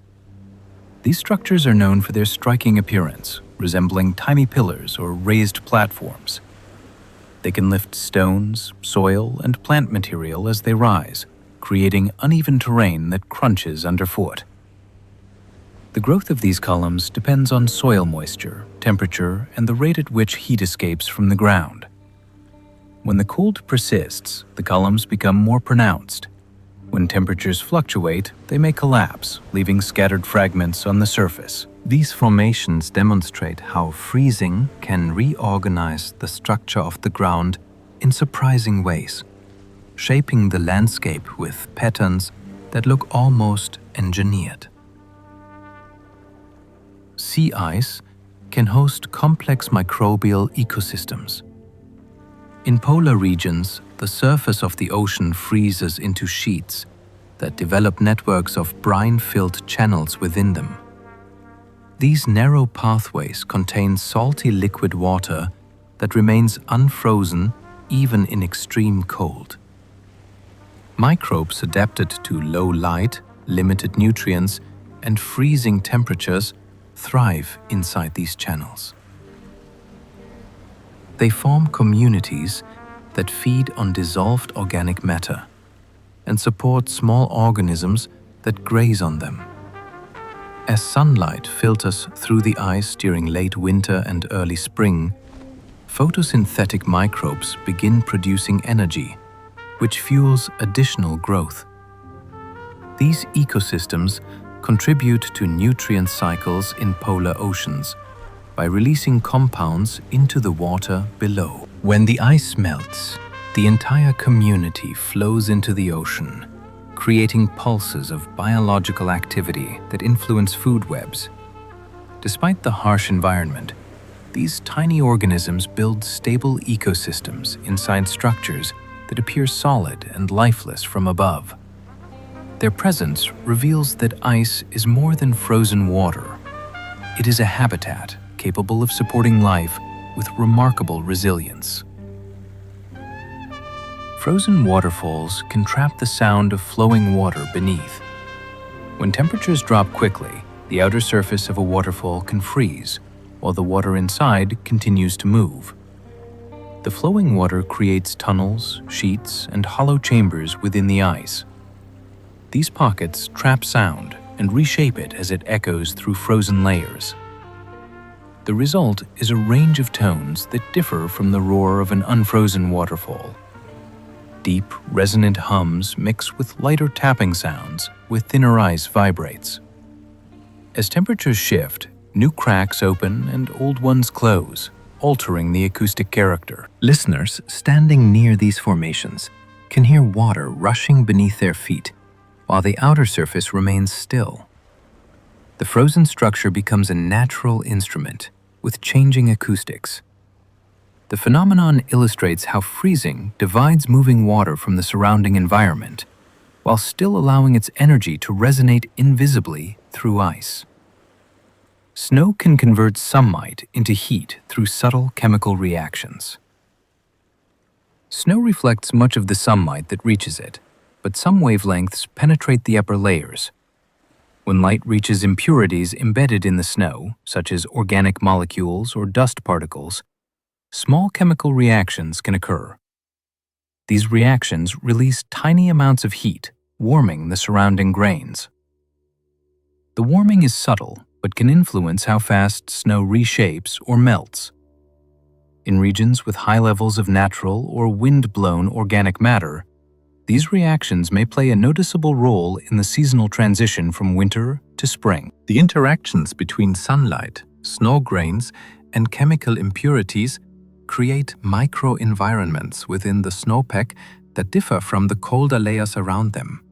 These structures are known for their striking appearance, resembling tiny pillars or raised platforms. They can lift stones, soil, and plant material as they rise, creating uneven terrain that crunches underfoot. The growth of these columns depends on soil moisture, temperature, and the rate at which heat escapes from the ground. When the cold persists, the columns become more pronounced. When temperatures fluctuate, they may collapse, leaving scattered fragments on the surface. These formations demonstrate how freezing can reorganize the structure of the ground in surprising ways, shaping the landscape with patterns that look almost engineered. Sea ice can host complex microbial ecosystems. In polar regions, the surface of the ocean freezes into sheets that develop networks of brine-filled channels within them. These narrow pathways contain salty liquid water that remains unfrozen even in extreme cold. Microbes adapted to low light, limited nutrients, and freezing temperatures thrive inside these channels. They form communities that feed on dissolved organic matter and support small organisms that graze on them. As sunlight filters through the ice during late winter and early spring, photosynthetic microbes begin producing energy, which fuels additional growth. These ecosystems contribute to nutrient cycles in polar oceans by releasing compounds into the water below. When the ice melts, the entire community flows into the ocean, creating pulses of biological activity that influence food webs. Despite the harsh environment, these tiny organisms build stable ecosystems inside structures that appear solid and lifeless from above. Their presence reveals that ice is more than frozen water. It is a habitat capable of supporting life with remarkable resilience. Frozen waterfalls can trap the sound of flowing water beneath. When temperatures drop quickly, the outer surface of a waterfall can freeze, while the water inside continues to move. The flowing water creates tunnels, sheets, and hollow chambers within the ice. These pockets trap sound and reshape it as it echoes through frozen layers. The result is a range of tones that differ from the roar of an unfrozen waterfall. Deep, resonant hums mix with lighter tapping sounds where thinner ice vibrates. As temperatures shift, new cracks open and old ones close, altering the acoustic character. Listeners standing near these formations can hear water rushing beneath their feet, while the outer surface remains still. The frozen structure becomes a natural instrument with changing acoustics. The phenomenon illustrates how freezing divides moving water from the surrounding environment, while still allowing its energy to resonate invisibly through ice. Snow can convert sunlight into heat through subtle chemical reactions. Snow reflects much of the sunlight that reaches it, but some wavelengths penetrate the upper layers. When light reaches impurities embedded in the snow, such as organic molecules or dust particles, small chemical reactions can occur. These reactions release tiny amounts of heat, warming the surrounding grains. The warming is subtle, but can influence how fast snow reshapes or melts. In regions with high levels of natural or wind-blown organic matter, these reactions may play a noticeable role in the seasonal transition from winter to spring. The interactions between sunlight, snow grains, and chemical impurities create microenvironments within the snowpack that differ from the colder layers around them.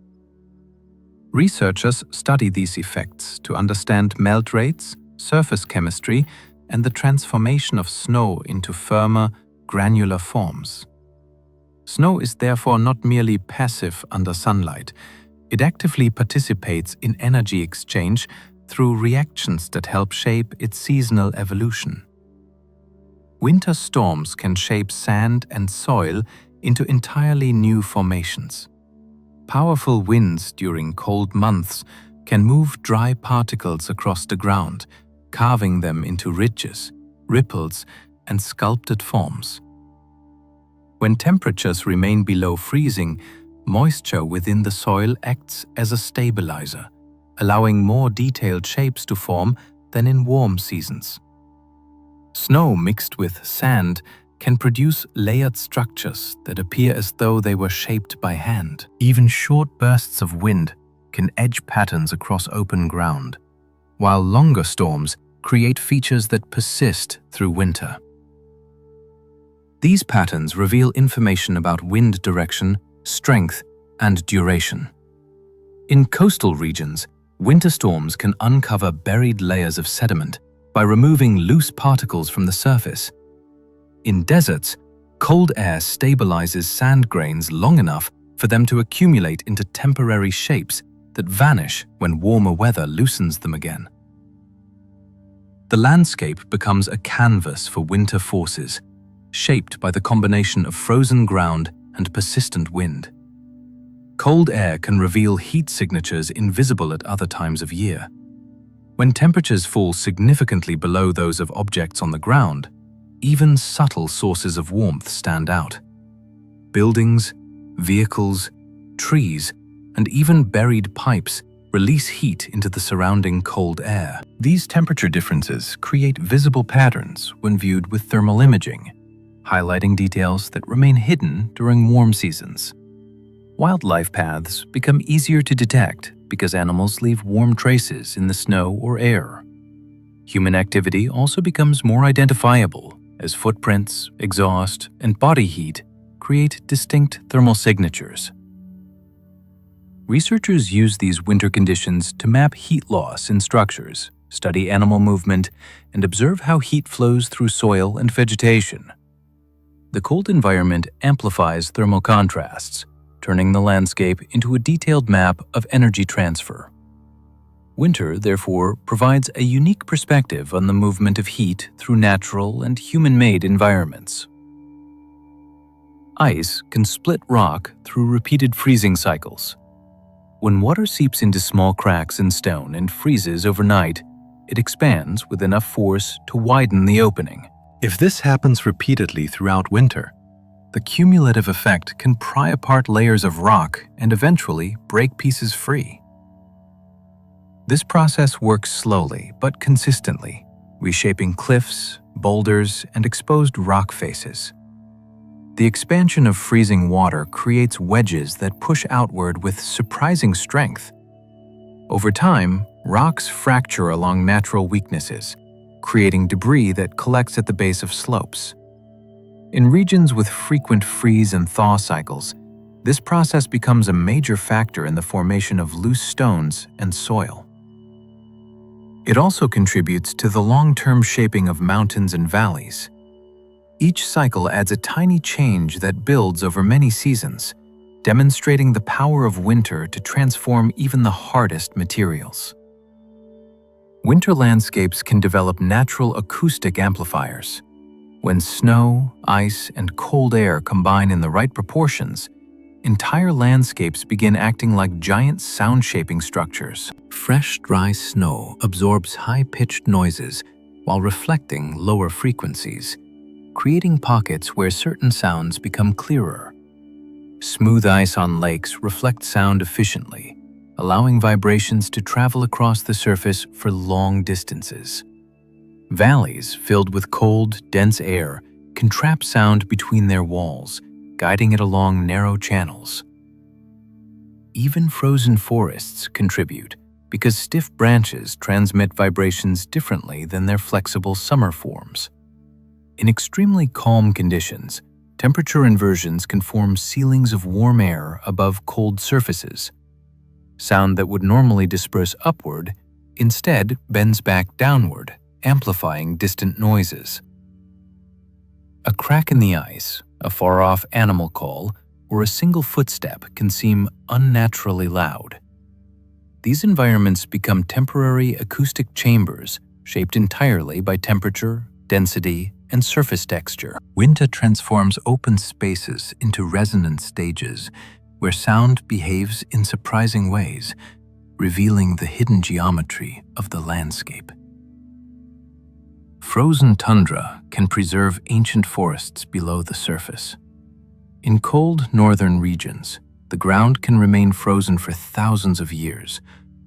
Researchers study these effects to understand melt rates, surface chemistry, and the transformation of snow into firmer, granular forms. Snow is therefore not merely passive under sunlight. It actively participates in energy exchange through reactions that help shape its seasonal evolution. Winter storms can shape sand and soil into entirely new formations. Powerful winds during cold months can move dry particles across the ground, carving them into ridges, ripples, and sculpted forms. When temperatures remain below freezing, moisture within the soil acts as a stabilizer, allowing more detailed shapes to form than in warm seasons. Snow mixed with sand can produce layered structures that appear as though they were shaped by hand. Even short bursts of wind can edge patterns across open ground, while longer storms create features that persist through winter. These patterns reveal information about wind direction, strength, and duration. In coastal regions, winter storms can uncover buried layers of sediment by removing loose particles from the surface. In deserts, cold air stabilizes sand grains long enough for them to accumulate into temporary shapes that vanish when warmer weather loosens them again. The landscape becomes a canvas for winter forces, shaped by the combination of frozen ground and persistent wind. Cold air can reveal heat signatures invisible at other times of year. When temperatures fall significantly below those of objects on the ground, even subtle sources of warmth stand out. Buildings, vehicles, trees, and even buried pipes release heat into the surrounding cold air. These temperature differences create visible patterns when viewed with thermal imaging, highlighting details that remain hidden during warm seasons. Wildlife paths become easier to detect because animals leave warm traces in the snow or air. Human activity also becomes more identifiable as footprints, exhaust, and body heat create distinct thermal signatures. Researchers use these winter conditions to map heat loss in structures, study animal movement, and observe how heat flows through soil and vegetation. The cold environment amplifies thermal contrasts, turning the landscape into a detailed map of energy transfer. Winter, therefore, provides a unique perspective on the movement of heat through natural and human-made environments. Ice can split rock through repeated freezing cycles. When water seeps into small cracks in stone and freezes overnight, it expands with enough force to widen the opening. If this happens repeatedly throughout winter, the cumulative effect can pry apart layers of rock and eventually break pieces free. This process works slowly but consistently, reshaping cliffs, boulders, and exposed rock faces. The expansion of freezing water creates wedges that push outward with surprising strength. Over time, rocks fracture along natural weaknesses, creating debris that collects at the base of slopes. In regions with frequent freeze and thaw cycles, this process becomes a major factor in the formation of loose stones and soil. It also contributes to the long-term shaping of mountains and valleys. Each cycle adds a tiny change that builds over many seasons, demonstrating the power of winter to transform even the hardest materials. Winter landscapes can develop natural acoustic amplifiers. When snow, ice, and cold air combine in the right proportions, entire landscapes begin acting like giant sound-shaping structures. Fresh, dry snow absorbs high-pitched noises while reflecting lower frequencies, creating pockets where certain sounds become clearer. Smooth ice on lakes reflect sound efficiently, allowing vibrations to travel across the surface for long distances. Valleys filled with cold, dense air can trap sound between their walls, guiding it along narrow channels. Even frozen forests contribute because stiff branches transmit vibrations differently than their flexible summer forms. In extremely calm conditions, temperature inversions can form ceilings of warm air above cold surfaces. Sound that would normally disperse upward instead bends back downward, amplifying distant noises. A crack in the ice, a far-off animal call, or a single footstep can seem unnaturally loud. These environments become temporary acoustic chambers shaped entirely by temperature, density, and surface texture. Winter transforms open spaces into resonant stages where sound behaves in surprising ways, revealing the hidden geometry of the landscape. Frozen tundra can preserve ancient forests below the surface. In cold northern regions, the ground can remain frozen for thousands of years,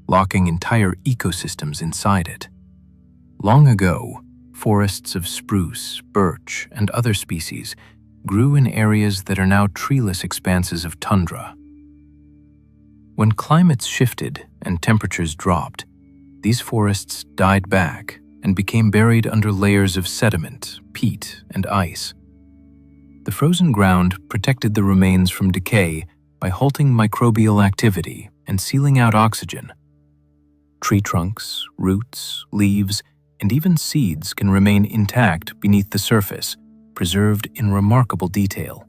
locking entire ecosystems inside it. Long ago, forests of spruce, birch, and other species grew in areas that are now treeless expanses of tundra. When climates shifted and temperatures dropped, these forests died back and became buried under layers of sediment, peat, and ice. The frozen ground protected the remains from decay by halting microbial activity and sealing out oxygen. Tree trunks, roots, leaves, and even seeds can remain intact beneath the surface, preserved in remarkable detail.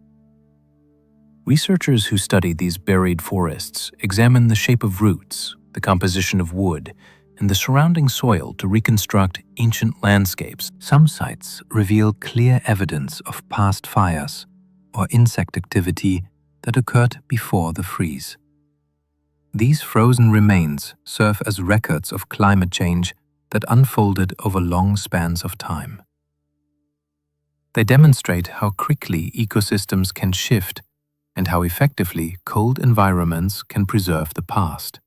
Researchers who study these buried forests examine the shape of roots, the composition of wood, and the surrounding soil to reconstruct ancient landscapes. Some sites reveal clear evidence of past fires or insect activity that occurred before the freeze. These frozen remains serve as records of climate change that unfolded over long spans of time. They demonstrate how quickly ecosystems can shift and how effectively cold environments can preserve the past.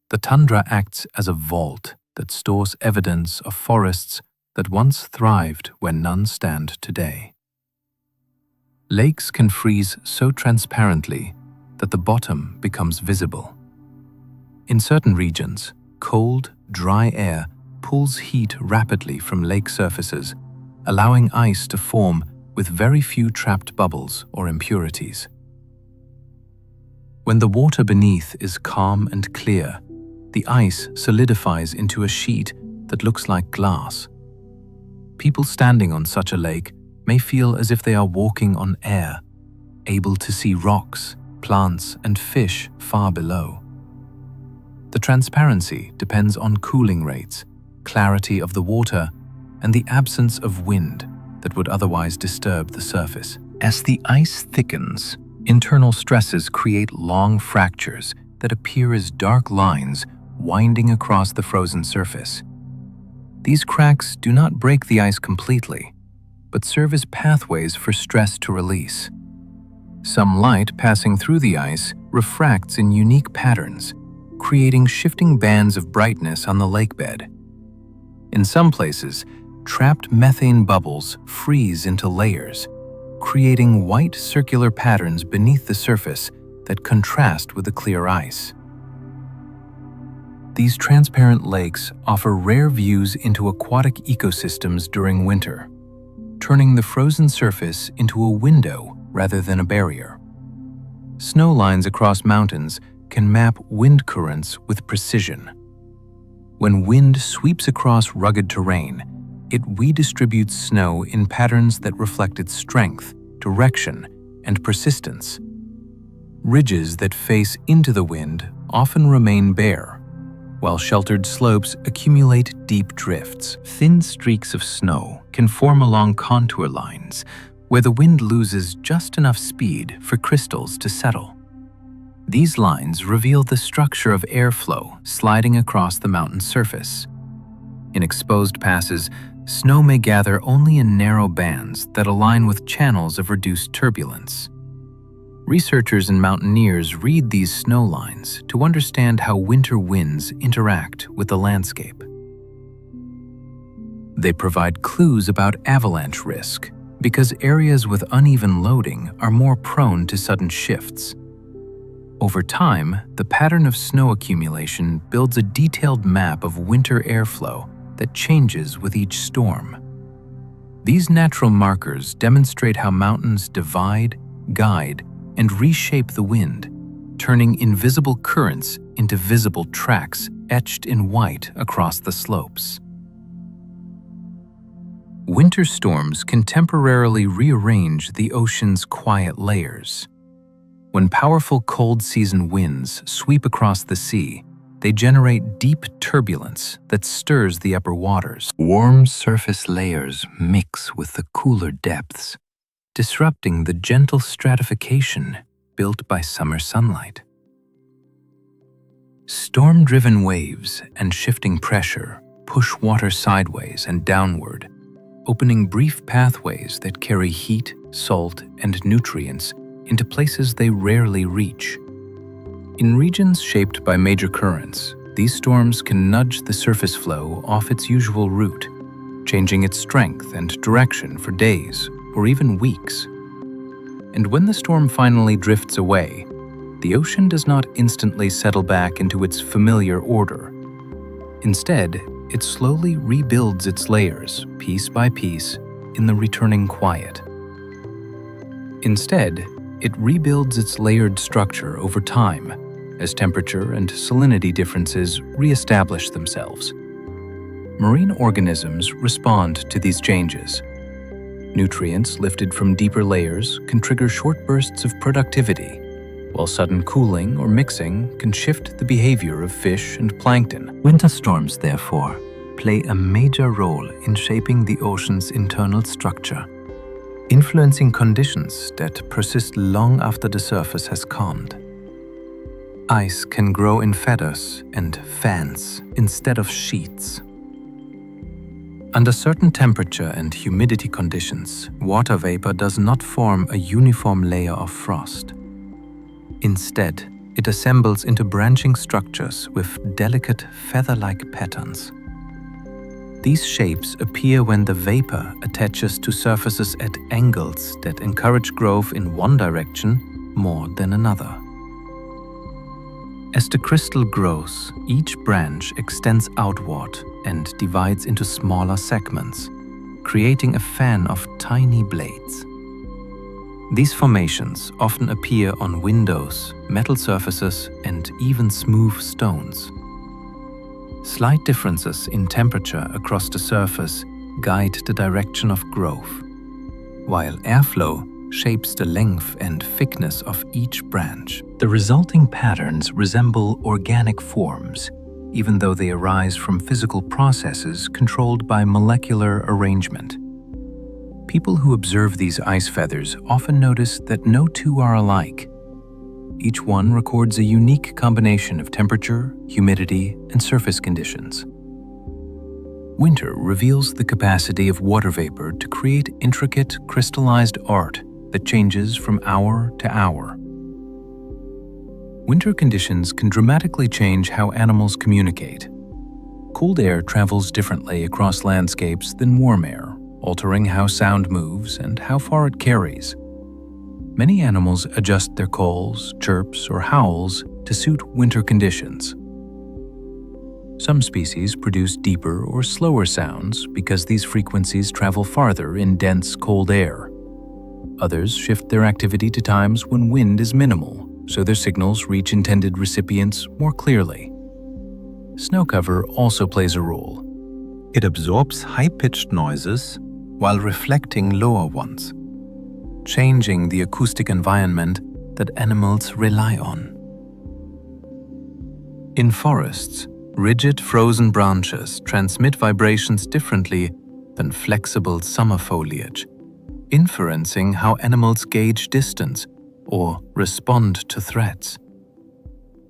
The tundra acts as a vault that stores evidence of forests that once thrived where none stand today. Lakes can freeze so transparently that the bottom becomes visible. In certain regions, cold, dry air pulls heat rapidly from lake surfaces, allowing ice to form with very few trapped bubbles or impurities. When the water beneath is calm and clear, the ice solidifies into a sheet that looks like glass. People standing on such a lake may feel as if they are walking on air, able to see rocks, plants, and fish far below. The transparency depends on cooling rates, clarity of the water, and the absence of wind that would otherwise disturb the surface. As the ice thickens, internal stresses create long fractures that appear as dark lines winding across the frozen surface. These cracks do not break the ice completely, but serve as pathways for stress to release. Some light passing through the ice refracts in unique patterns, creating shifting bands of brightness on the lakebed. In some places, trapped methane bubbles freeze into layers, creating white circular patterns beneath the surface that contrast with the clear ice. These transparent lakes offer rare views into aquatic ecosystems during winter, turning the frozen surface into a window rather than a barrier. Snow lines across mountains can map wind currents with precision. When wind sweeps across rugged terrain, it redistributes snow in patterns that reflect its strength, direction, and persistence. Ridges that face into the wind often remain bare, while sheltered slopes accumulate deep drifts. Thin streaks of snow can form along contour lines, where the wind loses just enough speed for crystals to settle. These lines reveal the structure of airflow sliding across the mountain's surface. In exposed passes, snow may gather only in narrow bands that align with channels of reduced turbulence. Researchers and mountaineers read these snow lines to understand how winter winds interact with the landscape. They provide clues about avalanche risk because areas with uneven loading are more prone to sudden shifts. Over time, the pattern of snow accumulation builds a detailed map of winter airflow that changes with each storm. These natural markers demonstrate how mountains divide, guide, and reshape the wind, turning invisible currents into visible tracks etched in white across the slopes. Winter storms can temporarily rearrange the ocean's quiet layers. When powerful cold season winds sweep across the sea, they generate deep turbulence that stirs the upper waters. Warm surface layers mix with the cooler depths, disrupting the gentle stratification built by summer sunlight. Storm-driven waves and shifting pressure push water sideways and downward, opening brief pathways that carry heat, salt, and nutrients into places they rarely reach. In regions shaped by major currents, these storms can nudge the surface flow off its usual route, changing its strength and direction for days or even weeks. And when the storm finally drifts away, the ocean does not instantly settle back into its familiar order. Instead, it slowly rebuilds its layers, piece by piece, in the returning quiet. Instead, it rebuilds its layered structure over time as temperature and salinity differences reestablish themselves. Marine organisms respond to these changes. Nutrients lifted from deeper layers can trigger short bursts of productivity, while sudden cooling or mixing can shift the behavior of fish and plankton. Winter storms, therefore, play a major role in shaping the ocean's internal structure, influencing conditions that persist long after the surface has calmed. Ice can grow in feathers and fans instead of sheets. Under certain temperature and humidity conditions, water vapor does not form a uniform layer of frost. Instead, it assembles into branching structures with delicate feather-like patterns. These shapes appear when the vapor attaches to surfaces at angles that encourage growth in one direction more than another. As the crystal grows, each branch extends outward and divides into smaller segments, creating a fan of tiny blades. These formations often appear on windows, metal surfaces, and even smooth stones. Slight differences in temperature across the surface guide the direction of growth, while airflow shapes the length and thickness of each branch. The resulting patterns resemble organic forms, even though they arise from physical processes controlled by molecular arrangement. People who observe these ice feathers often notice that no two are alike. Each one records a unique combination of temperature, humidity, and surface conditions. Winter reveals the capacity of water vapor to create intricate, crystallized art that changes from hour to hour. Winter conditions can dramatically change how animals communicate. Cold air travels differently across landscapes than warm air, altering how sound moves and how far it carries. Many animals adjust their calls, chirps, or howls to suit winter conditions. Some species produce deeper or slower sounds because these frequencies travel farther in dense, cold air. Others shift their activity to times when wind is minimal, so their signals reach intended recipients more clearly. Snow cover also plays a role. It absorbs high-pitched noises while reflecting lower ones, changing the acoustic environment that animals rely on. In forests, rigid frozen branches transmit vibrations differently than flexible summer foliage, influencing how animals gauge distance or respond to threats.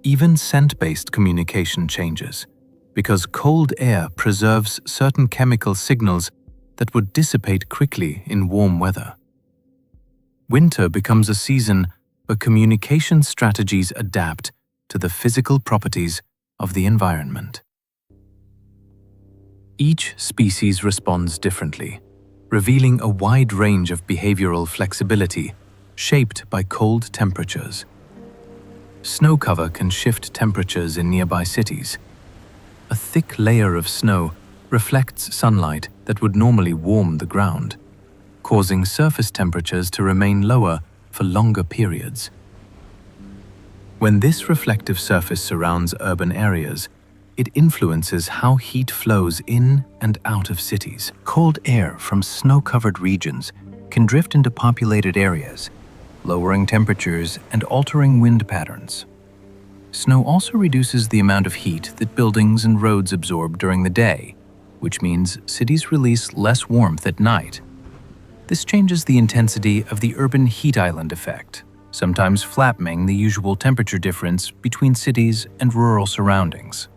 Even scent-based communication changes, because cold air preserves certain chemical signals that would dissipate quickly in warm weather. Winter becomes a season where communication strategies adapt to the physical properties of the environment. Each species responds differently, revealing a wide range of behavioral flexibility shaped by cold temperatures. Snow cover can shift temperatures in nearby cities. A thick layer of snow reflects sunlight that would normally warm the ground, causing surface temperatures to remain lower for longer periods. When this reflective surface surrounds urban areas, it influences how heat flows in and out of cities. Cold air from snow-covered regions can drift into populated areas, lowering temperatures and altering wind patterns. Snow also reduces the amount of heat that buildings and roads absorb during the day, which means cities release less warmth at night. This changes the intensity of the urban heat island effect, sometimes flattening the usual temperature difference between cities and rural surroundings.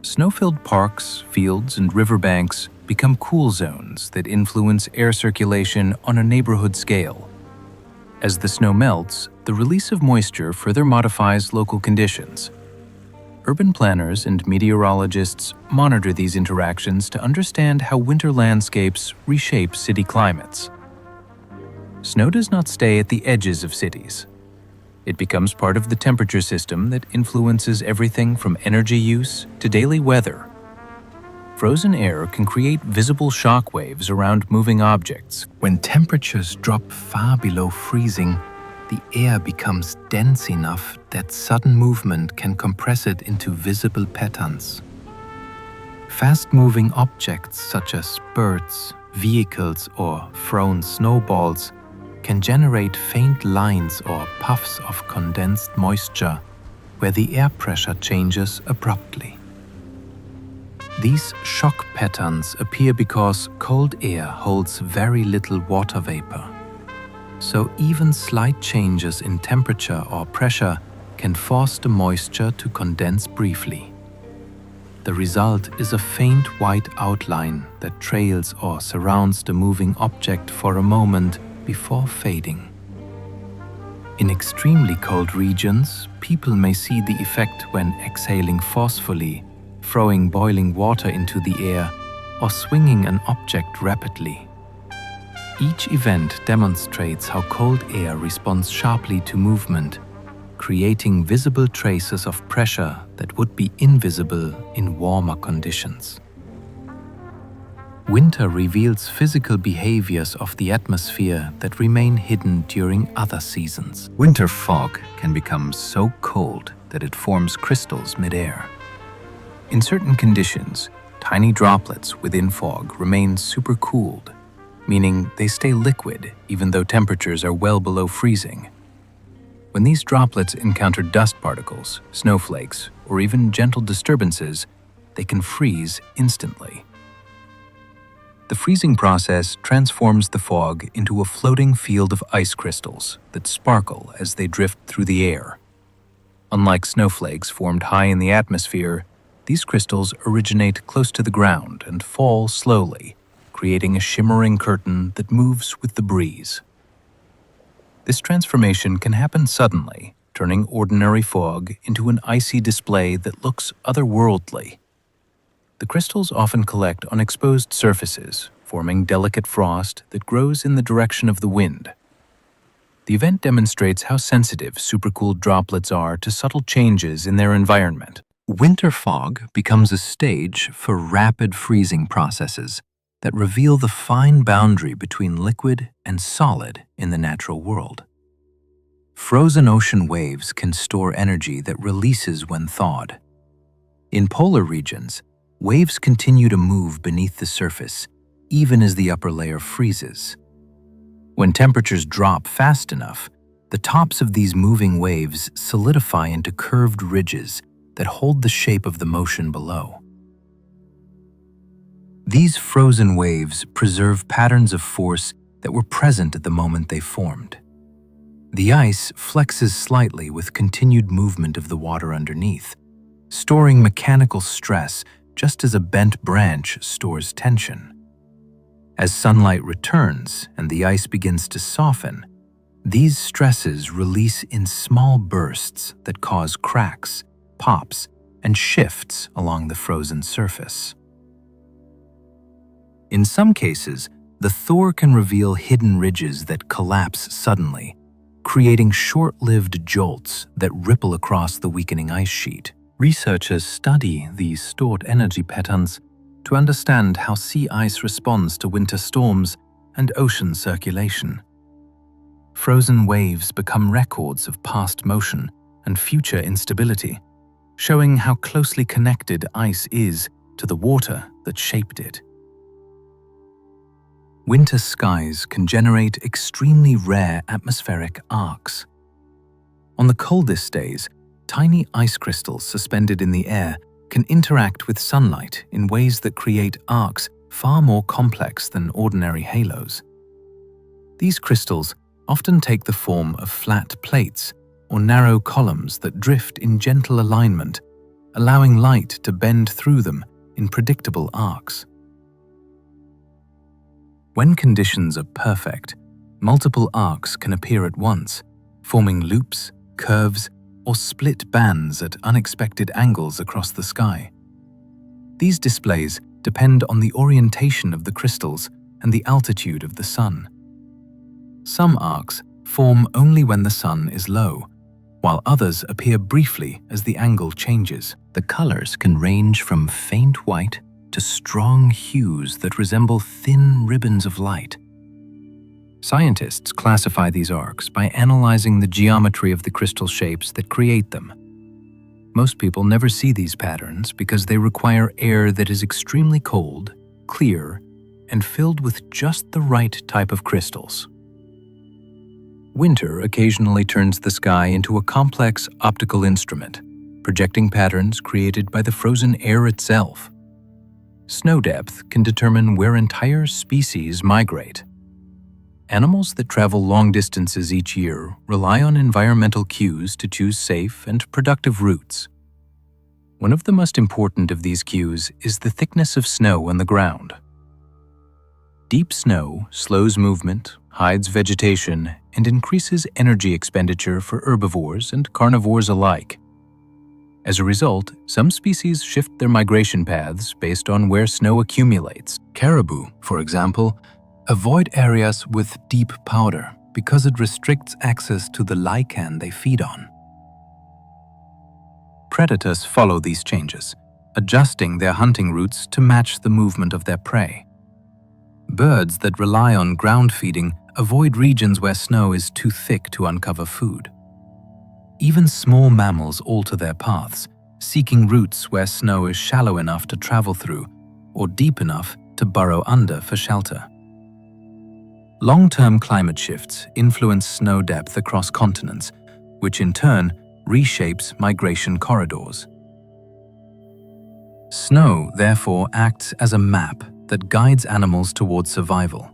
Snow-filled parks, fields, and riverbanks become cool zones that influence air circulation on a neighborhood scale. As the snow melts, the release of moisture further modifies local conditions. Urban planners and meteorologists monitor these interactions to understand how winter landscapes reshape city climates. Snow does not stay at the edges of cities. It becomes part of the temperature system that influences everything from energy use to daily weather. Frozen air can create visible shock waves around moving objects. When temperatures drop far below freezing, the air becomes dense enough that sudden movement can compress it into visible patterns. Fast-moving objects such as birds, vehicles, or thrown snowballs can generate faint lines or puffs of condensed moisture where the air pressure changes abruptly. These shock patterns appear because cold air holds very little water vapor. So even slight changes in temperature or pressure can force the moisture to condense briefly. The result is a faint white outline that trails or surrounds the moving object for a moment before fading. In extremely cold regions, people may see the effect when exhaling forcefully, throwing boiling water into the air, or swinging an object rapidly. Each event demonstrates how cold air responds sharply to movement, creating visible traces of pressure that would be invisible in warmer conditions. Winter reveals physical behaviors of the atmosphere that remain hidden during other seasons. Winter fog can become so cold that it forms crystals mid-air. In certain conditions, tiny droplets within fog remain supercooled, meaning they stay liquid even though temperatures are well below freezing. When these droplets encounter dust particles, snowflakes, or even gentle disturbances, they can freeze instantly. The freezing process transforms the fog into a floating field of ice crystals that sparkle as they drift through the air. Unlike snowflakes formed high in the atmosphere, these crystals originate close to the ground and fall slowly, creating a shimmering curtain that moves with the breeze. This transformation can happen suddenly, turning ordinary fog into an icy display that looks otherworldly. The crystals often collect on exposed surfaces, forming delicate frost that grows in the direction of the wind. The event demonstrates how sensitive supercooled droplets are to subtle changes in their environment. Winter fog becomes a stage for rapid freezing processes that reveal the fine boundary between liquid and solid in the natural world. Frozen ocean waves can store energy that releases when thawed. In polar regions, waves continue to move beneath the surface, even as the upper layer freezes. When temperatures drop fast enough, the tops of these moving waves solidify into curved ridges that hold the shape of the motion below. These frozen waves preserve patterns of force that were present at the moment they formed. The ice flexes slightly with continued movement of the water underneath, storing mechanical stress just as a bent branch stores tension. As sunlight returns and the ice begins to soften, these stresses release in small bursts that cause cracks, pops, and shifts along the frozen surface. In some cases, the thaw can reveal hidden ridges that collapse suddenly, creating short-lived jolts that ripple across the weakening ice sheet. Researchers study these stored energy patterns to understand how sea ice responds to winter storms and ocean circulation. Frozen waves become records of past motion and future instability, showing how closely connected ice is to the water that shaped it. Winter skies can generate extremely rare atmospheric arcs. On the coldest days, tiny ice crystals suspended in the air can interact with sunlight in ways that create arcs far more complex than ordinary halos. These crystals often take the form of flat plates or narrow columns that drift in gentle alignment, allowing light to bend through them in predictable arcs. When conditions are perfect, multiple arcs can appear at once, forming loops, curves, or split bands at unexpected angles across the sky. These displays depend on the orientation of the crystals and the altitude of the sun. Some arcs form only when the sun is low, while others appear briefly as the angle changes. The colors can range from faint white to strong hues that resemble thin ribbons of light. Scientists classify these arcs by analyzing the geometry of the crystal shapes that create them. Most people never see these patterns because they require air that is extremely cold, clear, and filled with just the right type of crystals. Winter occasionally turns the sky into a complex optical instrument, projecting patterns created by the frozen air itself. Snow depth can determine where entire species migrate. Animals that travel long distances each year rely on environmental cues to choose safe and productive routes. One of the most important of these cues is the thickness of snow on the ground. Deep snow slows movement, hides vegetation, and increases energy expenditure for herbivores and carnivores alike. As a result, some species shift their migration paths based on where snow accumulates. Caribou, for example, avoid areas with deep powder because it restricts access to the lichen they feed on. Predators follow these changes, adjusting their hunting routes to match the movement of their prey. Birds that rely on ground feeding avoid regions where snow is too thick to uncover food. Even small mammals alter their paths, seeking routes where snow is shallow enough to travel through or deep enough to burrow under for shelter. Long-term climate shifts influence snow depth across continents, which in turn reshapes migration corridors. Snow, therefore, acts as a map that guides animals towards survival.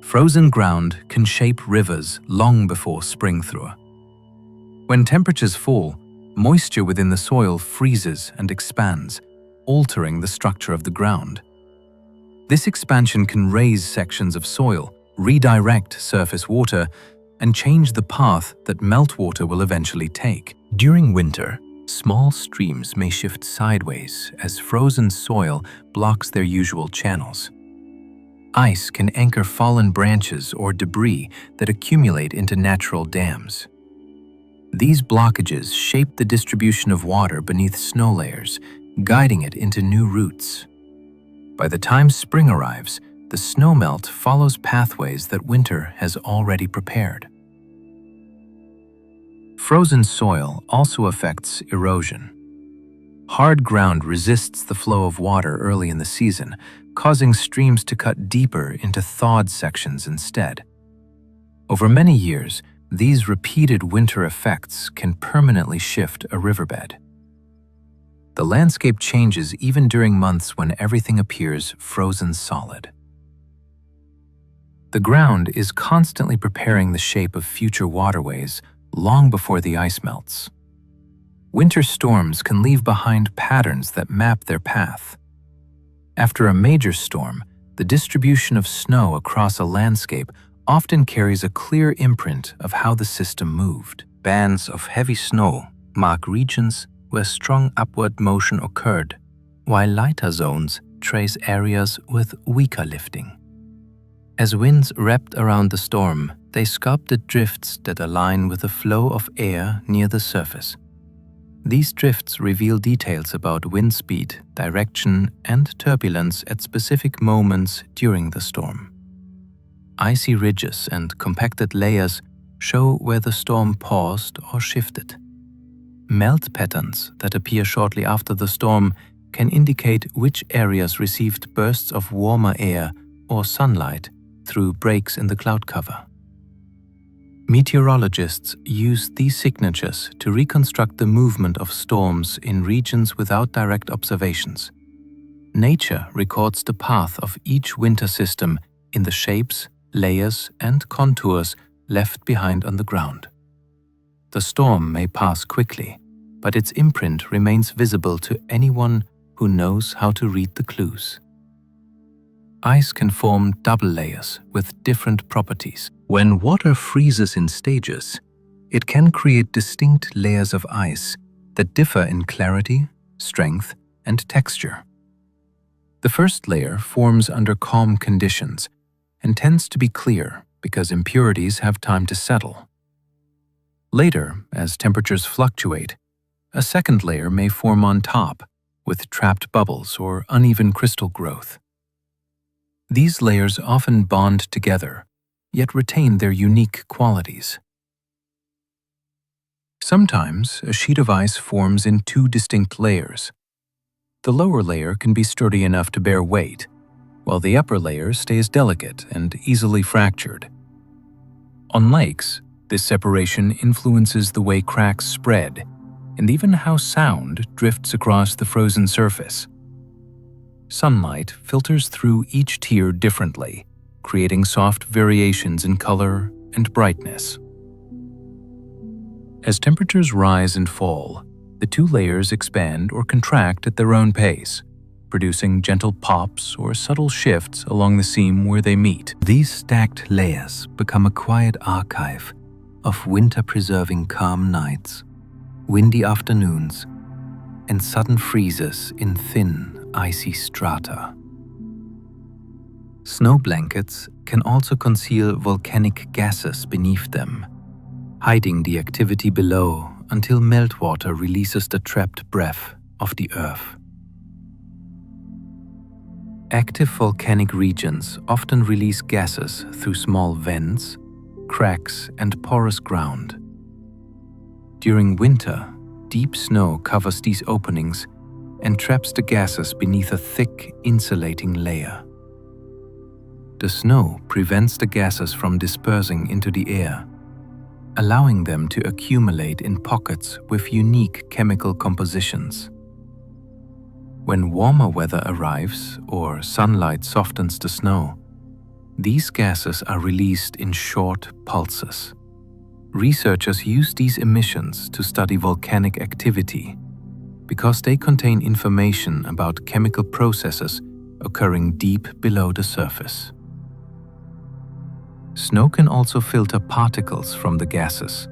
Frozen ground can shape rivers long before spring thaw. When temperatures fall, moisture within the soil freezes and expands, altering the structure of the ground. This expansion can raise sections of soil, redirect surface water, and change the path that meltwater will eventually take. During winter, small streams may shift sideways as frozen soil blocks their usual channels. Ice can anchor fallen branches or debris that accumulate into natural dams. These blockages shape the distribution of water beneath snow layers, guiding it into new routes. By the time spring arrives, the snowmelt follows pathways that winter has already prepared. Frozen soil also affects erosion. Hard ground resists the flow of water early in the season, causing streams to cut deeper into thawed sections instead. Over many years, these repeated winter effects can permanently shift a riverbed. The landscape changes even during months when everything appears frozen solid. The ground is constantly preparing the shape of future waterways long before the ice melts. Winter storms can leave behind patterns that map their path. After a major storm, the distribution of snow across a landscape often carries a clear imprint of how the system moved. Bands of heavy snow mark regions where strong upward motion occurred, while lighter zones trace areas with weaker lifting. As winds wrapped around the storm, they sculpted drifts that align with the flow of air near the surface. These drifts reveal details about wind speed, direction, and turbulence at specific moments during the storm. Icy ridges and compacted layers show where the storm paused or shifted. Melt patterns that appear shortly after the storm can indicate which areas received bursts of warmer air or sunlight through breaks in the cloud cover. Meteorologists use these signatures to reconstruct the movement of storms in regions without direct observations. Nature records the path of each winter system in the shapes, layers, and contours left behind on the ground. The storm may pass quickly, but its imprint remains visible to anyone who knows how to read the clues. Ice can form double layers with different properties. When water freezes in stages, it can create distinct layers of ice that differ in clarity, strength, and texture. The first layer forms under calm conditions and tends to be clear because impurities have time to settle. Later, as temperatures fluctuate, a second layer may form on top, with trapped bubbles or uneven crystal growth. These layers often bond together, yet retain their unique qualities. Sometimes, a sheet of ice forms in two distinct layers. The lower layer can be sturdy enough to bear weight, while the upper layer stays delicate and easily fractured. On lakes, this separation influences the way cracks spread and even how sound drifts across the frozen surface. Sunlight filters through each tier differently, creating soft variations in color and brightness. As temperatures rise and fall, the two layers expand or contract at their own pace, producing gentle pops or subtle shifts along the seam where they meet. These stacked layers become a quiet archive of winter-preserving calm nights, windy afternoons, and sudden freezes in thin, icy strata. Snow blankets can also conceal volcanic gases beneath them, hiding the activity below until meltwater releases the trapped breath of the earth. Active volcanic regions often release gases through small vents, cracks, and porous ground. During winter, deep snow covers these openings and traps the gases beneath a thick, insulating layer. The snow prevents the gases from dispersing into the air, allowing them to accumulate in pockets with unique chemical compositions. When warmer weather arrives or sunlight softens the snow, these gases are released in short pulses. Researchers use these emissions to study volcanic activity because they contain information about chemical processes occurring deep below the surface. Snow can also filter particles from the gases,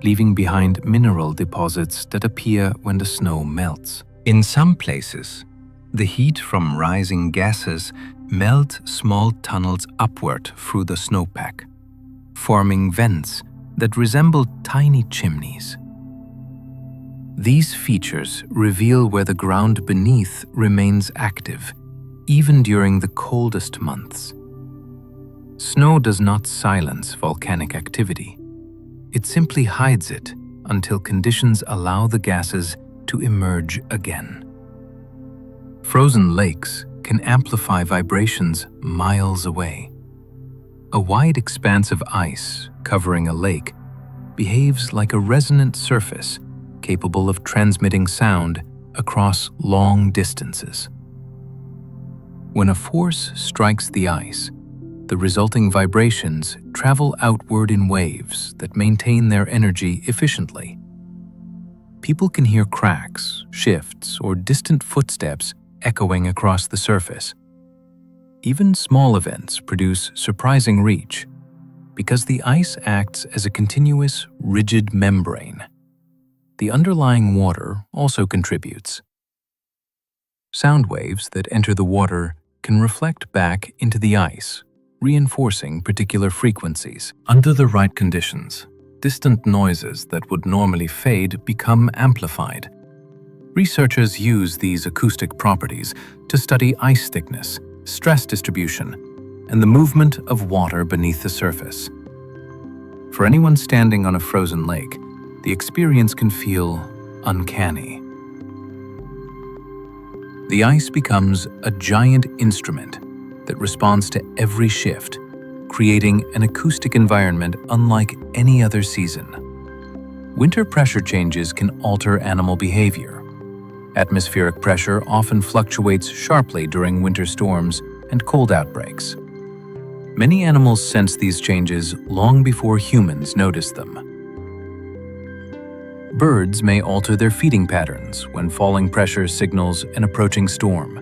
leaving behind mineral deposits that appear when the snow melts. In some places, the heat from rising gases melt small tunnels upward through the snowpack, forming vents that resemble tiny chimneys. These features reveal where the ground beneath remains active, even during the coldest months. Snow does not silence volcanic activity. It simply hides it until conditions allow the gases to emerge again. Frozen lakes can amplify vibrations miles away. A wide expanse of ice covering a lake behaves like a resonant surface capable of transmitting sound across long distances. When a force strikes the ice, the resulting vibrations travel outward in waves that maintain their energy efficiently. People can hear cracks, shifts, or distant footsteps echoing across the surface. Even small events produce surprising reach because the ice acts as a continuous, rigid membrane. The underlying water also contributes. Sound waves that enter the water can reflect back into the ice, reinforcing particular frequencies. Under the right conditions, distant noises that would normally fade become amplified. Researchers use these acoustic properties to study ice thickness, stress distribution, and the movement of water beneath the surface. For anyone standing on a frozen lake, the experience can feel uncanny. The ice becomes a giant instrument that responds to every shift, creating an acoustic environment unlike any other season. Winter pressure changes can alter animal behavior. Atmospheric pressure often fluctuates sharply during winter storms and cold outbreaks. Many animals sense these changes long before humans notice them. Birds may alter their feeding patterns when falling pressure signals an approaching storm.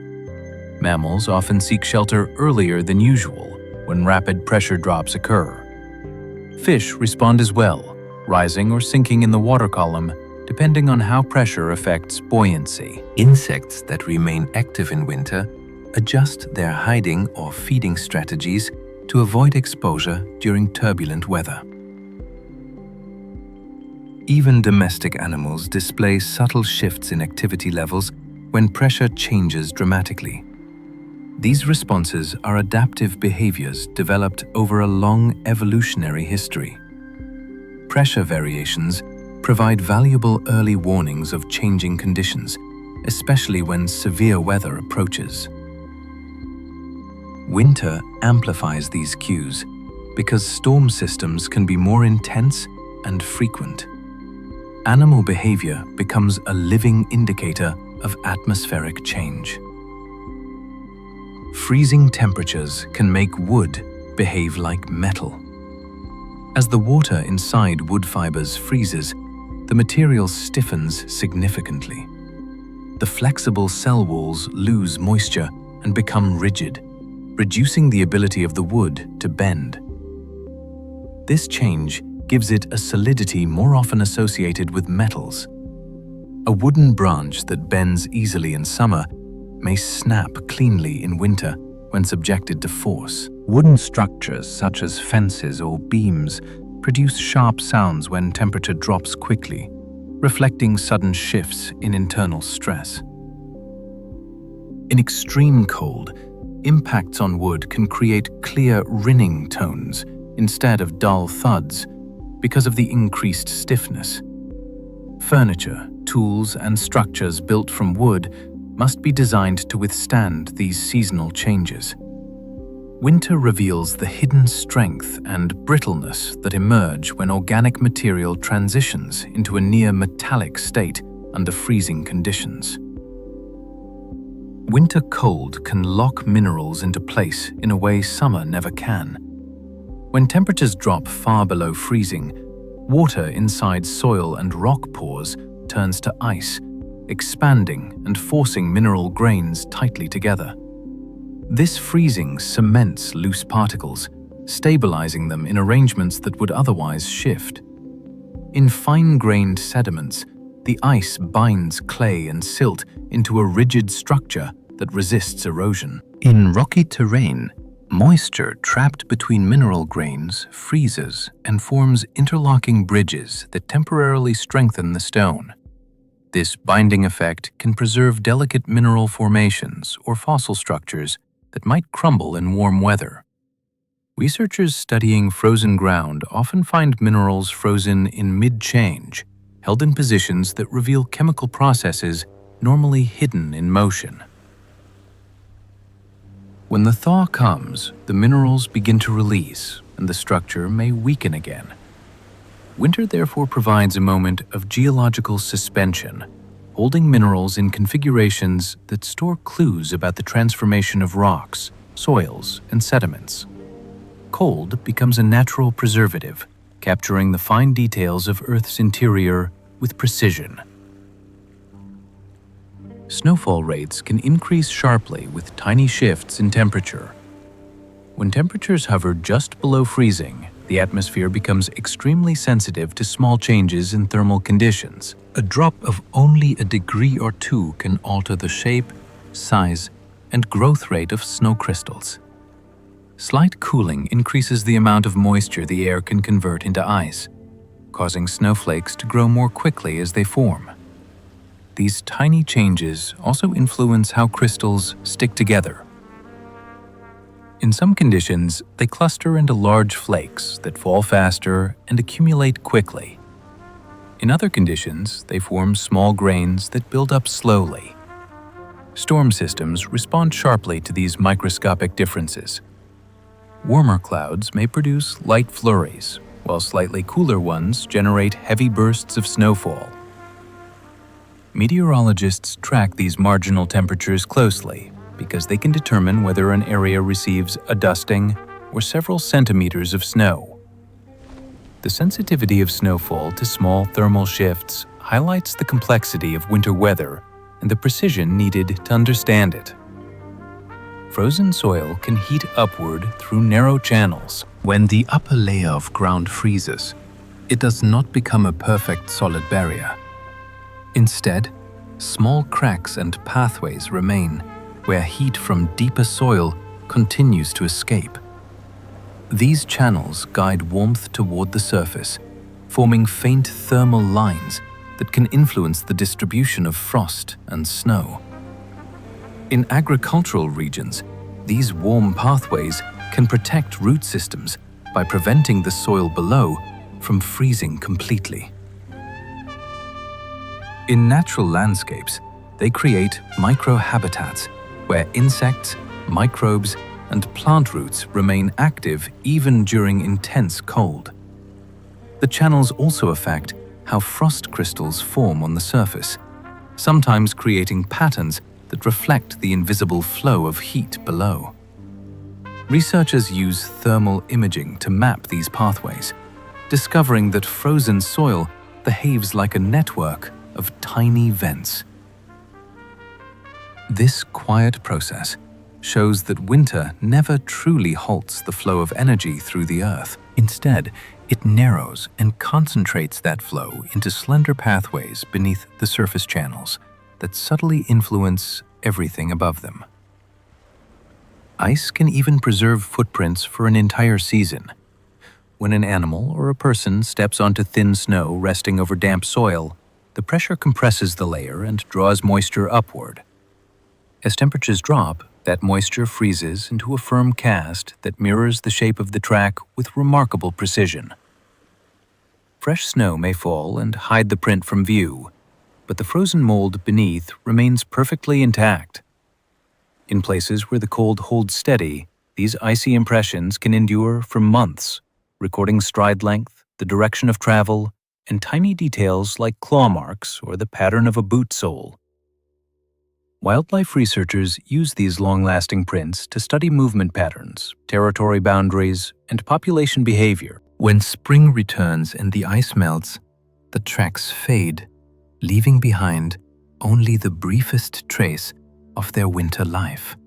Mammals often seek shelter earlier than usual when rapid pressure drops occur. Fish respond as well, rising or sinking in the water column depending on how pressure affects buoyancy. Insects that remain active in winter adjust their hiding or feeding strategies to avoid exposure during turbulent weather. Even domestic animals display subtle shifts in activity levels when pressure changes dramatically. These responses are adaptive behaviors developed over a long evolutionary history. Pressure variations provide valuable early warnings of changing conditions, especially when severe weather approaches. Winter amplifies these cues because storm systems can be more intense and frequent. Animal behavior becomes a living indicator of atmospheric change. Freezing temperatures can make wood behave like metal. As the water inside wood fibers freezes, the material stiffens significantly. The flexible cell walls lose moisture and become rigid, reducing the ability of the wood to bend. This change gives it a solidity more often associated with metals. A wooden branch that bends easily in summer may snap cleanly in winter when subjected to force. Wooden structures such as fences or beams produce sharp sounds when temperature drops quickly, reflecting sudden shifts in internal stress. In extreme cold, impacts on wood can create clear ringing tones instead of dull thuds because of the increased stiffness. Furniture, tools, and structures built from wood must be designed to withstand these seasonal changes. Winter reveals the hidden strength and brittleness that emerge when organic material transitions into a near metallic state under freezing conditions. Winter cold can lock minerals into place in a way summer never can. When temperatures drop far below freezing, water inside soil and rock pores turns to ice, expanding and forcing mineral grains tightly together. This freezing cements loose particles, stabilizing them in arrangements that would otherwise shift. In fine-grained sediments, the ice binds clay and silt into a rigid structure that resists erosion. In rocky terrain, moisture trapped between mineral grains freezes and forms interlocking bridges that temporarily strengthen the stone. This binding effect can preserve delicate mineral formations or fossil structures that might crumble in warm weather. Researchers studying frozen ground often find minerals frozen in mid-change, held in positions that reveal chemical processes normally hidden in motion. When the thaw comes, the minerals begin to release, and the structure may weaken again. Winter therefore provides a moment of geological suspension, holding minerals in configurations that store clues about the transformation of rocks, soils, and sediments. Cold becomes a natural preservative, capturing the fine details of Earth's interior with precision. Snowfall rates can increase sharply with tiny shifts in temperature. When temperatures hover just below freezing, the atmosphere becomes extremely sensitive to small changes in thermal conditions. A drop of only a degree or two can alter the shape, size, and growth rate of snow crystals. Slight cooling increases the amount of moisture the air can convert into ice, causing snowflakes to grow more quickly as they form. These tiny changes also influence how crystals stick together. In some conditions, they cluster into large flakes that fall faster and accumulate quickly. In other conditions, they form small grains that build up slowly. Storm systems respond sharply to these microscopic differences. Warmer clouds may produce light flurries, while slightly cooler ones generate heavy bursts of snowfall. Meteorologists track these marginal temperatures closely because they can determine whether an area receives a dusting or several centimeters of snow. The sensitivity of snowfall to small thermal shifts highlights the complexity of winter weather and the precision needed to understand it. Frozen soil can heat upward through narrow channels. When the upper layer of ground freezes, it does not become a perfect solid barrier. Instead, small cracks and pathways remain where heat from deeper soil continues to escape. These channels guide warmth toward the surface, forming faint thermal lines that can influence the distribution of frost and snow. In agricultural regions, these warm pathways can protect root systems by preventing the soil below from freezing completely. In natural landscapes, they create microhabitats where insects, microbes, and plant roots remain active even during intense cold. The channels also affect how frost crystals form on the surface, sometimes creating patterns that reflect the invisible flow of heat below. Researchers use thermal imaging to map these pathways, discovering that frozen soil behaves like a network of tiny vents. This quiet process shows that winter never truly halts the flow of energy through the Earth. Instead, it narrows and concentrates that flow into slender pathways beneath the surface channels that subtly influence everything above them. Ice can even preserve footprints for an entire season. When an animal or a person steps onto thin snow resting over damp soil, the pressure compresses the layer and draws moisture upward. As temperatures drop, that moisture freezes into a firm cast that mirrors the shape of the track with remarkable precision. Fresh snow may fall and hide the print from view, but the frozen mold beneath remains perfectly intact. In places where the cold holds steady, these icy impressions can endure for months, recording stride length, the direction of travel, and tiny details like claw marks or the pattern of a boot sole. Wildlife researchers use these long-lasting prints to study movement patterns, territory boundaries, and population behavior. When spring returns and the ice melts, the tracks fade, leaving behind only the briefest trace of their winter life.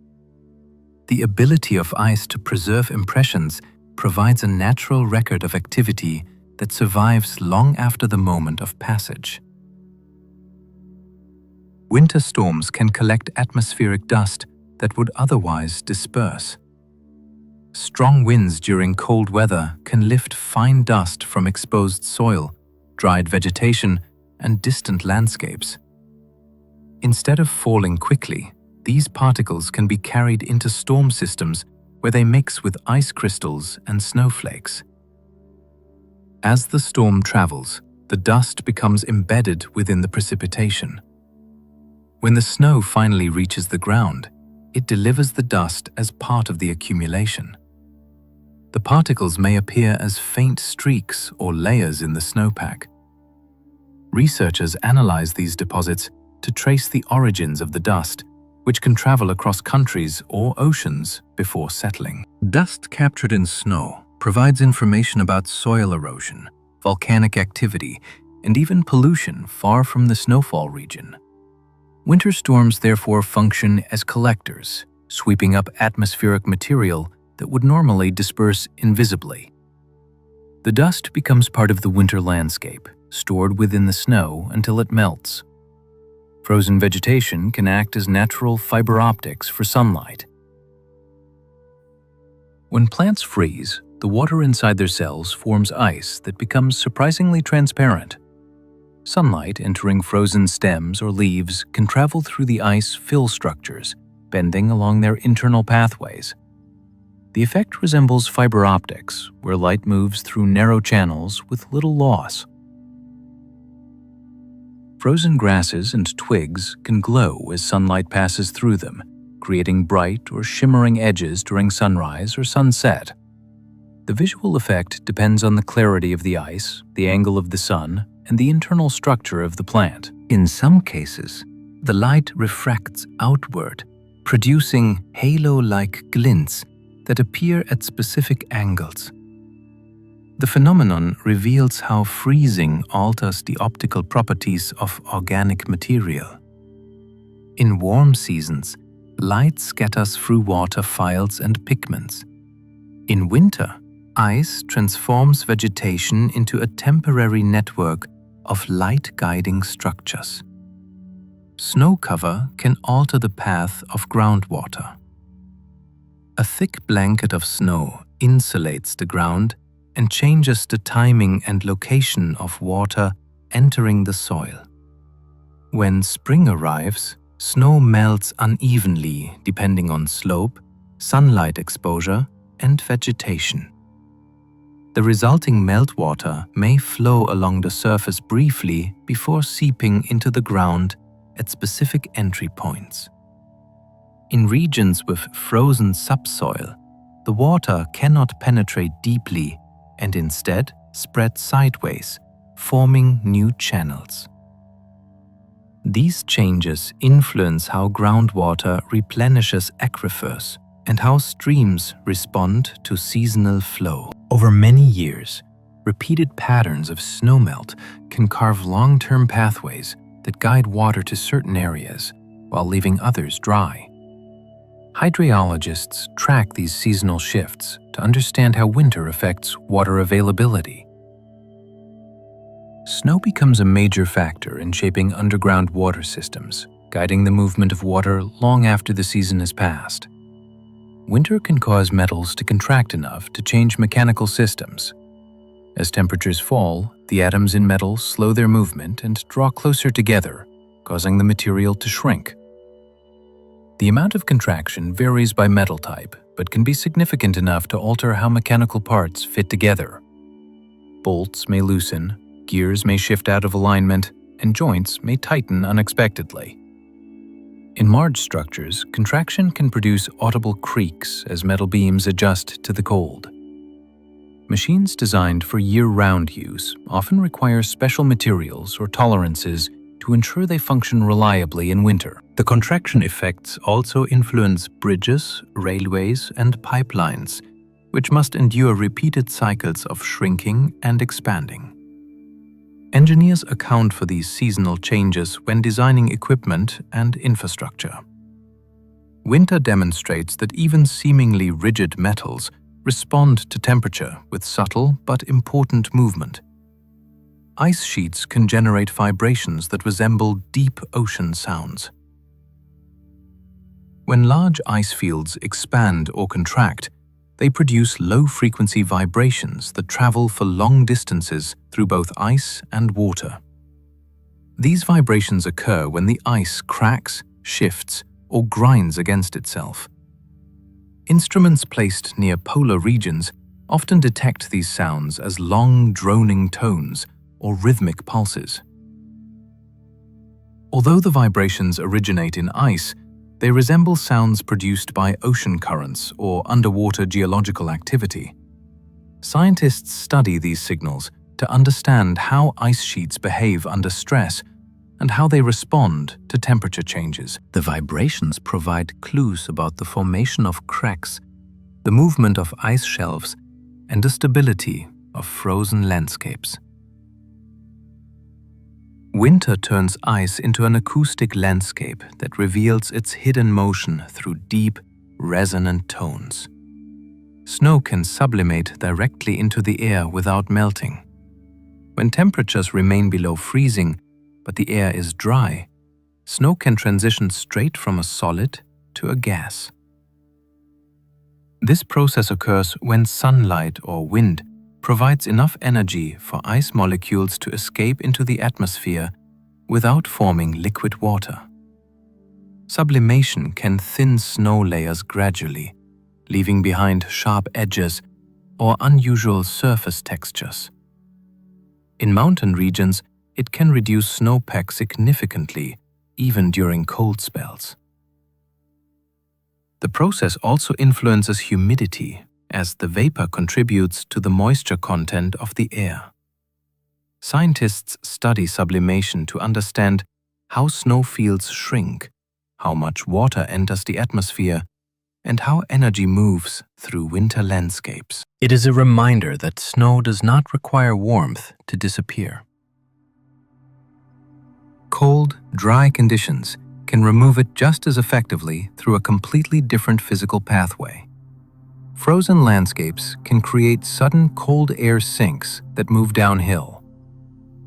The ability of ice to preserve impressions provides a natural record of activity that survives long after the moment of passage. Winter storms can collect atmospheric dust that would otherwise disperse. Strong winds during cold weather can lift fine dust from exposed soil, dried vegetation, and distant landscapes. Instead of falling quickly, these particles can be carried into storm systems where they mix with ice crystals and snowflakes. As the storm travels, the dust becomes embedded within the precipitation. When the snow finally reaches the ground, it delivers the dust as part of the accumulation. The particles may appear as faint streaks or layers in the snowpack. Researchers analyze these deposits to trace the origins of the dust, which can travel across countries or oceans before settling. Dust captured in snow provides information about soil erosion, volcanic activity, and even pollution far from the snowfall region. Winter storms therefore function as collectors, sweeping up atmospheric material that would normally disperse invisibly. The dust becomes part of the winter landscape, stored within the snow until it melts. Frozen vegetation can act as natural fiber optics for sunlight. When plants freeze, the water inside their cells forms ice that becomes surprisingly transparent. Sunlight entering frozen stems or leaves can travel through the ice fill structures, bending along their internal pathways. The effect resembles fiber optics, where light moves through narrow channels with little loss. Frozen grasses and twigs can glow as sunlight passes through them, creating bright or shimmering edges during sunrise or sunset. The visual effect depends on the clarity of the ice, the angle of the sun, and the internal structure of the plant. In some cases, the light refracts outward, producing halo-like glints that appear at specific angles. The phenomenon reveals how freezing alters the optical properties of organic material. In warm seasons, light scatters through water files and pigments. In winter, ice transforms vegetation into a temporary network of light-guiding structures. Snow cover can alter the path of groundwater. A thick blanket of snow insulates the ground and changes the timing and location of water entering the soil. When spring arrives, snow melts unevenly depending on slope, sunlight exposure, and vegetation. The resulting meltwater may flow along the surface briefly before seeping into the ground at specific entry points. In regions with frozen subsoil, the water cannot penetrate deeply and instead spread sideways, forming new channels. These changes influence how groundwater replenishes aquifers and how streams respond to seasonal flow. Over many years, repeated patterns of snowmelt can carve long-term pathways that guide water to certain areas while leaving others dry. Hydrologists track these seasonal shifts to understand how winter affects water availability. Snow becomes a major factor in shaping underground water systems, guiding the movement of water long after the season has passed. Winter can cause metals to contract enough to change mechanical systems. As temperatures fall, the atoms in metal slow their movement and draw closer together, causing the material to shrink. The amount of contraction varies by metal type, but can be significant enough to alter how mechanical parts fit together. Bolts may loosen, gears may shift out of alignment, and joints may tighten unexpectedly. In large structures, contraction can produce audible creaks as metal beams adjust to the cold. Machines designed for year-round use often require special materials or tolerances to ensure they function reliably in winter. The contraction effects also influence bridges, railways, and pipelines, which must endure repeated cycles of shrinking and expanding. Engineers account for these seasonal changes when designing equipment and infrastructure. Winter demonstrates that even seemingly rigid metals respond to temperature with subtle but important movement. Ice sheets can generate vibrations that resemble deep ocean sounds. When large ice fields expand or contract, they produce low-frequency vibrations that travel for long distances through both ice and water. These vibrations occur when the ice cracks, shifts, or grinds against itself. Instruments placed near polar regions often detect these sounds as long, droning tones or rhythmic pulses. Although the vibrations originate in ice, they resemble sounds produced by ocean currents or underwater geological activity. Scientists study these signals to understand how ice sheets behave under stress and how they respond to temperature changes. The vibrations provide clues about the formation of cracks, the movement of ice shelves, and the stability of frozen landscapes. Winter turns ice into an acoustic landscape that reveals its hidden motion through deep, resonant tones. Snow can sublimate directly into the air without melting. When temperatures remain below freezing, but the air is dry, snow can transition straight from a solid to a gas. This process occurs when sunlight or wind provides enough energy for ice molecules to escape into the atmosphere without forming liquid water. Sublimation can thin snow layers gradually, leaving behind sharp edges or unusual surface textures. In mountain regions, it can reduce snowpack significantly, even during cold spells. The process also influences humidity, as the vapor contributes to the moisture content of the air. Scientists study sublimation to understand how snowfields shrink, how much water enters the atmosphere, and how energy moves through winter landscapes. It is a reminder that snow does not require warmth to disappear. Cold, dry conditions can remove it just as effectively through a completely different physical pathway. Frozen landscapes can create sudden cold air sinks that move downhill.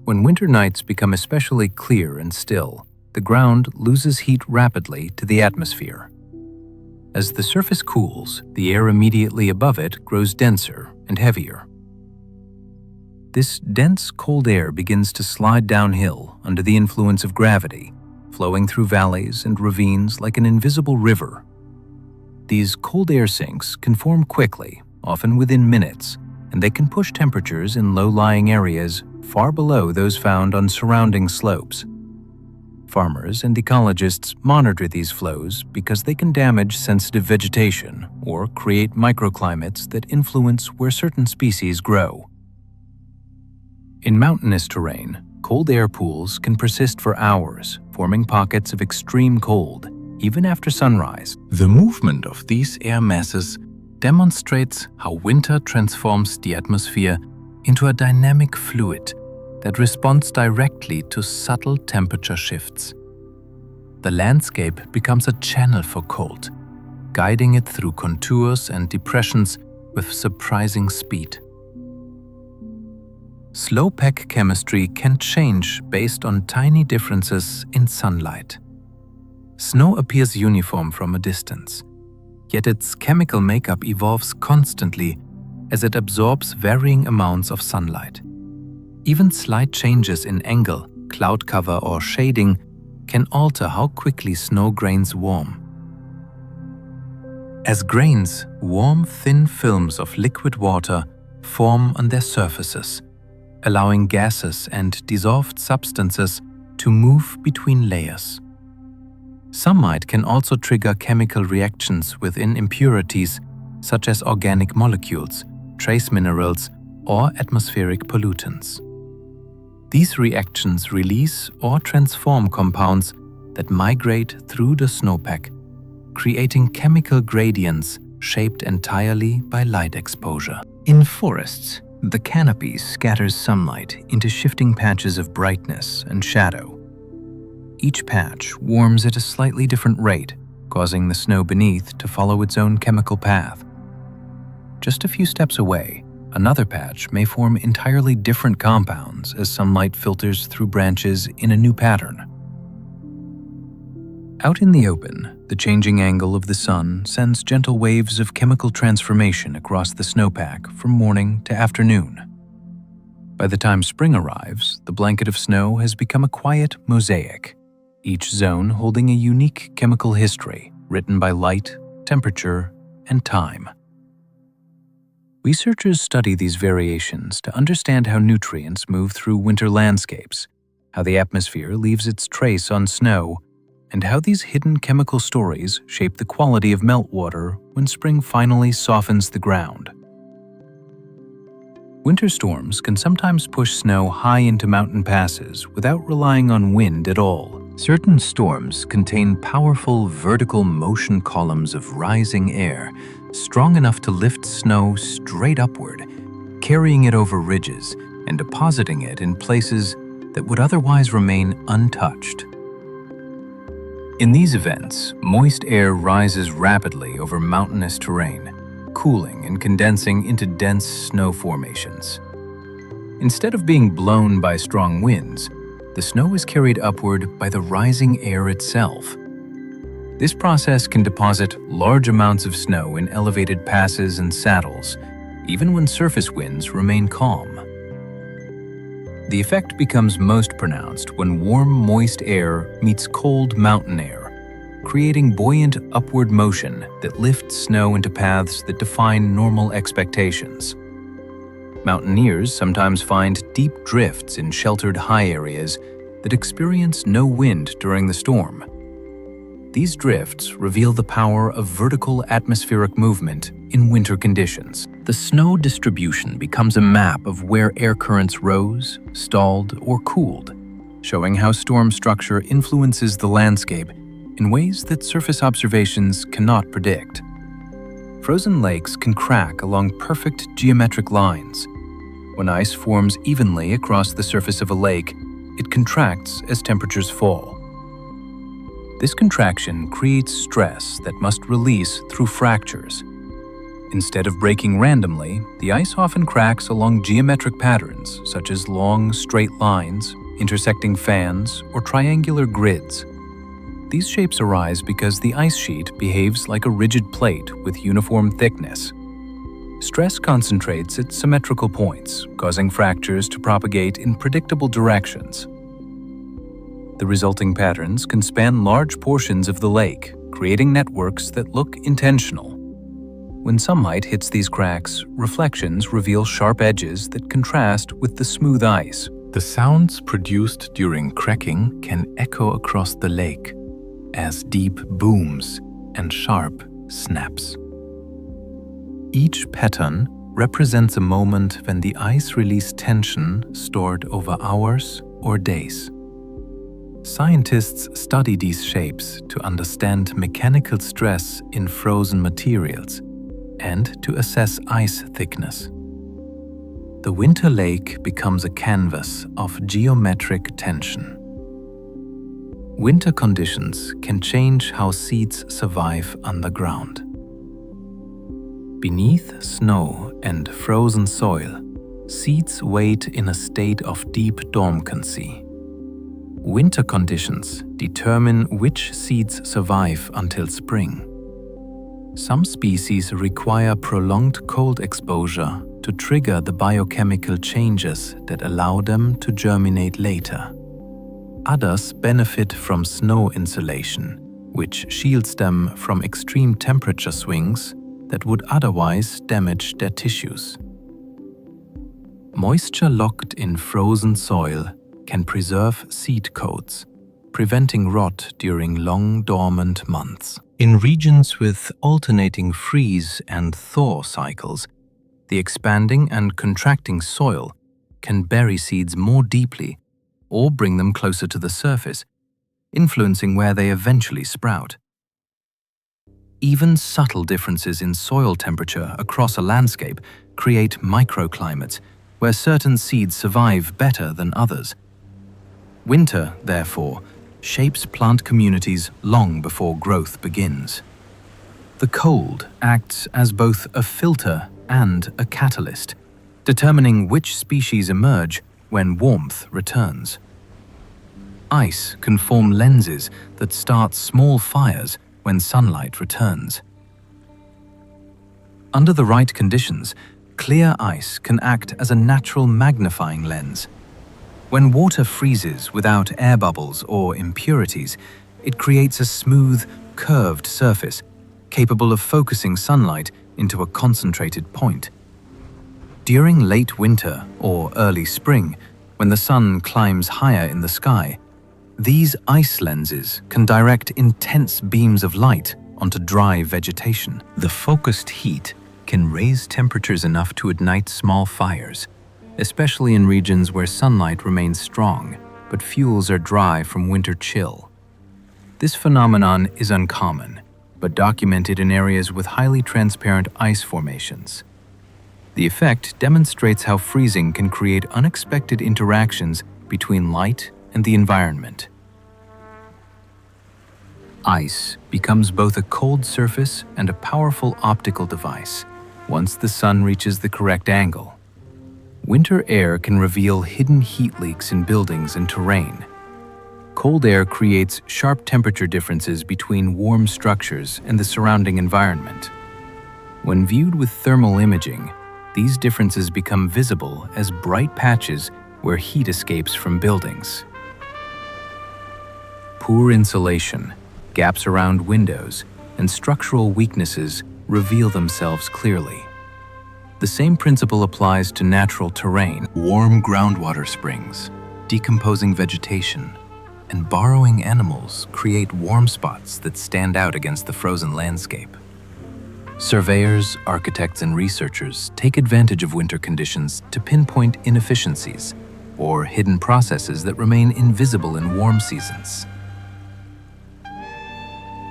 When winter nights become especially clear and still, the ground loses heat rapidly to the atmosphere. As the surface cools, the air immediately above it grows denser and heavier. This dense cold air begins to slide downhill under the influence of gravity, flowing through valleys and ravines like an invisible river. These cold air sinks can form quickly, often within minutes, and they can push temperatures in low-lying areas far below those found on surrounding slopes. Farmers and ecologists monitor these flows because they can damage sensitive vegetation or create microclimates that influence where certain species grow. In mountainous terrain, cold air pools can persist for hours, forming pockets of extreme cold, even after sunrise. The movement of these air masses demonstrates how winter transforms the atmosphere into a dynamic fluid that responds directly to subtle temperature shifts. The landscape becomes a channel for cold, guiding it through contours and depressions with surprising speed. Snowpack chemistry can change based on tiny differences in sunlight. Snow appears uniform from a distance, yet its chemical makeup evolves constantly as it absorbs varying amounts of sunlight. Even slight changes in angle, cloud cover, or shading can alter how quickly snow grains warm. As grains, warm, thin films of liquid water form on their surfaces, allowing gases and dissolved substances to move between layers. Sunlight can also trigger chemical reactions within impurities such as organic molecules, trace minerals, or atmospheric pollutants. These reactions release or transform compounds that migrate through the snowpack, creating chemical gradients shaped entirely by light exposure. In forests, the canopy scatters sunlight into shifting patches of brightness and shadow. Each patch warms at a slightly different rate, causing the snow beneath to follow its own chemical path. Just a few steps away, another patch may form entirely different compounds as sunlight filters through branches in a new pattern. Out in the open, the changing angle of the sun sends gentle waves of chemical transformation across the snowpack from morning to afternoon. By the time spring arrives, the blanket of snow has become a quiet mosaic, each zone holding a unique chemical history written by light, temperature, and time. Researchers study these variations to understand how nutrients move through winter landscapes, how the atmosphere leaves its trace on snow, and how these hidden chemical stories shape the quality of meltwater when spring finally softens the ground. Winter storms can sometimes push snow high into mountain passes without relying on wind at all. Certain storms contain powerful vertical motion columns of rising air, strong enough to lift snow straight upward, carrying it over ridges and depositing it in places that would otherwise remain untouched. In these events, moist air rises rapidly over mountainous terrain, cooling and condensing into dense snow formations. Instead of being blown by strong winds, the snow is carried upward by the rising air itself. This process can deposit large amounts of snow in elevated passes and saddles, even when surface winds remain calm. The effect becomes most pronounced when warm, moist air meets cold mountain air, creating buoyant upward motion that lifts snow into paths that define normal expectations. Mountaineers sometimes find deep drifts in sheltered high areas that experience no wind during the storm. These drifts reveal the power of vertical atmospheric movement in winter conditions. The snow distribution becomes a map of where air currents rose, stalled, or cooled, showing how storm structure influences the landscape in ways that surface observations cannot predict. Frozen lakes can crack along perfect geometric lines. When ice forms evenly across the surface of a lake, it contracts as temperatures fall. This contraction creates stress that must release through fractures. Instead of breaking randomly, the ice often cracks along geometric patterns such as long, straight lines, intersecting fans, or triangular grids. These shapes arise because the ice sheet behaves like a rigid plate with uniform thickness. Stress concentrates at symmetrical points, causing fractures to propagate in predictable directions. The resulting patterns can span large portions of the lake, creating networks that look intentional. When sunlight hits these cracks, reflections reveal sharp edges that contrast with the smooth ice. The sounds produced during cracking can echo across the lake as deep booms and sharp snaps. Each pattern represents a moment when the ice released tension stored over hours or days. Scientists study these shapes to understand mechanical stress in frozen materials and to assess ice thickness. The winter lake becomes a canvas of geometric tension. Winter conditions can change how seeds survive underground. Beneath snow and frozen soil, seeds wait in a state of deep dormancy. Winter conditions determine which seeds survive until spring. Some species require prolonged cold exposure to trigger the biochemical changes that allow them to germinate later. Others benefit from snow insulation, which shields them from extreme temperature swings that would otherwise damage their tissues. Moisture locked in frozen soil can preserve seed coats, preventing rot during long dormant months. In regions with alternating freeze and thaw cycles, the expanding and contracting soil can bury seeds more deeply or bring them closer to the surface, influencing where they eventually sprout. Even subtle differences in soil temperature across a landscape create microclimates where certain seeds survive better than others. Winter, therefore, shapes plant communities long before growth begins. The cold acts as both a filter and a catalyst, determining which species emerge when warmth returns. Ice can form lenses that start small fires when sunlight returns. Under the right conditions, clear ice can act as a natural magnifying lens. When water freezes without air bubbles or impurities, it creates a smooth, curved surface capable of focusing sunlight into a concentrated point. During late winter or early spring, when the sun climbs higher in the sky, these ice lenses can direct intense beams of light onto dry vegetation. The focused heat can raise temperatures enough to ignite small fires, especially in regions where sunlight remains strong, but fuels are dry from winter chill. This phenomenon is uncommon, but documented in areas with highly transparent ice formations. The effect demonstrates how freezing can create unexpected interactions between light and the environment. Ice becomes both a cold surface and a powerful optical device once the sun reaches the correct angle. Winter air can reveal hidden heat leaks in buildings and terrain. Cold air creates sharp temperature differences between warm structures and the surrounding environment. When viewed with thermal imaging, these differences become visible as bright patches where heat escapes from buildings. Poor insulation, gaps around windows, and structural weaknesses reveal themselves clearly. The same principle applies to natural terrain. Warm groundwater springs, decomposing vegetation, and burrowing animals create warm spots that stand out against the frozen landscape. Surveyors, architects, and researchers take advantage of winter conditions to pinpoint inefficiencies or hidden processes that remain invisible in warm seasons.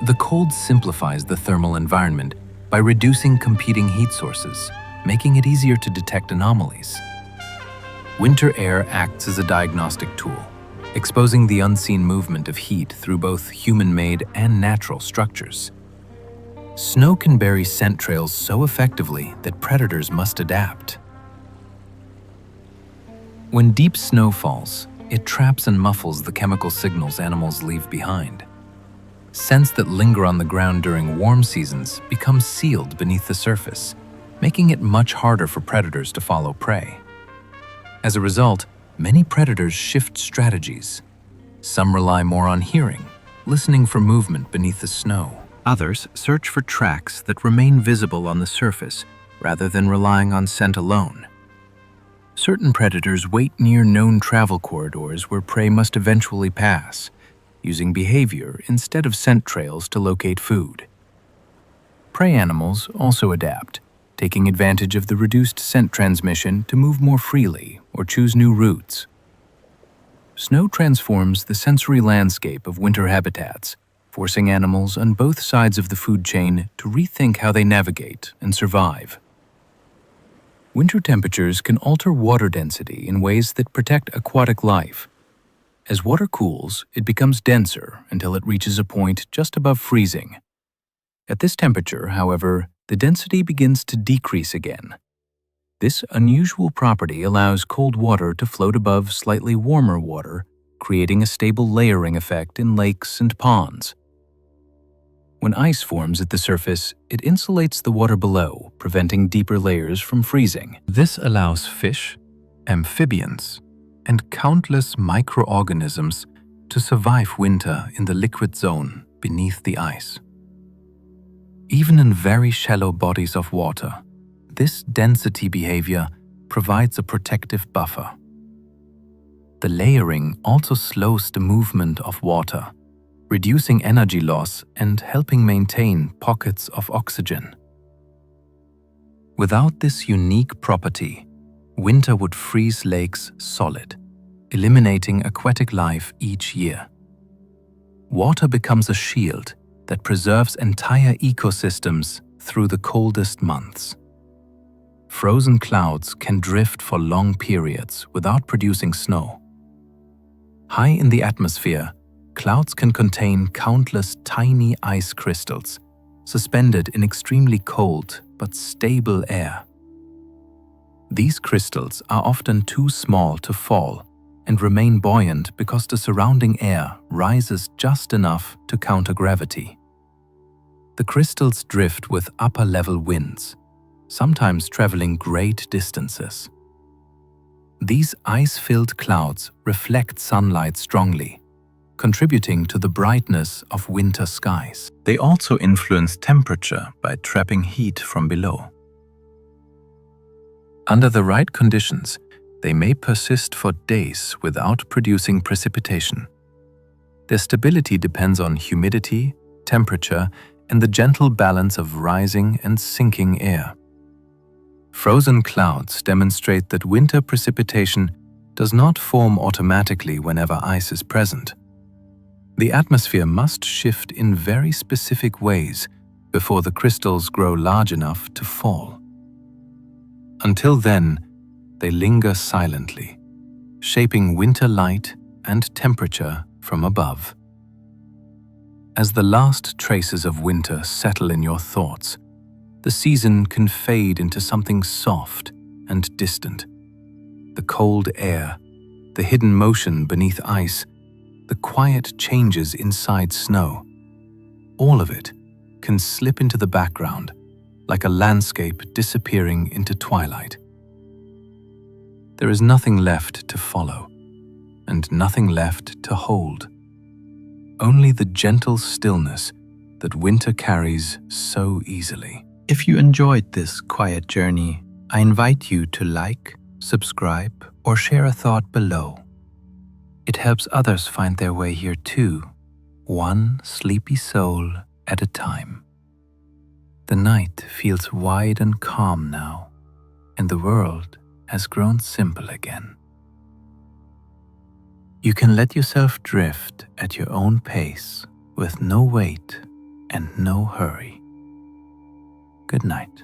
The cold simplifies the thermal environment by reducing competing heat sources, making it easier to detect anomalies. Winter air acts as a diagnostic tool, exposing the unseen movement of heat through both human-made and natural structures. Snow can bury scent trails so effectively that predators must adapt. When deep snow falls, it traps and muffles the chemical signals animals leave behind. Scents that linger on the ground during warm seasons become sealed beneath the surface, making it much harder for predators to follow prey. As a result, many predators shift strategies. Some rely more on hearing, listening for movement beneath the snow. Others search for tracks that remain visible on the surface rather than relying on scent alone. Certain predators wait near known travel corridors where prey must eventually pass, using behavior instead of scent trails to locate food. Prey animals also adapt, taking advantage of the reduced scent transmission to move more freely or choose new routes. Snow transforms the sensory landscape of winter habitats, forcing animals on both sides of the food chain to rethink how they navigate and survive. Winter temperatures can alter water density in ways that protect aquatic life. As water cools, it becomes denser until it reaches a point just above freezing. At this temperature, however, the density begins to decrease again. This unusual property allows cold water to float above slightly warmer water, creating a stable layering effect in lakes and ponds. When ice forms at the surface, it insulates the water below, preventing deeper layers from freezing. This allows fish, amphibians, and countless microorganisms to survive winter in the liquid zone beneath the ice. Even in very shallow bodies of water, this density behavior provides a protective buffer. The layering also slows the movement of water, reducing energy loss and helping maintain pockets of oxygen. Without this unique property, winter would freeze lakes solid, eliminating aquatic life each year. Water becomes a shield that preserves entire ecosystems through the coldest months. Frozen clouds can drift for long periods without producing snow. High in the atmosphere, clouds can contain countless tiny ice crystals, suspended in extremely cold but stable air. These crystals are often too small to fall and remain buoyant because the surrounding air rises just enough to counter gravity. The crystals drift with upper-level winds, sometimes traveling great distances. These ice-filled clouds reflect sunlight strongly, contributing to the brightness of winter skies. They also influence temperature by trapping heat from below. Under the right conditions, they may persist for days without producing precipitation. Their stability depends on humidity, temperature, and the gentle balance of rising and sinking air. Frozen clouds demonstrate that winter precipitation does not form automatically whenever ice is present. The atmosphere must shift in very specific ways before the crystals grow large enough to fall. Until then, they linger silently, shaping winter light and temperature from above. As the last traces of winter settle in your thoughts, the season can fade into something soft and distant. The cold air, the hidden motion beneath ice, the quiet changes inside snow, all of it can slip into the background like a landscape disappearing into twilight. There is nothing left to follow, and nothing left to hold. Only the gentle stillness that winter carries so easily. If you enjoyed this quiet journey, I invite you to like, subscribe, or share a thought below. It helps others find their way here too, one sleepy soul at a time. The night feels wide and calm now, and the world has grown simple again. You can let yourself drift at your own pace with no weight and no hurry. Good night.